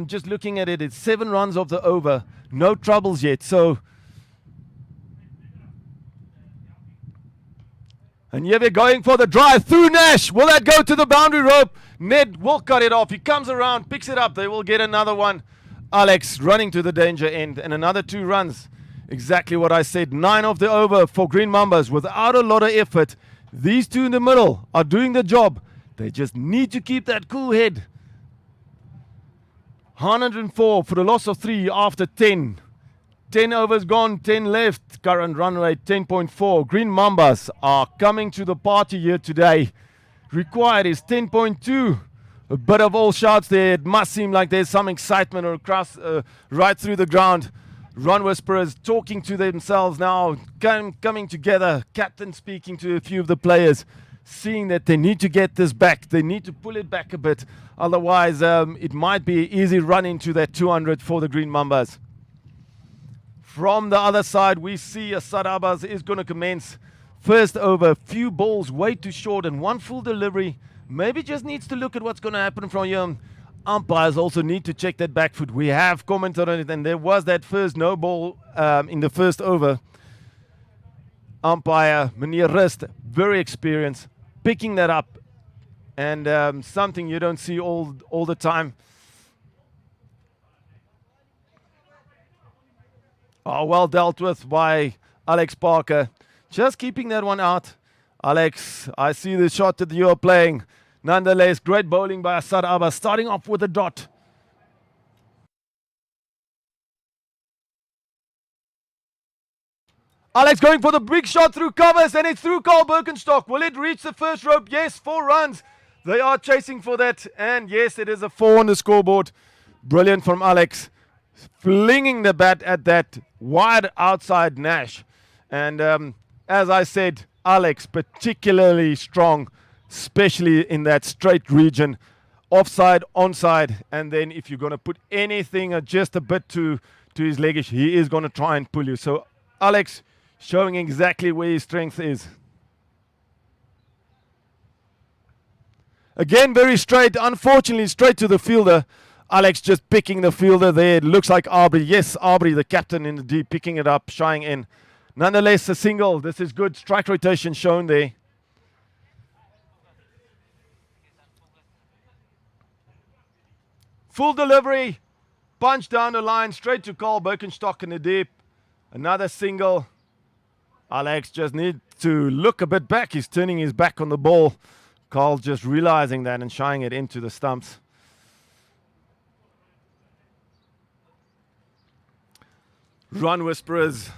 Just looking at it, it's 7 runs of the over. No troubles yet. So, and yeah, they're going for the drive through Nash. Will that go to the boundary rope? Ned will cut it off. He comes around, picks it up. They will get another one. Alex running to the danger end and another 2 runs. Exactly what I said. 9 of the over for Green Mambas without a lot of effort. These two in the middle are doing the job. They just need to keep that cool head. 104 for the loss of 3 after 10. 10 overs gone, 10 left. Current run rate 10.4. Green Mambas are coming to the party here today. Required is 10.2. A bit of all shots there. It must seem like there's some excitement across, right through the ground. Run whisperers talking to themselves now, coming together, captain speaking to a few of the players, seeing that they need to get this back. They need to pull it back a bit. Otherwise, it might be an easy run into that 200 for the Green Mambas. From the other side, we see Assad Abbas is going to commence. First over, few balls way too short and 1 full delivery. Maybe just needs to look at what's going to happen from here. Umpires also need to check that back foot. We have commented on it, and there was that first no ball in the first over. Umpire Meneer Rust, very experienced, picking that up, and something you don't see all the time. Oh, well dealt with by Alex Parker. Just keeping that one out. Alex, I see the shot that you are playing. Nonetheless, great bowling by Assad Abbas, starting off with a dot. Alex going for the big shot through covers, and it's through Carl Birkenstock. Will it reach the first rope? Yes, 4 runs. They are chasing for that, and yes, it is a 4 on the scoreboard. Brilliant from Alex, flinging the bat at that wide outside Nash. And as I said, Alex particularly strong, especially in that straight region. Offside, onside, and then if you're going to put anything just a bit to his leggish, he is going to try and pull you. So Alex showing exactly where his strength is. Again, very straight, unfortunately straight to the fielder. Alex just picking the fielder there. It looks like Aubrey. Yes, Aubrey, the captain in the D, picking it up, shying in. Nonetheless, a single. This is good. Strike rotation shown there. Full delivery. Punch down the line, straight to Carl Birkenstock in the deep. Another single. Alex just needs to look a bit back. He's turning his back on the ball. Carl just realizing that and shying it into the stumps. Run Whisperers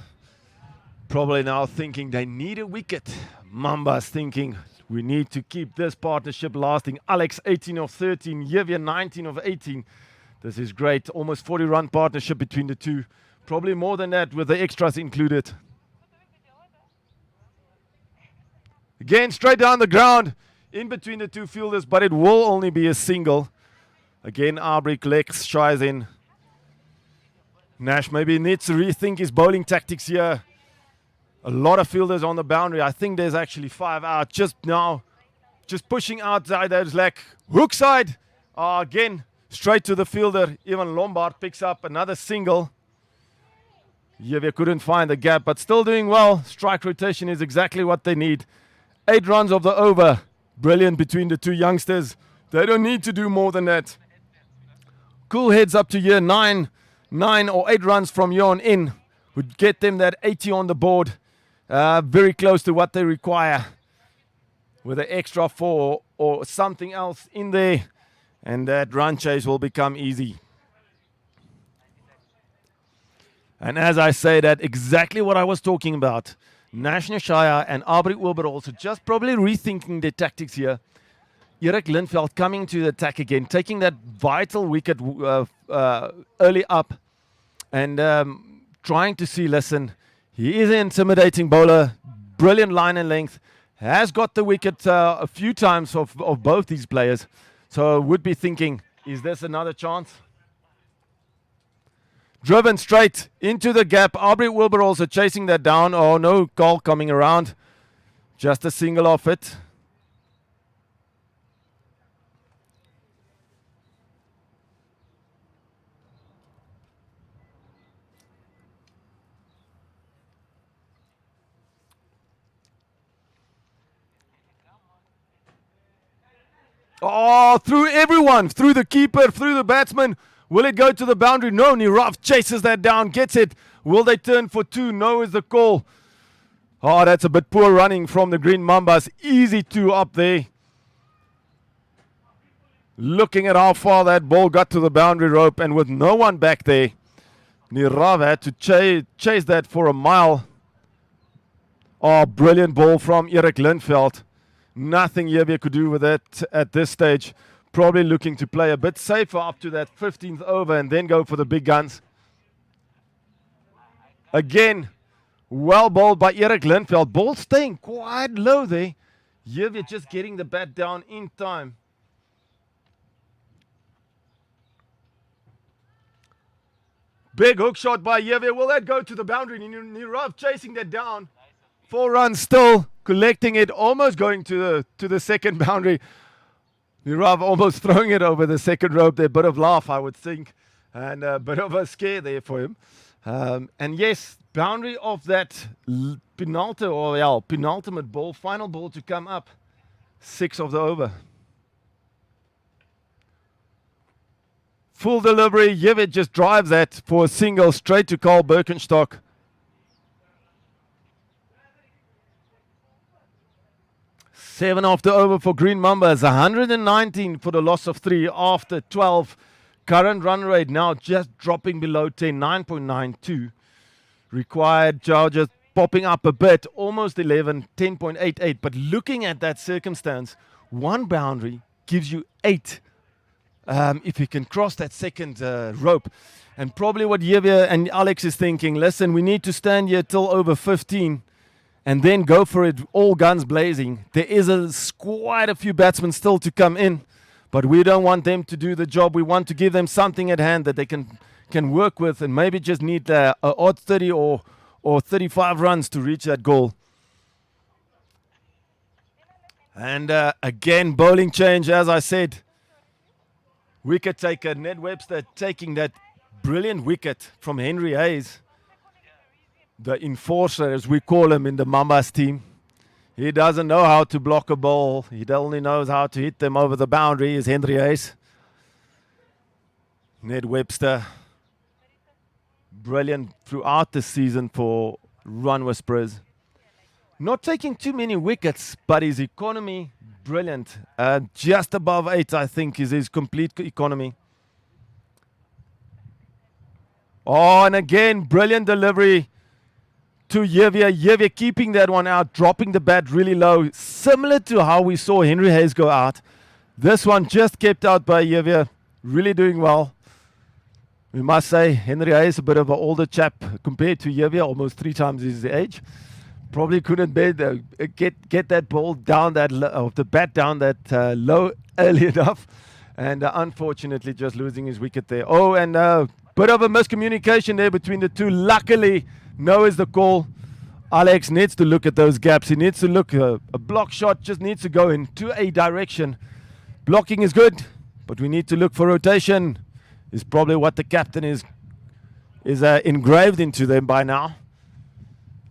probably now thinking they need a wicket. Mamba's thinking we need to keep this partnership lasting. Alex 18 of 13, Javier 19 of 18. This is great. Almost 40-run partnership between the two. Probably more than that with the extras included. Again, straight down the ground in between the two fielders, but it will only be a single. Again, Aubrey collects, shies in. Nash maybe needs to rethink his bowling tactics here. A lot of fielders on the boundary. I think there's actually 5 out just now. Just pushing outside those leg. Hook side. Again, straight to the fielder. Even Lombard picks up another single. Javier couldn't find the gap, but still doing well. Strike rotation is exactly what they need. 8 runs of the over. Brilliant between the two youngsters. They don't need to do more than that. Cool heads up to year 9 or 8 runs from here on in would get them that 80 on the board. Very close to what they require with an extra 4 or something else in there, and that run chase will become easy. And as I say that, exactly what I was talking about. National Shire and Aubrey Wilbur also just probably rethinking their tactics here. Erik Lindveld coming to the attack again, taking that vital wicket early up and trying to see, listen, he is an intimidating bowler, brilliant line and length, has got the wicket a few times of both these players. So would be thinking, is this another chance? Driven straight into the gap. Aubrey Wilbur also chasing that down. Oh no, Carl coming around. Just a single off it. Oh, through everyone, through the keeper, through the batsman. Will it go to the boundary? No, Nirav chases that down, gets it. Will they turn for 2? No is the call. Oh, that's a bit poor running from the Green Mambas. Easy 2 up there. Looking at how far that ball got to the boundary rope, and with no one back there, Nirav had to chase that for a mile. Oh, brilliant ball from Erik Lindveld. Nothing Javier could do with that at this stage. Probably looking to play a bit safer up to that 15th over and then go for the big guns. Again, well bowled by Erik Lindveld. Ball staying quite low there. Javier just getting the bat down in time. Big hook shot by Javier. Will that go to the boundary? Nirav chasing that down. 4 runs still, collecting it, almost going to the second boundary. Nirav almost throwing it over the second rope there. Bit of laugh, I would think, and a bit of a scare there for him. And yes, boundary of that penultimate ball, final ball to come up. 6 of the over. Full delivery. Javier just drives that for a single straight to Carl Birkenstock. Seven off the over for Green Mambas. 119 for the loss of 3 after 12. Current run rate now just dropping below 10. 9.92. Required charges popping up a bit, almost 11, 10.88. But looking at that circumstance, one boundary gives you 8 if you can cross that second rope. And probably what Javier and Alex is thinking, listen, we need to stand here till over 15 and then go for it, all guns blazing. There is quite a few batsmen still to come in, but we don't want them to do the job. We want to give them something at hand that they can work with, and maybe just need a odd 30 or 35 runs to reach that goal. And again, bowling change, as I said. Wicket taker Ned Webster taking that brilliant wicket from Henry Hayes, the enforcer, as we call him in the Mambas team. He doesn't know how to block a ball. He only knows how to hit them over the boundary, is Henry Hayes. Ned Webster, brilliant throughout the season for Run Whisperers. Not taking too many wickets, but his economy, brilliant. Just above 8, I think, is his complete economy. Oh, and again, brilliant delivery to Javier. Javier keeping that one out, dropping the bat really low, similar to how we saw Henry Hayes go out. This one just kept out by Javier, really doing well. We must say, Henry Hayes, a bit of an older chap compared to Javier, almost 3 times his age. Probably couldn't get that ball down the bat down that low early enough. And unfortunately, just losing his wicket there. Oh, and bit of a miscommunication there between the two. Luckily, no is the call. Alex needs to look at those gaps. He needs to look. A block shot just needs to go into a direction. Blocking is good, but we need to look for rotation. Is probably what the captain is engraved into them by now.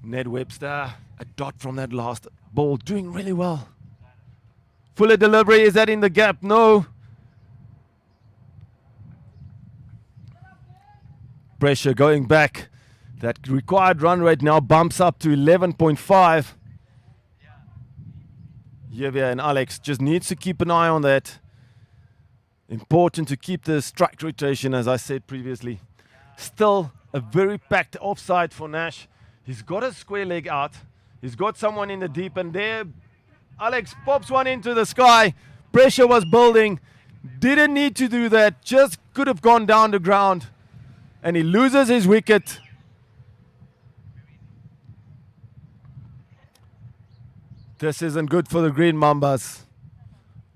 Ned Webster, a dot from that last ball, doing really well. Fuller delivery, is that in the gap? No. Pressure going back. That required run rate now bumps up to 11.5. Javier and Alex just needs to keep an eye on that. Important to keep the strike rotation, as I said previously. Still a very packed offside for Nash. He's got a square leg out. He's got someone in the deep, and there Alex pops one into the sky. Pressure was building. Didn't need to do that. Just could have gone down the ground. And he loses his wicket. This isn't good for the Green Mambas.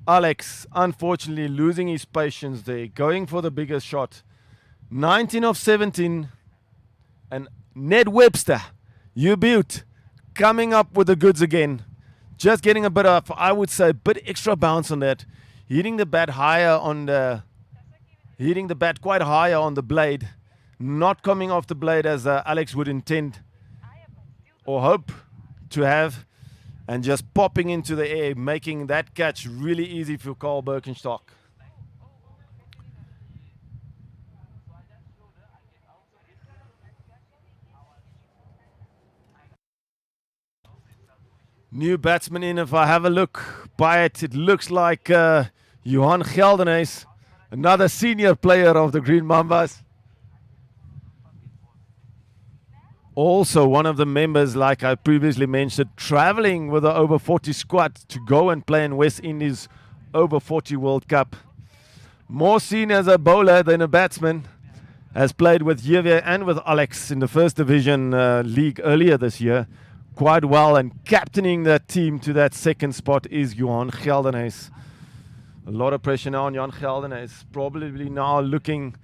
Alex, unfortunately, losing his patience there. Going for the biggest shot. 19 of 17. And Ned Webster, you built, coming up with the goods again. Just getting a bit of, I would say, a bit extra bounce on that. Hitting the bat quite higher on the blade. Not coming off the blade as Alex would intend or hope to have. And just popping into the air, making that catch really easy for Carl Birkenstock. New batsman in. If I have a look by it, it looks like Johan Geldenhuys, another senior player of the Green Mambas. Also one of the members, like I previously mentioned, traveling with the over 40 squad to go and play in West Indies over 40 World Cup. More seen as a bowler than a batsman. Has played with Javier and with Alex in the First Division League earlier this year. Quite well, and captaining that team to that second spot is Johan Geldenhuys. A lot of pressure now on Johan Geldenhuys. Probably now looking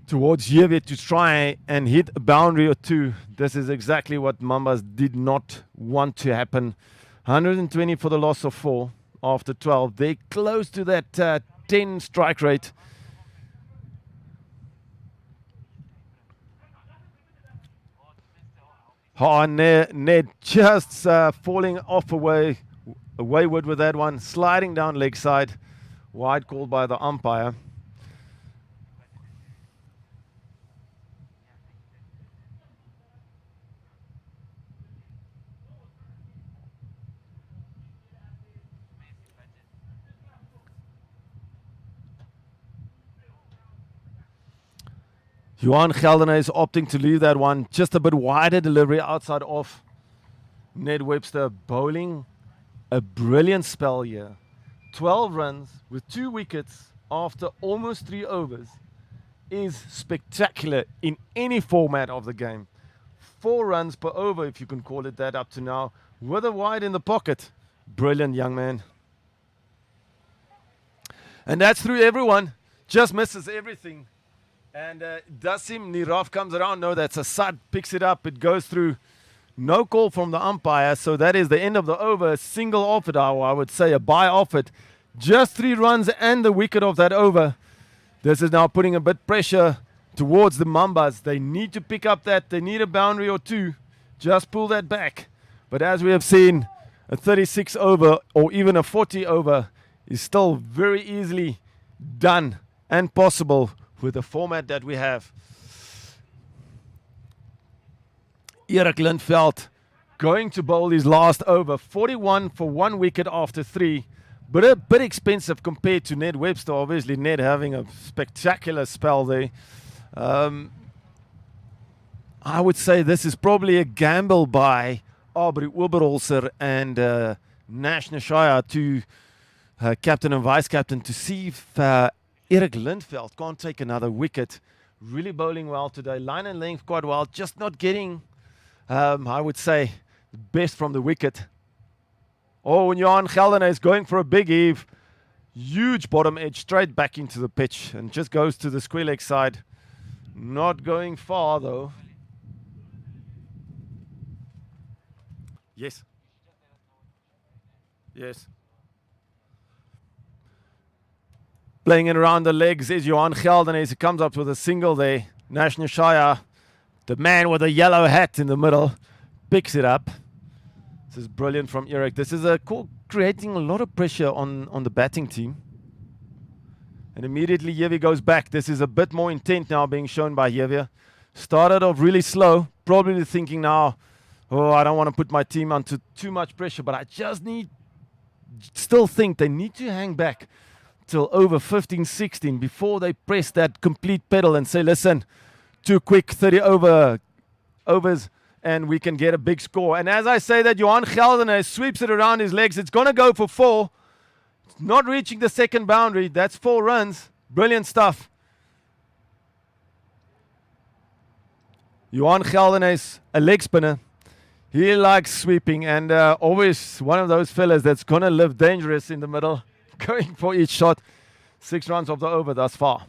towards Javier to try and hit a boundary or two. This is exactly what Mambas did not want to happen. 120 for the loss of 4 after 12. They're close to that 10 strike rate. Oh, Ned just falling off wayward with that one. Sliding down leg side. Wide called by the umpire. Johan Geldener is opting to leave that one. Just a bit wider delivery outside off. Ned Webster bowling a brilliant spell here. 12 runs with 2 wickets after almost 3 overs is spectacular in any format of the game. 4 runs per over, if you can call it that, up to now, with a wide in the pocket. Brilliant, young man. And that's through everyone. Just misses everything. And Dasim Niraf comes around. No, that's a Sad. Picks it up. It goes through. No call from the umpire. So that is the end of the over. A single off it, I would say. A bye off it. Just 3 runs and the wicket of that over. This is now putting a bit pressure towards the Mambas. They need to pick up that. They need a boundary or 2. Just pull that back. But as we have seen, a 36 over or even a 40 over is still very easily done and possible with the format that we have. Erik Lindveld going to bowl his last over. 41 for 1 wicket after 3. But a bit expensive compared to Ned Webster. Obviously, Ned having a spectacular spell there. I would say this is probably a gamble by Aubrey Oberholzer and Nash Nashaya to captain and vice captain to see if Erik Lindveld can't take another wicket. Really bowling well today. Line and length quite well. Just not getting, I would say, the best from the wicket. Oh, and Johan Geldener is going for a big heave. Huge bottom edge straight back into the pitch and just goes to the square leg side. Not going far though. Yes. Yes. Playing it around the legs is Johan Geldener as he comes up with a single there. Nash Nashaya, the man with a yellow hat in the middle, picks it up. This is brilliant from Erik. This is a call creating a lot of pressure on the batting team. And immediately Yevi goes back. This is a bit more intent now being shown by Yevi. Started off really slow, probably thinking now, oh, I don't want to put my team under too much pressure, but I just still think they need to hang back till over 15, 16 before they press that complete pedal and say, listen, too quick, 30 overs, and we can get a big score. And as I say that, Johan Geldener sweeps it around his legs. It's going to go for 4. It's not reaching the second boundary. That's 4 runs. Brilliant stuff. Johan Geldener is a leg spinner. He likes sweeping and always one of those fellas that's going to live dangerous in the middle, going for each shot. 6 runs of the over thus far.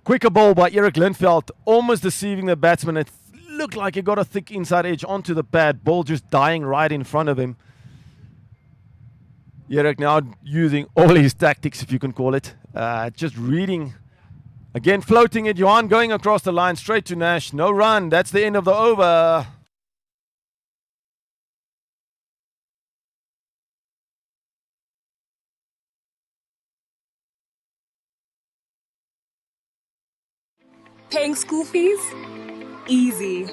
Quicker ball by Erik Lindveld, almost deceiving the batsman. It looked like he got a thick inside edge onto the pad. Ball just dying right in front of him. Erik now using all his tactics, if you can call it. Just reading. Again, floating it. Johan going across the line straight to Nash. No run. That's the end of the over. Paying school fees? Easy.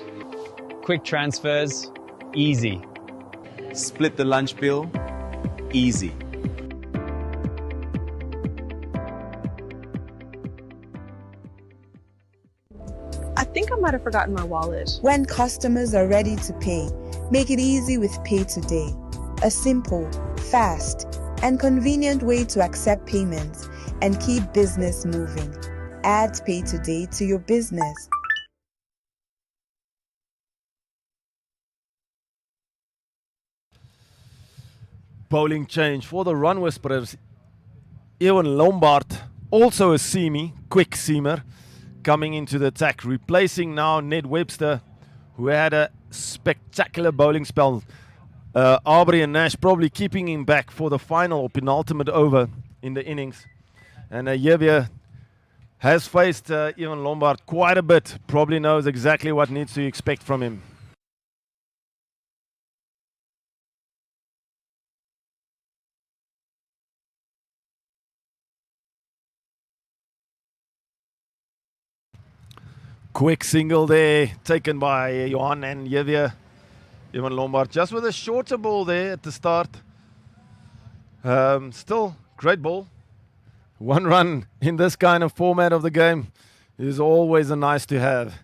Quick transfers, easy. Split the lunch bill, easy. I think I might have forgotten my wallet. When customers are ready to pay, make it easy with Pay Today. A simple, fast, and convenient way to accept payments and keep business moving. Add Pay Today to your business. Bowling change for the run whisperers. Ewan Lombard, also a seamy, quick seamer, coming into the attack, replacing now Ned Webster, who had a spectacular bowling spell. Aubrey and Nash probably keeping him back for the final or penultimate over in the innings. And Yevi has faced Ewan Lombard quite a bit, probably knows exactly what needs to expect from him. Quick single there, taken by Johan and Yevi. Ewan Lombard just with a shorter ball there at the start. Still, great ball. 1 run in this kind of format of the game is always a nice to have.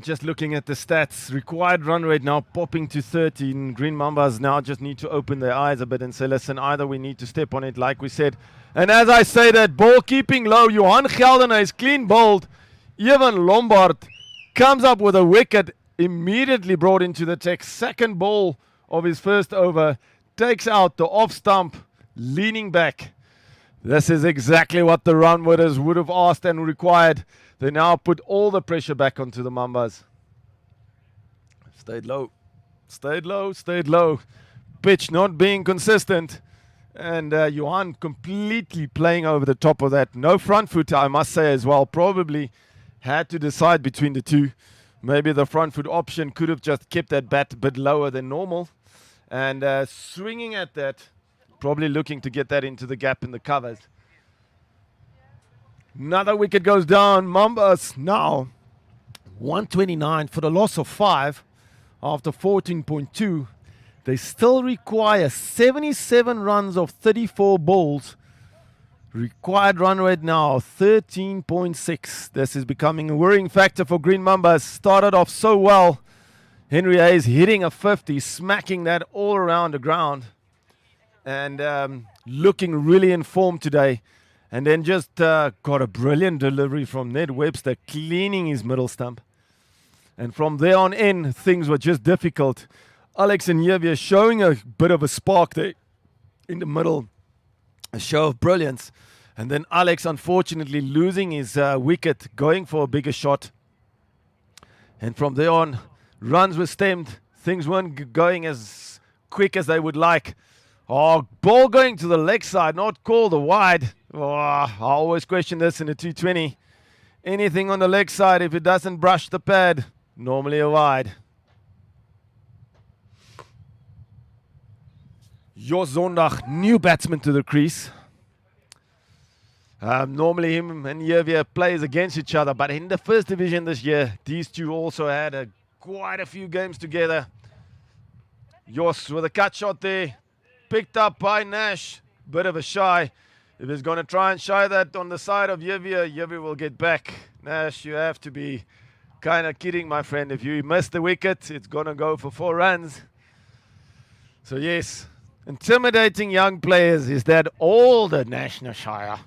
Just looking at the stats, required run rate now popping to 13. Green Mambas now just need to open their eyes a bit and say, listen, either we need to step on it like we said. And as I say that, ball keeping low, Johan Geldener is clean bowled. Evan Lombard comes up with a wicket, immediately brought into the text. Second ball of his first over, takes out the off stump, leaning back. This is exactly what the run winners would have asked and required. They now put all the pressure back onto the Mambas. Stayed low, stayed low, stayed low. Pitch not being consistent. And Johan completely playing over the top of that. No front foot, I must say as well. Probably had to decide between the two. Maybe the front foot option could have just kept that bat a bit lower than normal. And swinging at that. Probably looking to get that into the gap in the covers. Another wicket goes down. Mambas now 129 for the loss of 5 after 14.2. They still require 77 runs of 34 balls. Required run rate now 13.6. This is becoming a worrying factor for Green Mambas. Started off so well. Henry Hayes hitting a 50, smacking that all around the ground. And looking really in form today. And then just got a brilliant delivery from Ned Webster, cleaning his middle stump. And from there on in, things were just difficult. Alex and Yevia showing a bit of a spark there in the middle. A show of brilliance. And then Alex, unfortunately, losing his wicket, going for a bigger shot. And from there on, runs were stemmed. Things weren't going as quick as they would like. Oh, ball going to the leg side, not called a wide. Oh, I always question this in a 220. Anything on the leg side, if it doesn't brush the pad, normally a wide. Jos Zondag, new batsman to the crease. Normally him and Yevia plays against each other, but in the first division this year, these two also had quite a few games together. Jos with a cut shot there. Picked up by Nash. Bit of a shy. If he's going to try and shy that on the side of Yevia, Yevia will get back. Nash, you have to be kind of kidding, my friend. If you miss the wicket, it's going to go for 4 runs. So yes, intimidating young players is that all the National Shire.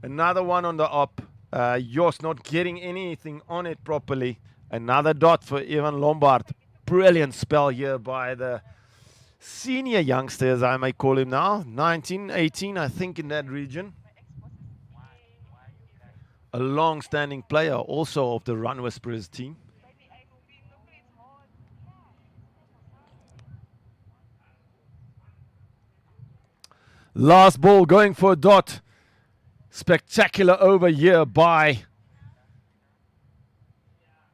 Another one on the up. Jos not getting anything on it properly. Another dot for Evan Lombard. Brilliant spell here by the senior youngster, as I may call him now. 19, 18, I think, in that region. A long-standing player also of the Run Whisperers team. Last ball going for a dot. Spectacular over here by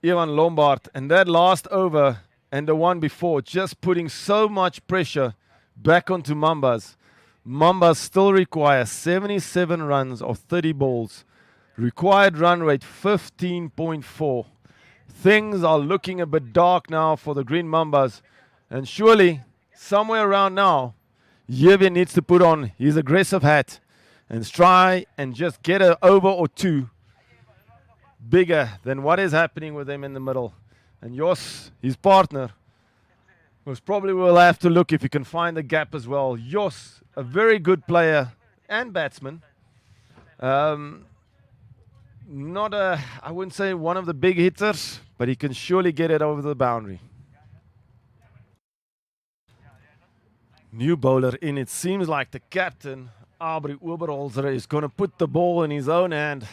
Evan Lombard. And that last over and the one before just putting so much pressure back onto Mambas. Mambas still require 77 runs of 30 balls. Required run rate 15.4. Things are looking a bit dark now for the Green Mambas. And surely, somewhere around now, Yevia needs to put on his aggressive hat and try and just get an over or two bigger than what is happening with him in the middle. And Jos, his partner, most probably will have to look if he can find the gap as well. Jos, a very good player and batsman. Not I wouldn't say one of the big hitters, but he can surely get it over the boundary. New bowler in. It seems like the captain, Aubrey Oberholzer, is going to put the ball in his own hand.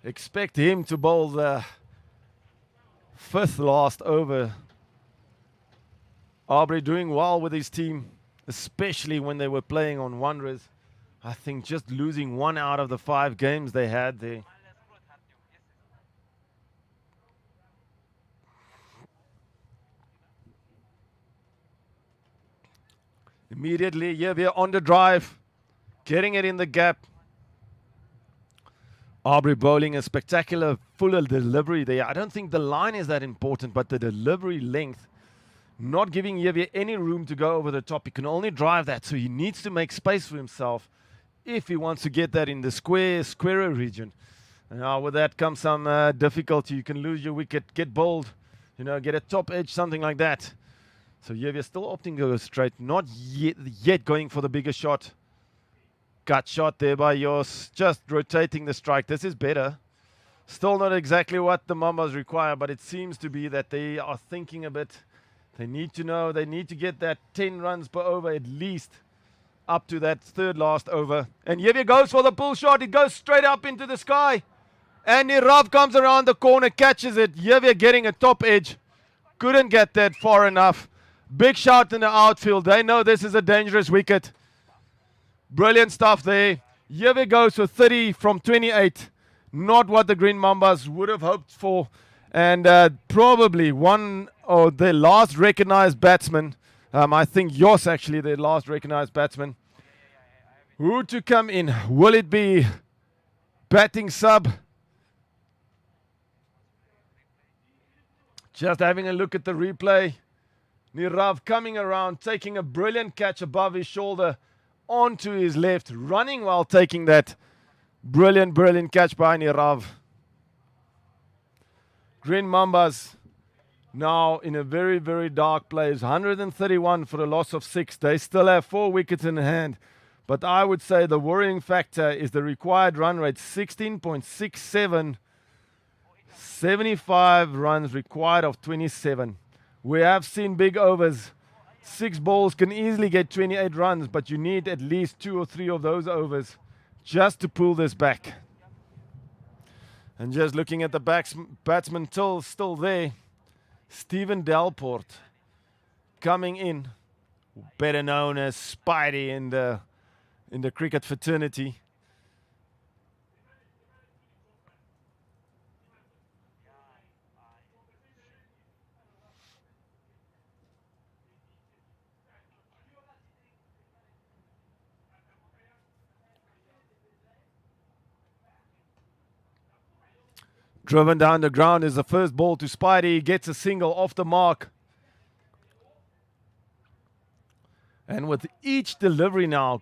Expect him to bowl the 5th last over. Aubrey doing well with his team, especially when they were playing on Wanderers. I think just losing 1 out of the 5 games they had there. Immediately, Yevia on the drive, getting it in the gap. Aubrey bowling a spectacular fuller delivery there. I don't think the line is that important, but the delivery length, not giving Javier any room to go over the top. He can only drive that, so he needs to make space for himself if he wants to get that in the squarer region. And now with that comes some difficulty. You can lose your wicket, get bowled, get a top edge, something like that. So Javier still opting to go straight, not yet going for the bigger shot. Cut shot there by Jos, just rotating the strike. This is better. Still not exactly what the Mambas require, but it seems to be that they are thinking a bit. They need to know, they need to get that 10 runs per over at least up to that third last over. And Javier goes for the pull shot. It goes straight up into the sky. And Nirav comes around the corner, catches it. Javier getting a top edge. Couldn't get that far enough. Big shout in the outfield. They know this is a dangerous wicket. Brilliant stuff there. Javier goes for 30 from 28. Not what the Green Mambas would have hoped for. And probably one of their last recognized batsmen. I think Jos actually their last recognized batsman. Who to come in? Will it be batting sub? Just having a look at the replay. Nirav coming around, taking a brilliant catch above his shoulder onto his left, running while taking that brilliant catch by Nirav. Green Mambas now in a very, very dark place. 131 for a loss of 6. They still have 4 wickets in hand. But I would say the worrying factor is the required run rate, 16.67. 75 runs required of 27. We have seen big overs. 6 balls can easily get 28 runs, but you need at least 2 or 3 of those overs just to pull this back. And just looking at the batsman still there, Stephen Delport coming in, better known as Spidey in the cricket fraternity. Driven down the ground is the first ball to Spidey. He gets a single off the mark. And with each delivery now,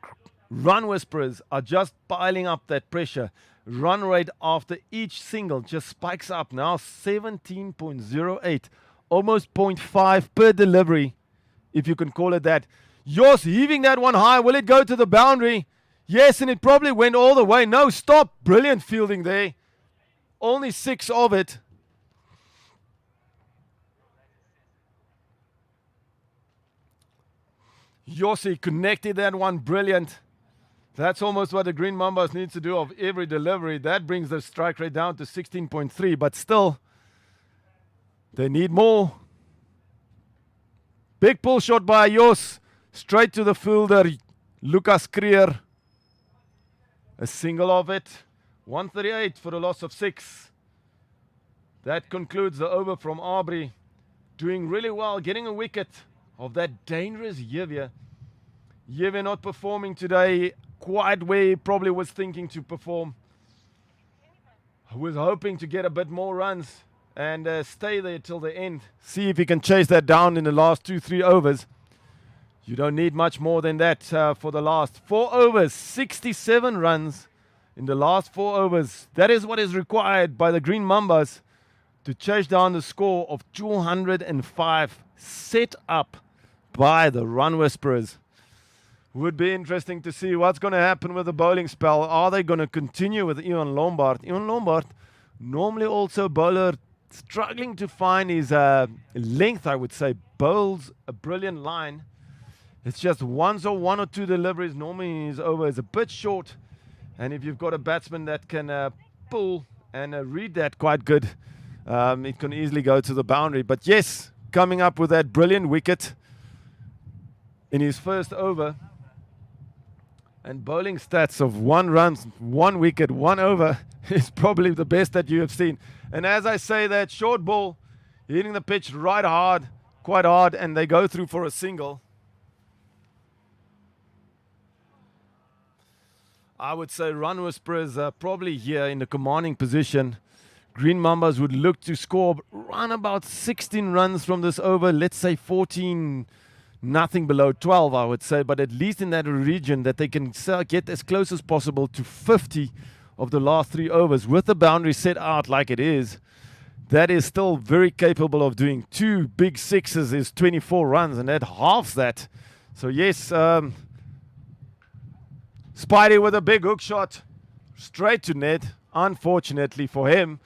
run whisperers are just piling up that pressure. Run rate after each single just spikes up now, 17.08. Almost 0.5 per delivery, if you can call it that. Jos heaving that one high. Will it go to the boundary? Yes, and it probably went all the way. No, stop. Brilliant fielding there. Only 6 of it. Yossi connected that one. Brilliant. That's almost what the Green Mambas needs to do of every delivery. That brings the strike rate down to 16.3. But still, they need more. Big pull shot by Jos. Straight to the fielder, Lucas Creer. A single of it. 138 for a loss of 6. That concludes the over from Aubrey. Doing really well, getting a wicket of that dangerous Javier. Javier not performing today quite where he probably was thinking to perform. Was hoping to get a bit more runs and stay there till the end. See if he can chase that down in the last 2-3 overs. You don't need much more than that for the last 4 overs. 67 runs. In the last 4 overs, that is what is required by the Green Mambas to chase down the score of 205, set up by the Run Whisperers. Would be interesting to see what's going to happen with the bowling spell. Are they going to continue with Ian Lombard? Ian Lombard, normally also bowler, struggling to find his length, I would say. Bowls a brilliant line. It's just one or two deliveries. Normally his over is a bit short. And if you've got a batsman that can pull and read that quite good, it can easily go to the boundary. But yes, coming up with that brilliant wicket in his first over. And bowling stats of 1 run, 1 wicket, 1 over is probably the best that you have seen. And as I say, that short ball hitting the pitch right hard, quite hard, and they go through for a single. I would say Run Whisperers are probably here in the commanding position. Green Mambas would look to score around about 16 runs from this over. Let's say 14, nothing below 12, I would say. But at least in that region that they can get as close as possible to 50 of the last 3 overs. With the boundary set out like it is, that is still very capable of doing 2 big sixes is 24 runs. And that halves that. So yes, Spidey with a big hook shot straight to net, unfortunately for him,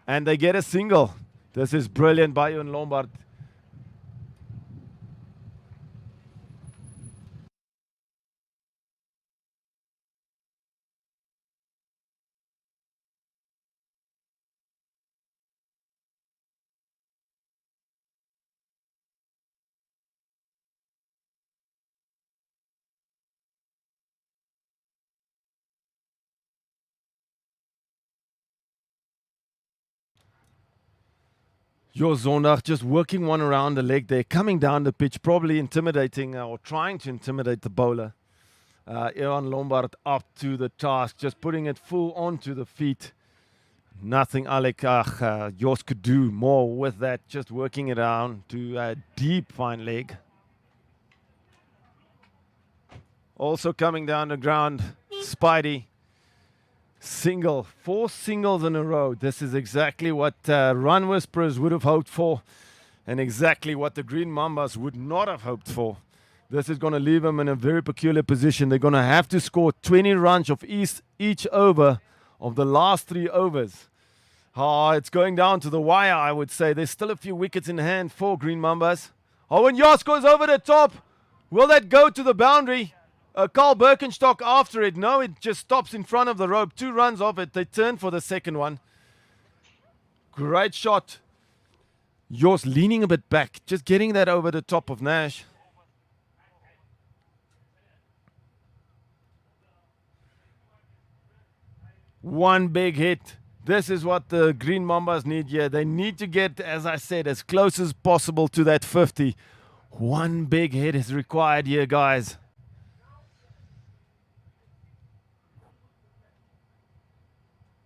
and they get a single. This is brilliant by Ian Lombard. Your Zondag just working one around the leg there, coming down the pitch, probably intimidating or trying to intimidate the bowler. Ian Lombard up to the task, just putting it full onto the feet. Nothing Alec Jos could do more with that, just working it down to a deep fine leg. Also coming down the ground, Spidey. Single, 4 singles in a row. This is exactly what Run Whisperers would have hoped for, and exactly what the Green Mambas would not have hoped for. This is going to leave them in a very peculiar position. They're going to have to score 20 runs of each over of the last 3 overs. It's going down to the wire, I would say. There's still a few wickets in hand for Green Mambas. And Jos goes over the top. Will that go to the boundary? Carl Birkenstock after it. No, it just stops in front of the rope. 2 runs off it. They turn for the second one. Great shot. Jos leaning a bit back. Just getting that over the top of Nash. One big hit. This is what the Green Mambas need here. They need to get, as I said, as close as possible to that 50. One big hit is required here, guys.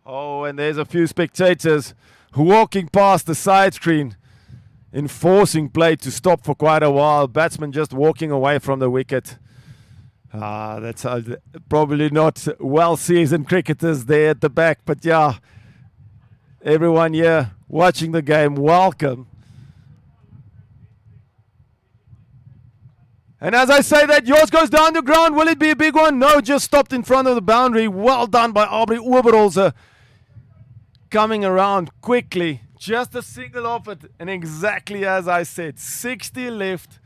Oh, and there's a few spectators walking past the side screen, enforcing play to stop for quite a while. Batsman just walking away from the wicket. That's probably not well-seasoned cricketers there at the back, but yeah, everyone here watching the game, welcome. And as I say that, Jos goes down the ground. Will it be a big one? No, just stopped in front of the boundary. Well done by Aubrey Oberholzer. Coming around quickly. Just a single off it. And exactly as I said, 60 left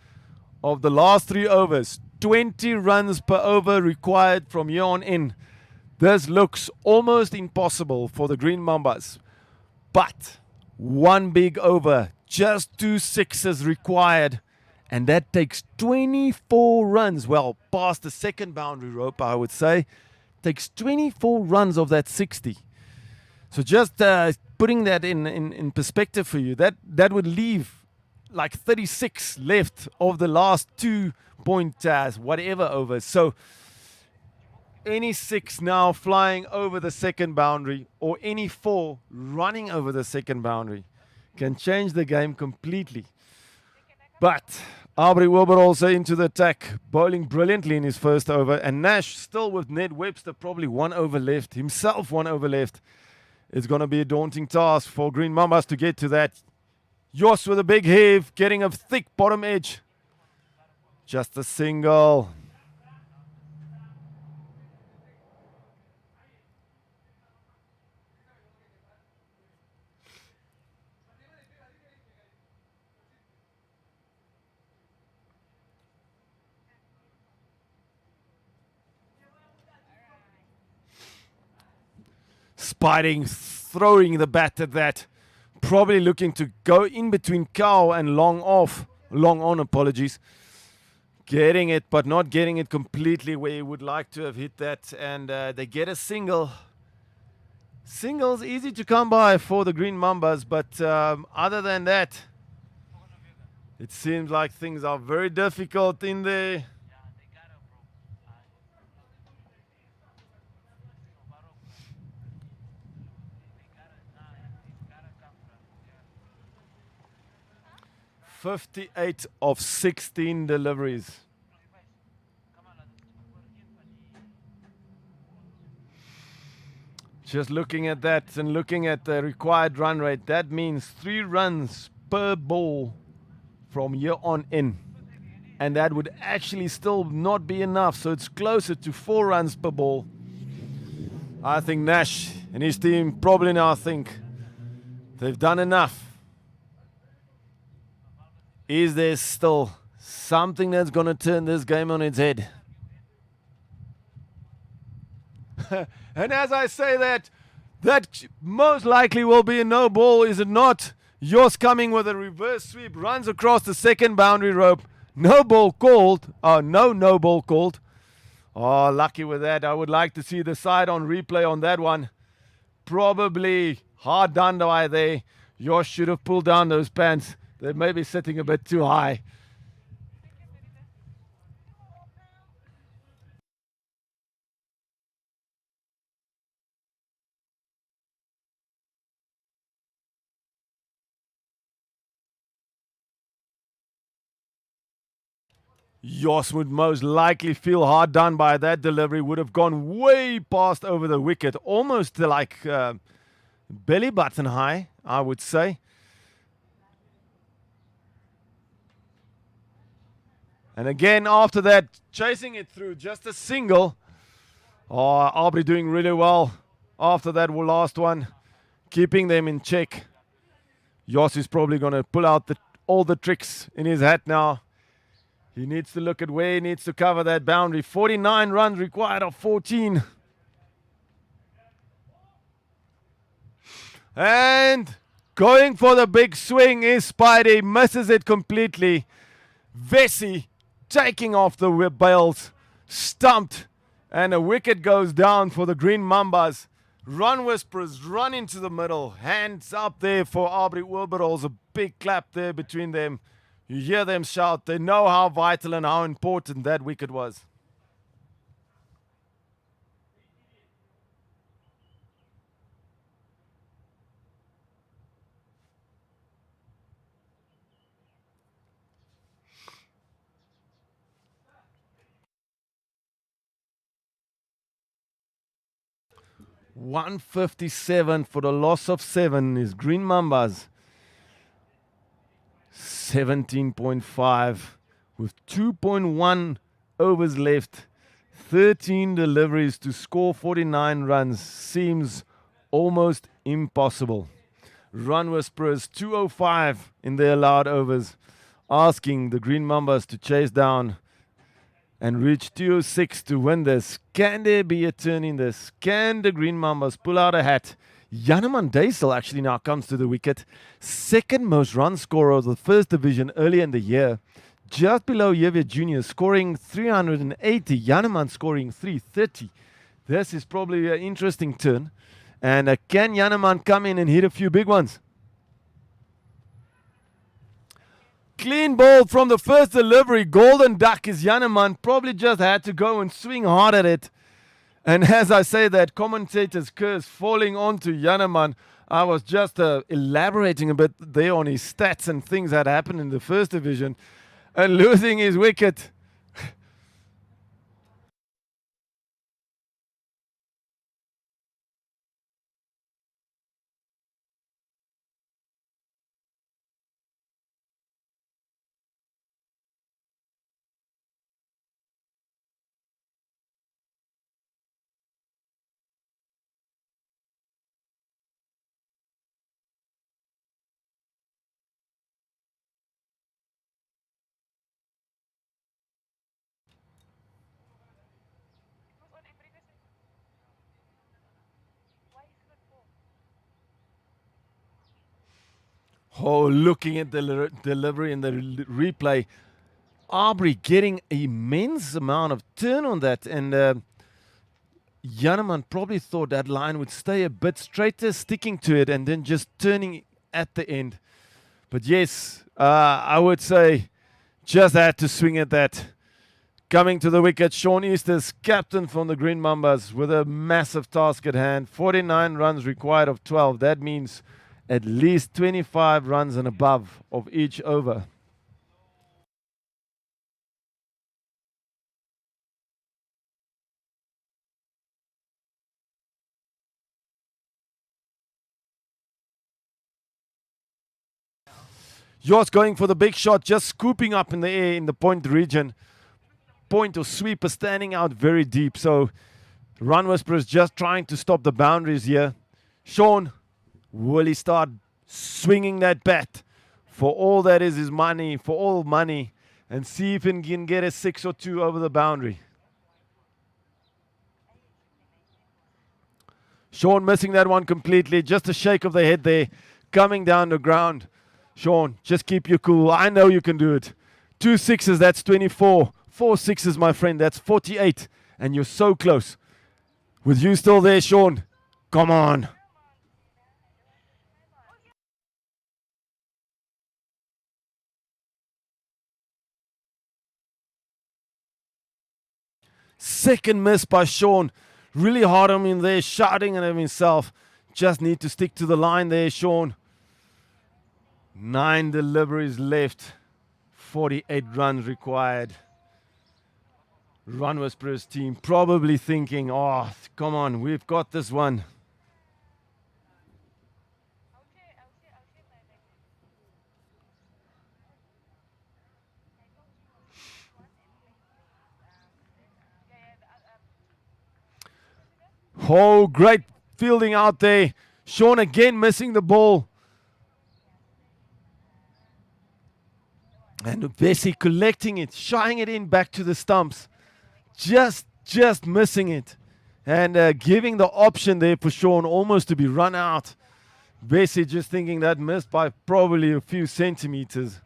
of the last 3 overs. 20 runs per over required from here on in. This looks almost impossible for the Green Mambas. But 1 big over. Just 2 sixes required. And that takes 24 runs. Well, past the second boundary rope, I would say. Takes 24 runs of that 60. So just putting that in perspective for you, that would leave like 36 left of the last 2 point whatever overs. So any 6 now flying over the second boundary, or any 4 running over the second boundary, can change the game completely. But Aubrey Wilbur also into the attack, bowling brilliantly in his first over. And Nash still with Ned Webster, probably 1 over left, himself 1 over left. It's going to be a daunting task for Green Mambas to get to that. Jos with a big heave, getting a thick bottom edge. Just a single. Spiding, throwing the bat at that. Probably looking to go in between cow and long on, apologies. Getting it, but not getting it completely where you would like to have hit that. And they get a single. Singles easy to come by for the Green Mambas, but other than that, it seems like things are very difficult in there. 58 of 16 deliveries. Just looking at that and looking at the required run rate, that means 3 runs per ball from here on in. And that would actually still not be enough, so it's closer to 4 runs per ball. I think Nash and his team probably now think they've done enough. Is there still something that's going to turn this game on its head? And as I say that most likely will be a no ball, is it not? Yours coming with a reverse sweep, runs across the second boundary rope. No ball called. No ball called. Oh, lucky with that. I would like to see the side on replay on that one. Probably hard done by there. Yours should have pulled down those pants. They may be sitting a bit too high. Jos would most likely feel hard done by that delivery. Would have gone way past over the wicket. Almost to like belly button high, I would say. And again, after that, chasing it through just a single. Oh, Aubrey doing really well after that last one. Keeping them in check. Jos is probably going to pull out all the tricks in his hat now. He needs to look at where he needs to cover that boundary. 49 runs required of 14. And going for the big swing is Spidey. Misses it completely. Vesey taking off the bails. Stumped. And a wicket goes down for the Green Mambas. Run Whisperers run into the middle. Hands up there for Aubrey Wilberholz. A big clap there between them. You hear them shout. They know how vital and how important that wicket was. $157 for the loss of 7 is Green Mambas. 17.5 with 2.1 overs left. 13 deliveries to score 49 runs seems almost impossible. Run Whisperers 205 in their allowed overs, asking the Green Mambas to chase down and reach 206 to win this. Can there be a turn in this? Can the Green Mambas pull out a hat? Janneman Duisel actually now comes to the wicket. Second most run scorer of the first division earlier in the year. Just below Yevier Jr. scoring 380. Janneman scoring 330. This is probably an interesting turn. And can Janneman come in and hit a few big ones? Clean ball from the first delivery. Golden duck is Janneman. Probably just had to go and swing hard at it. And as I say that, commentator's curse falling onto Janneman. I was just elaborating a bit there on his stats and things that happened in the first division. And losing his wicket. Oh, looking at the delivery and the replay. Aubrey getting immense amount of turn on that. And Janneman probably thought that line would stay a bit straighter, sticking to it, and then just turning at the end. But yes, I would say just had to swing at that. Coming to the wicket, Sean Easters, captain from the Green Mambas, with a massive task at hand. 49 runs required of 12. That means at least 25 runs and above of each over. Yours going for the big shot, just scooping up in the air in the point region. Point or sweeper standing out very deep. So Run Whisperers just trying to stop the boundaries here. Sean, will he start swinging that bat for all that is his money, for all money, and see if he can get a 6 or 2 over the boundary? Sean missing that one completely. Just a shake of the head there, coming down the ground. Sean, just keep you cool. I know you can do it. 2 sixes, that's 24. 4 sixes, my friend, that's 48. And you're so close. With you still there, Sean, come on. Second miss by Sean. Really hard on him there, shouting at him himself. Just need to stick to the line there, Sean. 9 deliveries left. 48 runs required. Run Whisperers team probably thinking, oh, come on, we've got this one. Oh, great fielding out there. Sean again missing the ball. And Bessie collecting it, shying it in back to the stumps. Just missing it. And giving the option there for Sean almost to be run out. Bessie just thinking that missed by probably a few centimeters.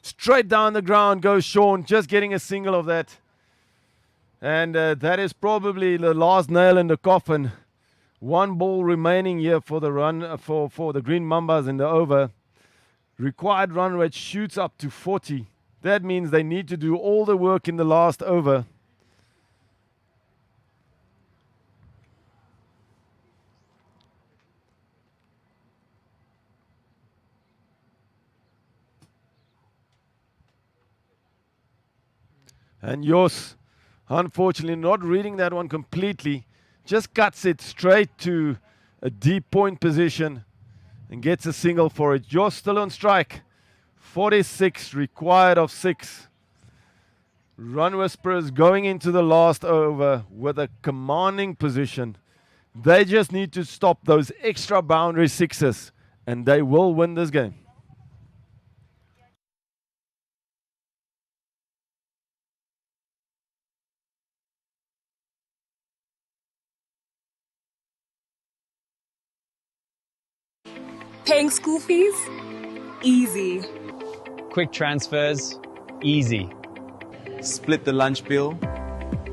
Straight down the ground goes Sean, just getting a single of that. And that is probably the last nail in the coffin. 1 ball remaining here for the run for the Green Mambas in the over. Required run rate shoots up to 40. That means they need to do all the work in the last over. And Jos, unfortunately, not reading that one completely, just cuts it straight to a deep point position and gets a single for it. Jos still on strike. 46 required of 6. Run Whisperers going into the last over with a commanding position. They just need to stop those extra boundary sixes, and they will win this game. Paying school fees? Easy. Quick transfers, easy. Split the lunch bill,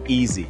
easy.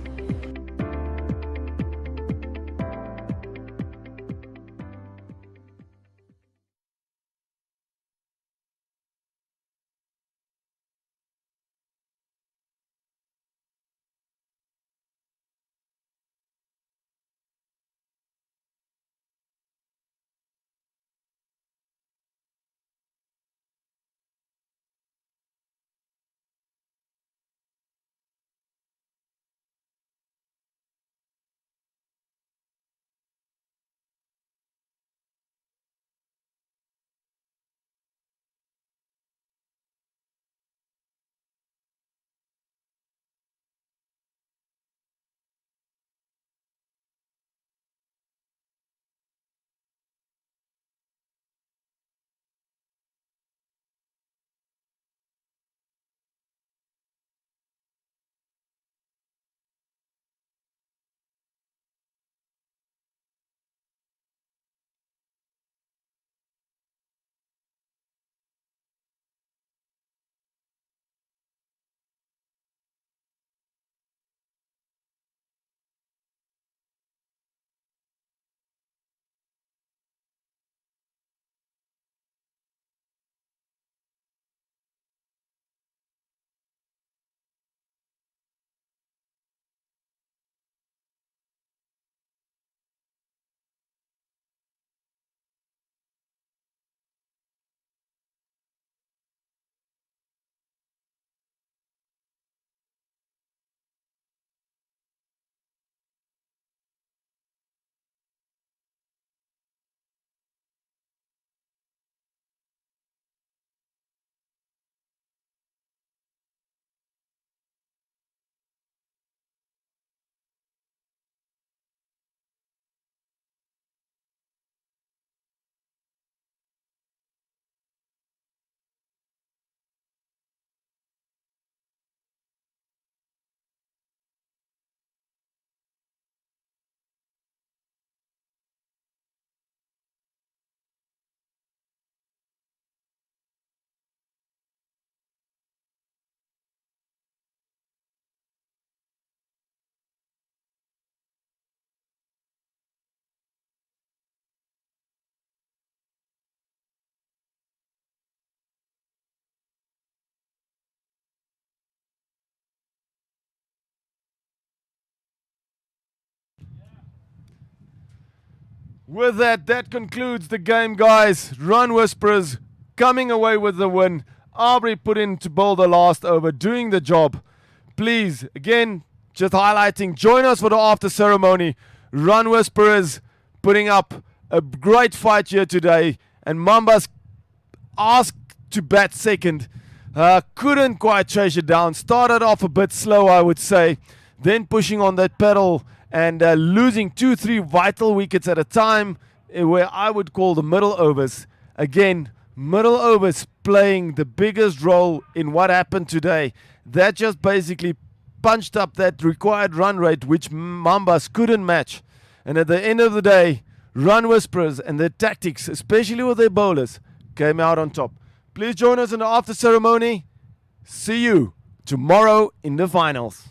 With that, that concludes the game, guys. Run Whisperers coming away with the win. Aubrey put in to bowl the last over, doing the job. Please, again, just highlighting, join us for the after ceremony. Run Whisperers putting up a great fight here today. And Mambas asked to bat second. Couldn't quite chase it down. Started off a bit slow, I would say. Then pushing on that pedal and losing 2-3 vital wickets at a time, where I would call the middle overs. Again, middle overs playing the biggest role in what happened today. That just basically punched up that required run rate, which Mambas couldn't match. And at the end of the day, Run Whisperers and their tactics, especially with their bowlers, came out on top. Please join us in the after ceremony. See you tomorrow in the finals.